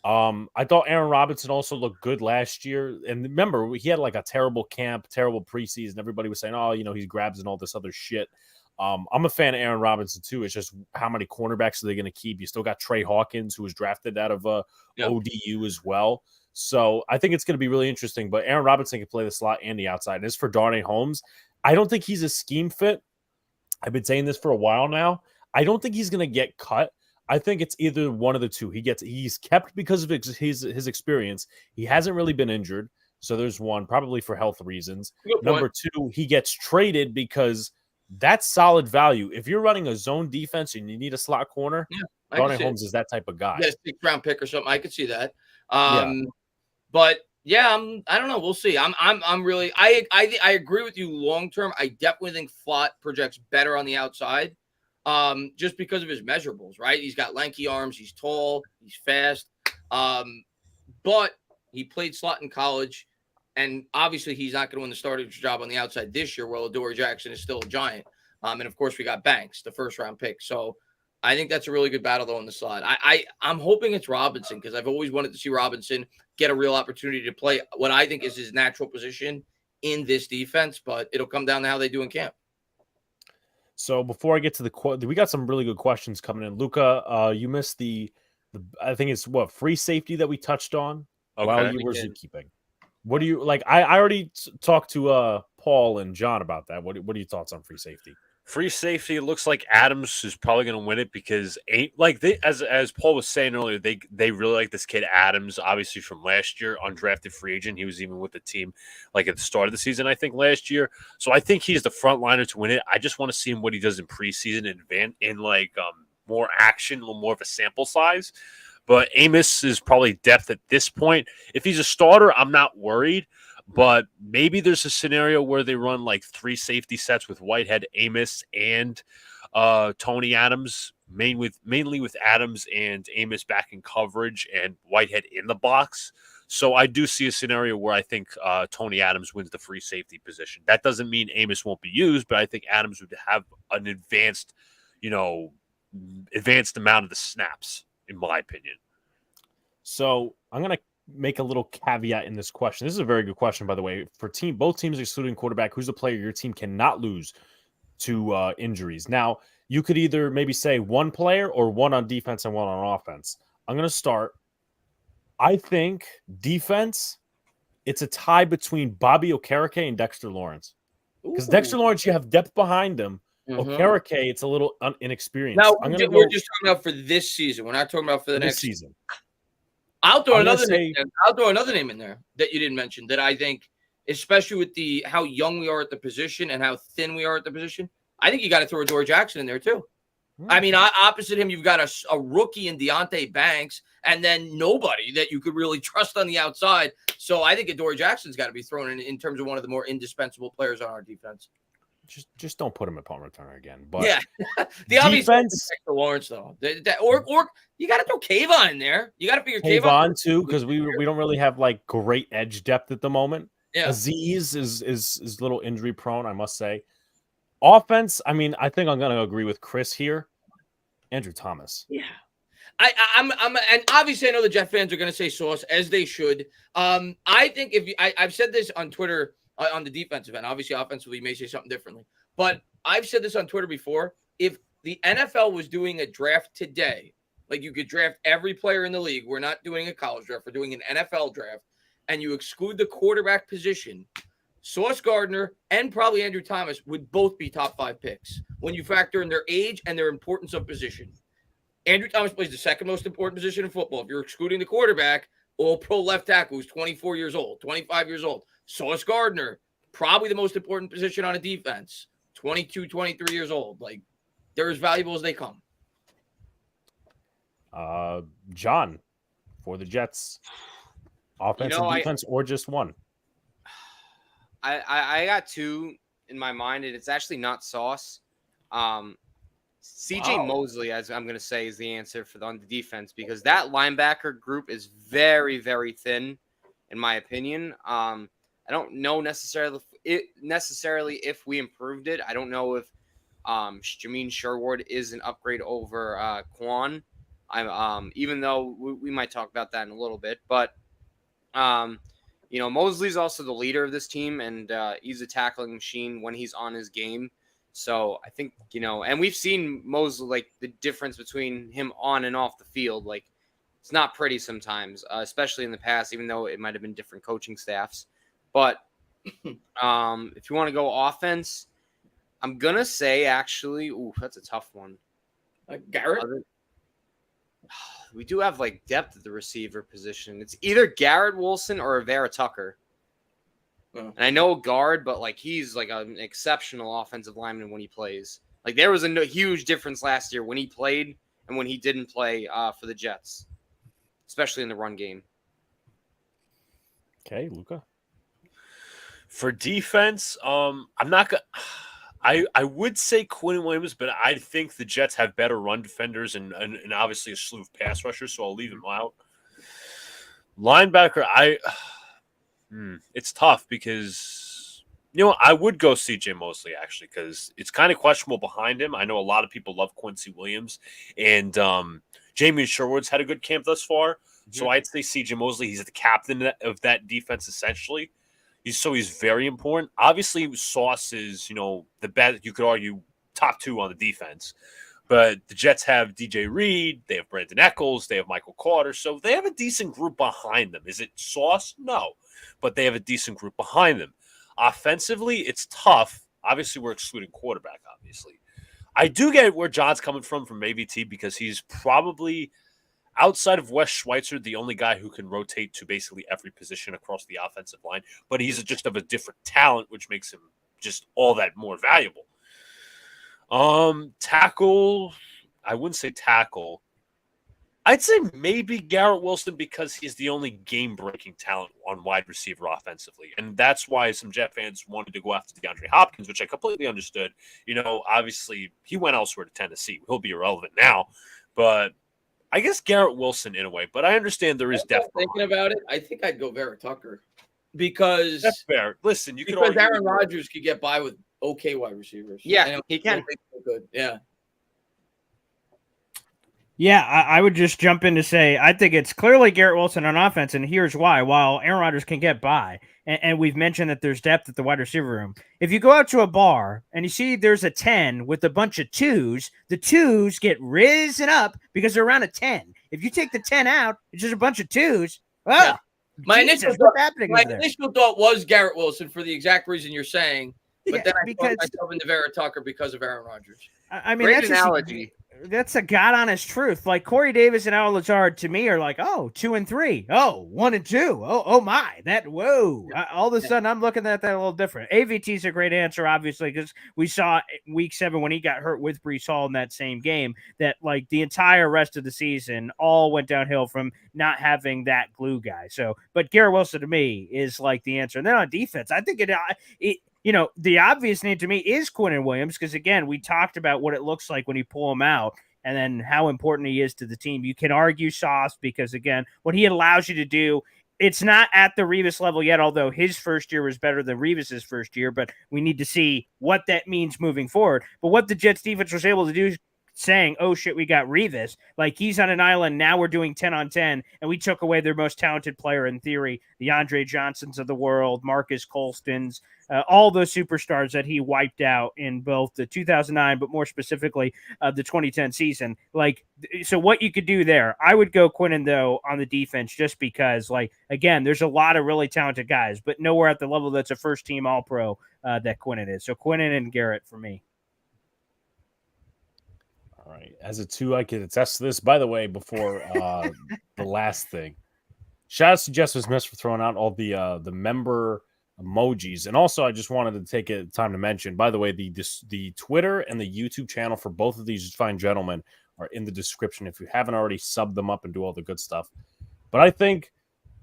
I thought Aaron Robinson also looked good last year. And remember, he had like a terrible camp, terrible preseason. Everybody was saying, oh, he grabs and all this other shit. I'm a fan of Aaron Robinson too. It's just how many cornerbacks are they going to keep? You still got Trey Hawkins, who was drafted out of ODU as well. So I think it's going to be really interesting. But Aaron Robinson can play the slot and the outside. And as for Darnay Holmes, I don't think he's a scheme fit. I've been saying this for a while now. I don't think he's going to get cut. I think it's either one of the two. He's kept because of his experience. He hasn't really been injured. So there's one, probably for health reasons. Number 2, he gets traded because that's solid value. If you're running a zone defense and you need a slot corner, Darnay Holmes is that type of guy. Yeah, 6th-round pick or something. I could see that. But yeah, I don't know. We'll see. I'm really. I agree with you long term. I definitely think Flott projects better on the outside, just because of his measurables. Right, he's got lanky arms. He's tall. He's fast. But he played slot in college. And obviously, he's not going to win the starting job on the outside this year, while Adoree Jackson is still a Giant. And, of course, we got Banks, the 1st-round pick. So I think that's a really good battle, though, on the slot. I'm hoping it's Robinson, because I've always wanted to see Robinson get a real opportunity to play what I think is his natural position in this defense. But it'll come down to how they do in camp. So before I get to we got some really good questions coming in. Luca, you missed the I think it's free safety that we touched on while you were zookeeping. What do you like? I already talked to Paul and John about that. What are your thoughts on free safety? Free safety, it looks like Adams is probably going to win it because as Paul was saying earlier, they really like this kid Adams, obviously from last year, undrafted free agent. He was even with the team like at the start of the season, I think, last year. So I think he's the front liner to win it. I just want to see him what he does in preseason in more action, a little more of a sample size. But Amos is probably depth at this point. If he's a starter, I'm not worried. But maybe there's a scenario where they run like 3 safety sets with Whitehead, Amos, and Tony Adams, mainly with Adams and Amos back in coverage and Whitehead in the box. So I do see a scenario where I think Tony Adams wins the free safety position. That doesn't mean Amos won't be used, but I think Adams would have an advanced amount of the snaps, in my opinion. So I'm going to make a little caveat in this question. This is a very good question, by the way. For both teams excluding quarterback, who's the player your team cannot lose to injuries? Now, you could either maybe say one player or one on defense and one on offense. I'm going to start. I think defense, it's a tie between Bobby Okereke and Dexter Lawrence. Because Dexter Lawrence, you have depth behind him. Okereke, it's a little inexperienced. Now, we're just talking about for this season. We're not talking about for the next season. I'll throw another name in there that you didn't mention that I think, especially with how young we are at the position and how thin we are at the position, I think you got to throw Adoree Jackson in there too. I mean, opposite him, you've got a rookie in Deonte Banks, and then nobody that you could really trust on the outside. So I think Adoree Jackson's got to be thrown in terms of one of the more indispensable players on our defense. just don't put him at punt returner again. But yeah, the obvious defense, for Lawrence though, or you got to throw Kayvon in there. You got to figure Kayvon too, because we don't really have like great edge depth at the moment. Yeah. Aziz is a little injury prone, I must say. Offense, I mean, I think I'm going to agree with Chris here. Andrew Thomas. Yeah. I'm and obviously I know the Jet fans are going to say Sauce, as they should. I think I've said this on Twitter on the defensive end. Obviously, offensively, you may say something differently, but I've said this on Twitter before. If the NFL was doing a draft today, like you could draft every player in the league, we're not doing a college draft, we're doing an NFL draft, and you exclude the quarterback position, Sauce Gardner and probably Andrew Thomas would both be top 5 picks when you factor in their age and their importance of position. Andrew Thomas plays the second most important position in football. If you're excluding the quarterback, all-pro left tackle who's 24 years old, 25 years old. Sauce Gardner, probably the most important position on a defense, 22, 23 years old. Like, they're as valuable as they come. John, for the Jets, offensive defense or just one? I got 2 in my mind, and it's actually not Sauce. CJ Mosley, as I'm going to say, is the answer on the defense, because that linebacker group is very, very thin, in my opinion. I don't know necessarily if we improved it. I don't know if Jamin Sherwood is an upgrade over Quan. Even though we might talk about that in a little bit, but Mosley's also the leader of this team, and he's a tackling machine when he's on his game. So I think, and we've seen Mosley, like, the difference between him on and off the field. Like, it's not pretty sometimes, especially in the past, even though it might have been different coaching staffs. But if you want to go offense, I'm going to say, actually, that's a tough one. Garrett? We do have, like, depth at the receiver position. It's either Garrett Wilson or Vera Tucker. And I know guard, but, like, he's like an exceptional offensive lineman when he plays. Like, there was a huge difference last year when he played and when he didn't play for the Jets, especially in the run game. Okay, Luca. For defense, I'm not gonna. I would say Quinn Williams, but I think the Jets have better run defenders and obviously a slew of pass rushers, so I'll leave him out. Linebacker, it's tough because, I would go CJ Mosley, actually, because it's kind of questionable behind him. I know a lot of people love Quincy Williams, and Jamie Sherwood's had a good camp thus far. Mm-hmm. So I'd say CJ Mosley, he's the captain of that defense, essentially. He's very important. Obviously, Sauce is, the best, you could argue, top 2 on the defense. But the Jets have DJ Reed, they have Brandon Echols, they have Michael Carter, so they have a decent group behind them. Is it Sauce? No. But they have a decent group behind them. Offensively, it's tough. Obviously, we're excluding quarterback, obviously. I do get where John's coming from AVT, because he's probably, outside of Wes Schweitzer, the only guy who can rotate to basically every position across the offensive line. But he's just of a different talent, which makes him just all that more valuable. Tackle, I wouldn't say tackle. I'd say maybe Garrett Wilson, because he's the only game-breaking talent on wide receiver offensively. And that's why some Jet fans wanted to go after DeAndre Hopkins, which I completely understood. Obviously, he went elsewhere to Tennessee. He'll be irrelevant now. But I guess Garrett Wilson in a way. But I understand there is depth. Thinking about it, I think I'd go Vera Tucker. Because that's fair. Listen, because Aaron Rodgers could get by with okay wide receivers. Yeah, he can. Good. Yeah. Yeah, I would just jump in to say I think it's clearly Garrett Wilson on offense, and here's why. While Aaron Rodgers can get by, and we've mentioned that there's depth at the wide receiver room, if you go out to a bar and you see there's a 10 with a bunch of 2s, the 2s get risen up because they're around a 10. If you take the 10 out, it's just a bunch of 2s. Well, yeah. My initial thought was Garrett Wilson for the exact reason you're saying, but then I thought myself into Vera Tucker because of Aaron Rodgers. I mean, great analogy. That's a God honest truth. Like Corey Davis and Al Lazard to me are like, 2 and 3. 1 and 2. Oh my, whoa. All of a sudden I'm looking at that a little different. AVT's a great answer, obviously, because we saw week 7 when he got hurt with Breece Hall in that same game that like the entire rest of the season all went downhill from not having that glue guy. So, but Garrett Wilson to me is like the answer. And then on defense, I think the obvious name to me is Quinnen Williams because, again, we talked about what it looks like when you pull him out and then how important he is to the team. You can argue Sauce because, again, what he allows you to do, it's not at the Revis level yet, although his first year was better than Revis's first year, but we need to see what that means moving forward. But what the Jets defense was able to do saying, oh shit, we got Revis. Like, he's on an island. Now we're doing 10 on 10. And we took away their most talented player in theory, the Andre Johnsons of the world, Marcus Colstons, all those superstars that he wiped out in both the 2009, but more specifically the 2010 season. Like, so what you could do there, I would go Quinnen though on the defense, just because, like, again, there's a lot of really talented guys, but nowhere at the level that's a first team all pro that Quinnen is. So Quinnen and Garrett for me. All right. As a 2, I can attest to this. By the way, before the last thing, shout out to Jessica Smith for throwing out all the member emojis. And also, I just wanted to take time to mention, by the way, the Twitter and the YouTube channel for both of these fine gentlemen are in the description if you haven't already subbed them up and do all the good stuff. But I think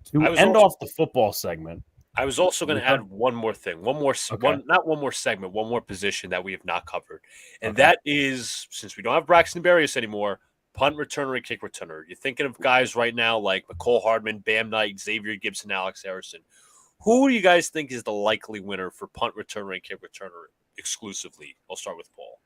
to end off the football segment, I was also going to add one more thing, not one more segment, one more position that we have not covered. And that is, since we don't have Braxton Berrios anymore, punt returner and kick returner. You're thinking of guys right now like McCole Hardman, Bam Knight, Xavier Gibson, Alex Harrison. Who do you guys think is the likely winner for punt returner and kick returner exclusively? I'll start with Paul.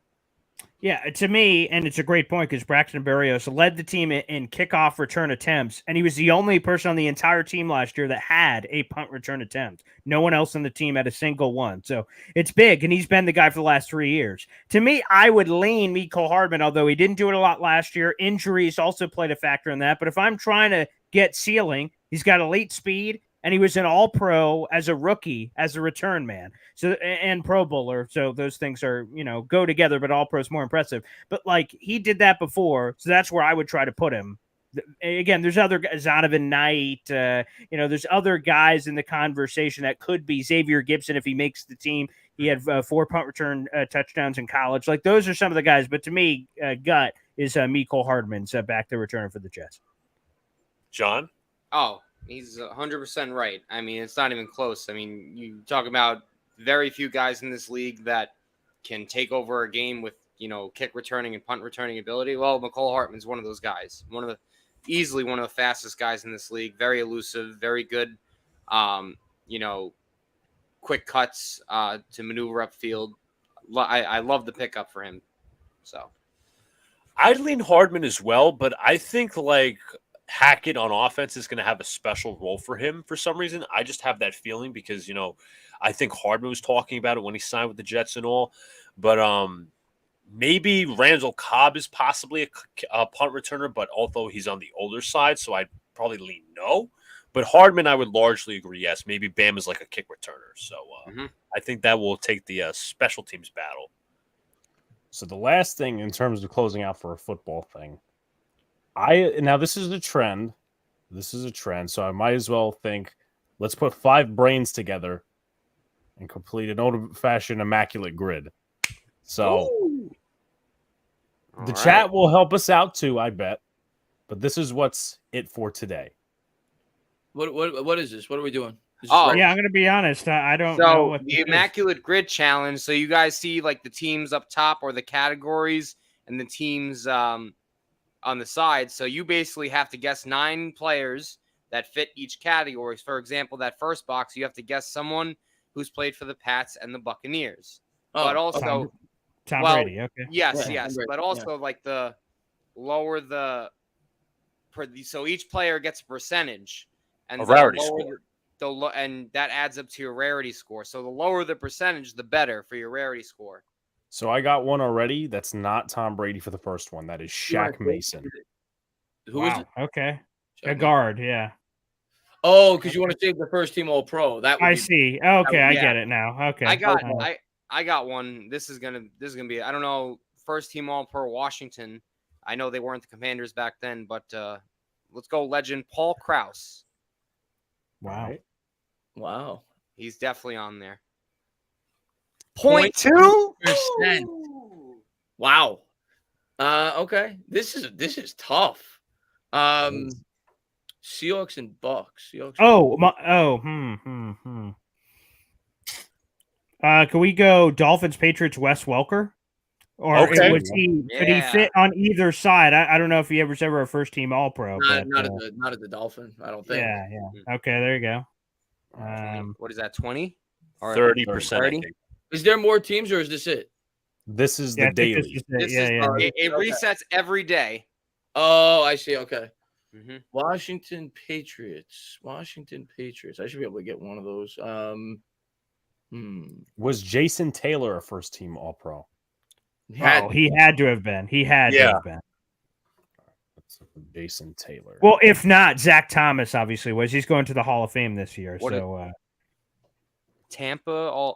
Yeah, to me, and it's a great point because Braxton Berrios led the team in kickoff return attempts, and he was the only person on the entire team last year that had a punt return attempt. No one else on the team had a single one. So it's big, and he's been the guy for the last 3 years. To me, I would lean McCole Hardman, although he didn't do it a lot last year. Injuries also played a factor in that. But if I'm trying to get ceiling, he's got elite speed, and he was an all-pro as a rookie, as a return man, so and Pro Bowler. So those things are, go together, but all-pro is more impressive. But, like, he did that before, so that's where I would try to put him. Again, there's other guys, Zonovan Knight, there's other guys in the conversation that could be Xavier Gibson if he makes the team. He had 4 punt return touchdowns in college. Like, those are some of the guys. But to me, gut is McCole Hardman's back there returner for the Jets. John? Oh, he's 100% right. I mean, it's not even close. I mean, you talk about very few guys in this league that can take over a game with, kick returning and punt returning ability. Well, McCole Hardman's one of those guys. Easily one of the fastest guys in this league. Very elusive, very good, quick cuts to maneuver upfield. I love the pickup for him. So I'd lean Hardman as well, but I think, like, Hackett on offense is going to have a special role for him for some reason. I just have that feeling because, I think Hardman was talking about it when he signed with the Jets and all. But maybe Randall Cobb is possibly a punt returner, but although he's on the older side, so I'd probably lean no. But Hardman, I would largely agree, yes. Maybe Bam is like a kick returner. So I think that will take the special teams battle. So the last thing in terms of closing out for a football thing, now this is a trend. So I might as well think, let's put 5 brains together and complete an old-fashioned immaculate grid. So the chat will help us out too, I bet. But this is what's it for today. What is this? What are we doing? I'm going to be honest. I don't know what the immaculate grid challenge. So you guys see, like, the teams up top or the categories and the teams on the side. So you basically have to guess 9 players that fit each category. For example, that first box, you have to guess someone who's played for the Pats and the Buccaneers. But also Tom Brady. Okay. Yes. But also like the lower so each player gets a percentage and a rarity score. And that adds up to your rarity score. So the lower the percentage, the better for your rarity score. So I got one already. That's not Tom Brady for the first one. That is Shaq Mason. Who is it? Okay. A guard, yeah. Oh, because you want to save the first team all pro. I see. Okay, I get it now. Okay. I got one. This is gonna be, I don't know, first team all pro Washington. I know they weren't the Commanders back then, but let's go legend Paul Krause. Wow. He's definitely on there. 0.2%. Wow. Okay. This is tough. Seahawks and Bucks. Can we go Dolphins, Patriots, Wes Welker? Or Okay. could he fit on either side? I don't know if he was ever a first team All Pro. Not at the Dolphin. I don't think. Yeah. Okay, there you go. 20. What is that? 20 or 30%. Is there more teams or is this it? This is Yeah, the I think this daily. is This is it resets every day. Oh, I see. Okay. Mm-hmm. Washington Patriots. I should be able to get one of those. Was Jason Taylor a first team All Pro? He had to have been. He had to have been. Jason Taylor. Well, if not, Zach Thomas obviously was. He's going to the Hall of Fame this year. Tampa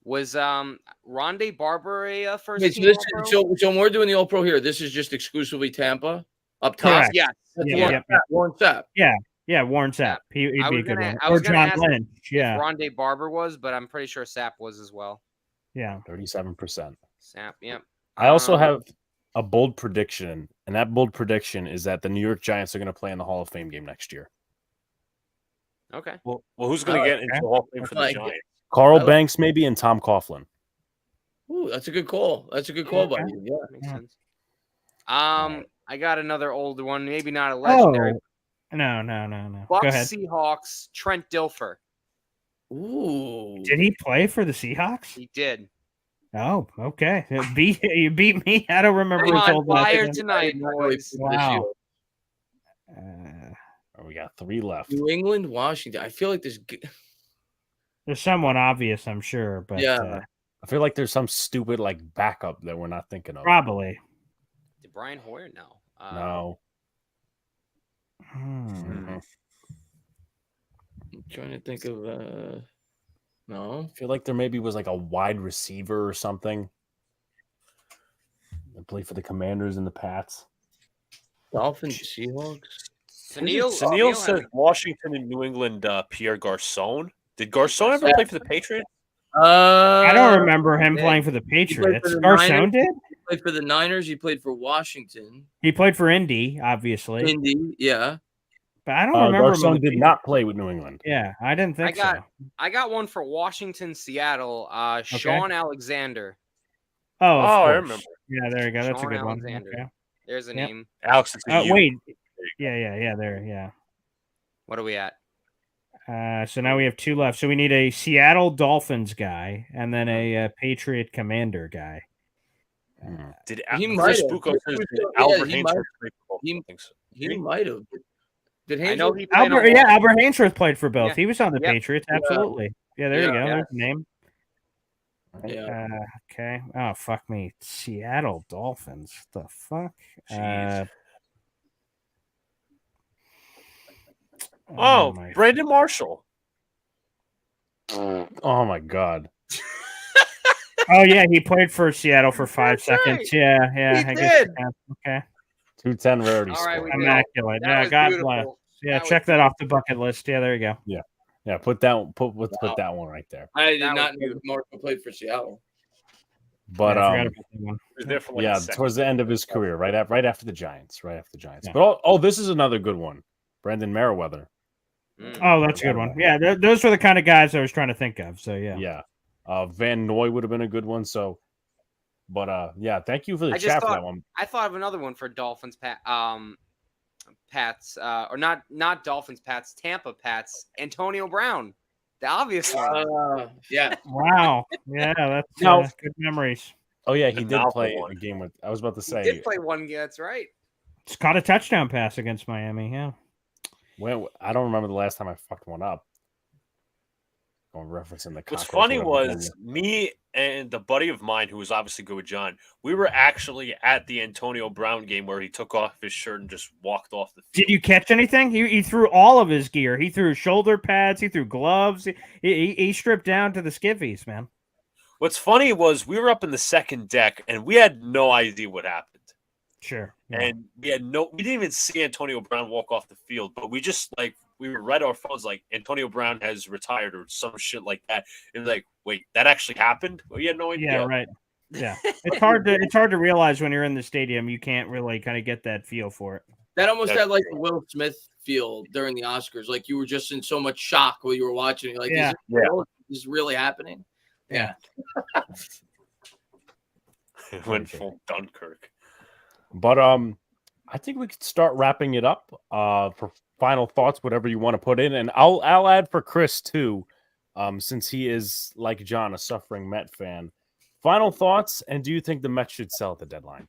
was Rondé Barber a first Wait, team so when we're doing the All Pro here, this is just exclusively Tampa up top. Correct. Yes. Warren Sapp. Yeah, Warren Sapp. He'd be a good one. I Or was gonna John ask Lynch. Yeah. if Rondé Barber was, but I'm pretty sure Sapp was as well. Yeah. 37%. Sapp, yep. I also have a bold prediction, and that bold prediction is that the New York Giants are going to play in the Hall of Fame game next year. Okay. Well, who's going to get into the Hall of Fame for the Giants? Carl Banks, maybe, and Tom Coughlin. Ooh, that's a good call. Buddy. Yeah, makes sense. I got another older one, maybe not a legendary. No. Bucks Go ahead. Seahawks, Trent Dilfer. Ooh. Did he play for the Seahawks? He did. Oh, okay. You beat me. I don't remember Come his on, old fire name. tonight, boys. Wow. We got 3 left. New England, Washington. I feel like There's someone obvious, I'm sure, but I feel like there's some stupid backup that we're not thinking of. probably. Did Brian Hoyer? No. No. I'm trying to think of no. I feel like there maybe was a wide receiver or something that played for the Commanders and the Pats. Dolphins, Seahawks. Sunil says Washington and New England. Pierre Garcon. Did Garcon ever play for the Patriots? I don't remember him playing for the Patriots. Garcon did? He played for the Niners. He played for Washington. He played for Indy, obviously. Indy, yeah. But I don't remember Garcon him. did not play with New England. Yeah, I didn't think so. I got one for Washington, Seattle. Sean Alexander. Oh, I remember. Yeah, there you go. That's Sean a good Alexander. one. Okay. There's a name. Alex. Wait. Yeah. There. Yeah. What are we at? So now we have 2 left. So we need a Seattle Dolphins guy and then a Patriot Commander guy. Did Chris Bucco says Albert Haynesworth play for both? He might have. Did I know Haynesworth? he played Albert Hainsworth played for both. Yeah. He was on the Patriots. Absolutely. Yeah, there you go. There's the name. Yeah. Okay. Oh, fuck me. Seattle Dolphins. The fuck? Brandon Marshall. Oh my God. Oh yeah, he played for Seattle for 5 seconds. Right. Yeah. He I guess. did. Okay. 210 rarity All right, score. we did. Immaculate. That Yeah, was God beautiful. bless. Yeah, That check was that off the bucket list. Yeah, there you go. Yeah, put that one right there. I did That not was know Marshall played for Seattle. But I forgot about that one. He was there for like yeah, a second. towards the end of his career, right after the Giants. Yeah. But this is another good one. Brandon Merriweather. Oh, that's a good one. Yeah, those were the kind of guys I was trying to think of. So yeah. Yeah. Van Noy would have been a good one. So, but yeah, thank you for the chat for that one. I thought of another one for Dolphins, Pats, or not Dolphins, Pats, Tampa Pats, Antonio Brown, the obvious one. Yeah. Wow. Yeah, that's good memories. Oh yeah, he did Malcolm play one. a game with. I was about to say. He did play one game. That's right. It's caught a touchdown pass against Miami. Yeah. Well, I don't remember the last time I fucked one up. Going referencing the. What's cockroach funny or whatever. was me and the buddy of mine who was obviously good with John. We were actually at the Antonio Brown game where he took off his shirt and just walked off the field. Did you catch anything? He threw all of his gear. He threw shoulder pads. He threw gloves. He stripped down to the skivvies, man. What's funny was we were up in the second deck and we had no idea what happened. Sure. Yeah. And we didn't even see Antonio Brown walk off the field, but we just we read our phones like Antonio Brown has retired or some shit like that. And like, wait, that actually happened? Well, you had no idea. Yeah, right. Yeah. It's hard to realize when you're in the stadium, you can't really kind of get that feel for it. That almost That's had like true. the Will Smith feel during the Oscars. Like you were just in so much shock while you were watching. Like, Yeah. is this real? Is this really happening? Yeah. It went full Dunkirk. But I think we could start wrapping it up. For final thoughts, whatever you want to put in, and I'll add for Chris too, since he is like John, a suffering Met fan. Final thoughts, and do you think the Mets should sell at the deadline?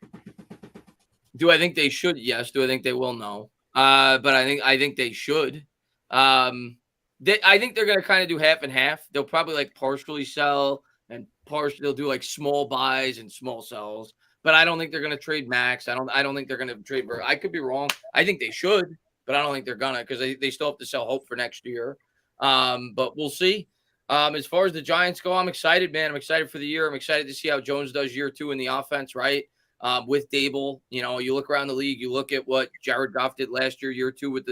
Do I think they should? Yes. Do I think they will? No. But I think they should. I think they're gonna kind of do half and half. They'll probably like partially sell and they'll do like small buys and small sells. But I don't think they're gonna trade Max. I don't think they're gonna trade I could be wrong. I think they should, but I don't think they're gonna because they still have to sell Hope for next year. But we'll see. As far as the Giants go, I'm excited, man. I'm excited for the year. I'm excited to see how Jones does year 2 in the offense, right? With Dable, you look around the league, you look at what Jared Goff did last year 2 with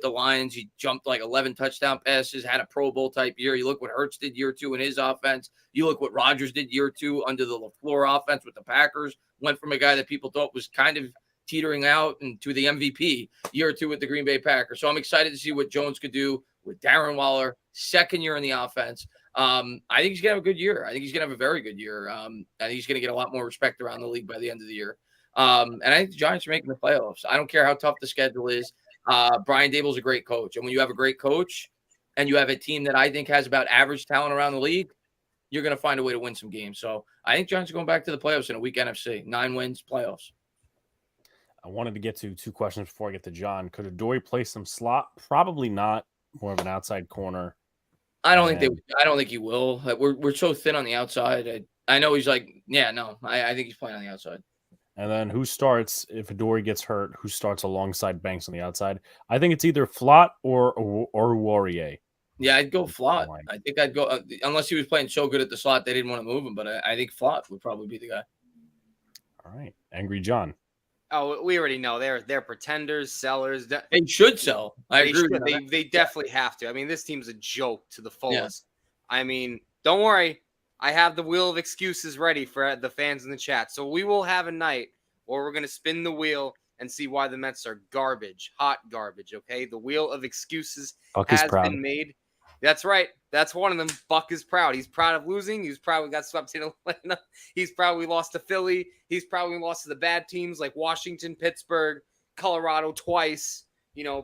the Lions. He jumped like 11 touchdown passes, had a Pro Bowl type year. You look what Hurts did year 2 in his offense. You look what Rodgers did year 2 under the LaFleur offense with the Packers. Went from a guy that people thought was kind of teetering out and to the MVP year 2 with the Green Bay Packers. So I'm excited to see what Jones could do with Darren Waller, second year in the offense. I think he's going to have a good year. I think he's going to have a very good year. I think he's going to get a lot more respect around the league by the end of the year. And I think the Giants are making the playoffs. I don't care how tough the schedule is. Brian Dable's a great coach. And when you have a great coach and you have a team that I think has about average talent around the league, you're going to find a way to win some games. So I think Giants are going back to the playoffs in a week NFC. 9 wins, playoffs. I wanted to get to 2 questions before I get to John. Could Adoree play some slot? Probably not. More of an outside corner. I don't think he will. We're so thin on the outside. I know he's like, I think he's playing on the outside. And then who starts if Adoree gets hurt? Who starts alongside Banks on the outside? I think it's either Flott or Warrior. Yeah, I'd go Flott. I think I'd go unless he was playing so good at the slot they didn't want to move him. But I think Flott would probably be the guy. All right, Angry John. Oh, we already know they're pretenders, sellers. They should sell. I agree. They definitely have to. I mean, this team's a joke to the fullest. Yeah. I mean, don't worry. I have the wheel of excuses ready for the fans in the chat. So we will have a night where we're going to spin the wheel and see why the Mets are garbage, hot garbage, okay? The wheel of excuses has been made. That's right. That's one of them. Buck is proud. He's proud of losing. He's probably got swept in Atlanta. He's probably lost to Philly. He's probably lost to the bad teams like Washington, Pittsburgh, Colorado twice.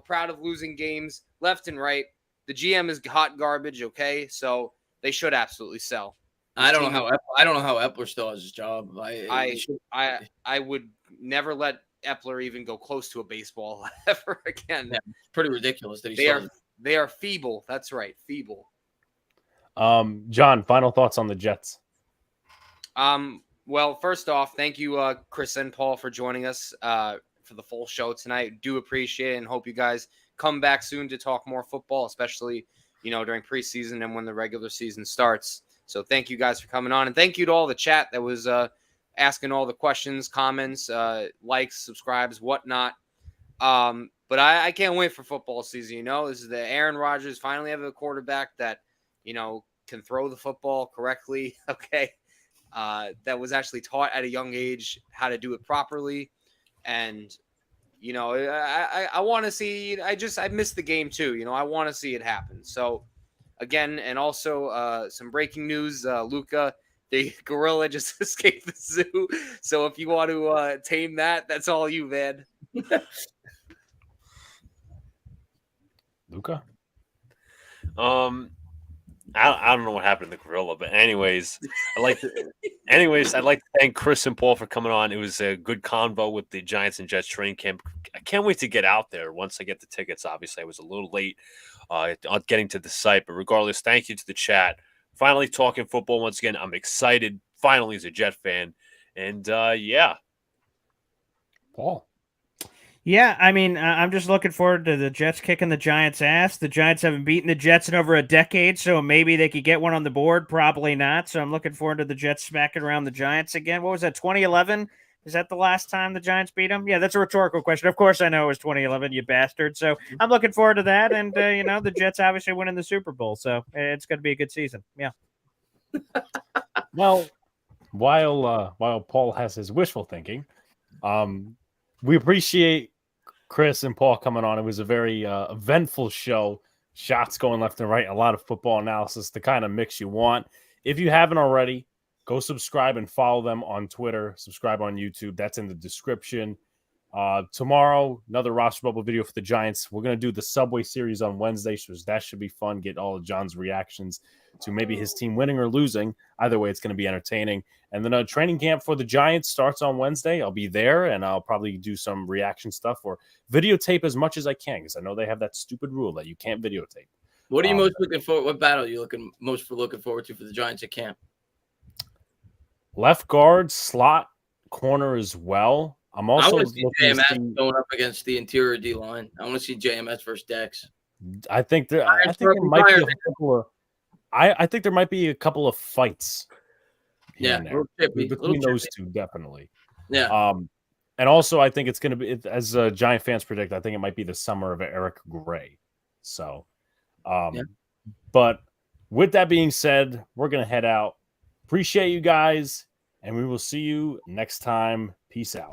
Proud of losing games left and right. The GM is hot garbage, okay? So they should absolutely sell. I don't know how Epler still has his job. I would never let Epler even go close to a baseball ever again. Yeah, pretty ridiculous that they are feeble. That's right, feeble. John, final thoughts on the Jets. Well, first off, thank you, Chris and Paul, for joining us for the full show tonight. Do appreciate it and hope you guys come back soon to talk more football, especially during preseason and when the regular season starts. So thank you guys for coming on, and thank you to all the chat that was asking all the questions, comments, likes, subscribes, whatnot. But I can't wait for football season. This is the Aaron Rodgers finally have a quarterback that can throw the football correctly. Okay, that was actually taught at a young age how to do it properly, and I want to see. I missed the game too. I want to see it happen. So. Again, and also some breaking news, Luca, the gorilla just escaped the zoo. So if you want to tame that, that's all you, man. Luca? I don't know what happened to the gorilla, but anyways, I'd like to thank Chris and Paul for coming on. It was a good convo with the Giants and Jets training camp. I can't wait to get out there once I get the tickets. Obviously, I was a little late on getting to the site, but regardless, thank you to the chat. Finally talking football once again. I'm excited. Finally, as a Jet fan, and Paul. Yeah, I mean, I'm just looking forward to the Jets kicking the Giants' ass. The Giants haven't beaten the Jets in over a decade, so maybe they could get one on the board. Probably not. So I'm looking forward to the Jets smacking around the Giants again. What was that, 2011? Is that the last time the Giants beat them? Yeah, that's a rhetorical question. Of course I know it was 2011, you bastard. So I'm looking forward to that. And, the Jets obviously winning the Super Bowl. So it's going to be a good season. Yeah. Well, while Paul has his wishful thinking, we appreciate Chris and Paul coming on. It was a very eventful show. Shots going left and right, a lot of football analysis, the kind of mix you want. If you haven't already, go subscribe and follow them on Twitter. Subscribe on YouTube. That's in the description. Tomorrow, another roster bubble video for the Giants. We're going to do the Subway Series on Wednesday, so that should be fun. Get all of John's reactions to maybe his team winning or losing. Either way, it's going to be entertaining. And then a training camp for the Giants starts on Wednesday. I'll be there, and I'll probably do some reaction stuff or videotape as much as I can, because I know they have that stupid rule that you can't videotape. What are you most looking for? What battle are you most looking forward to for the Giants at camp? Left guard, slot, corner as well. I'm also want to see looking to see, going up against the interior D line. I want to see JMS versus Dex. I think there might be a couple of. I think there might be a couple of fights. Between those two, definitely. Yeah. And also I think it's going to be, as Giant fans predict, I think it might be the summer of Eric Gray. So, but with that being said, we're going to head out. Appreciate you guys, and we will see you next time. Peace out.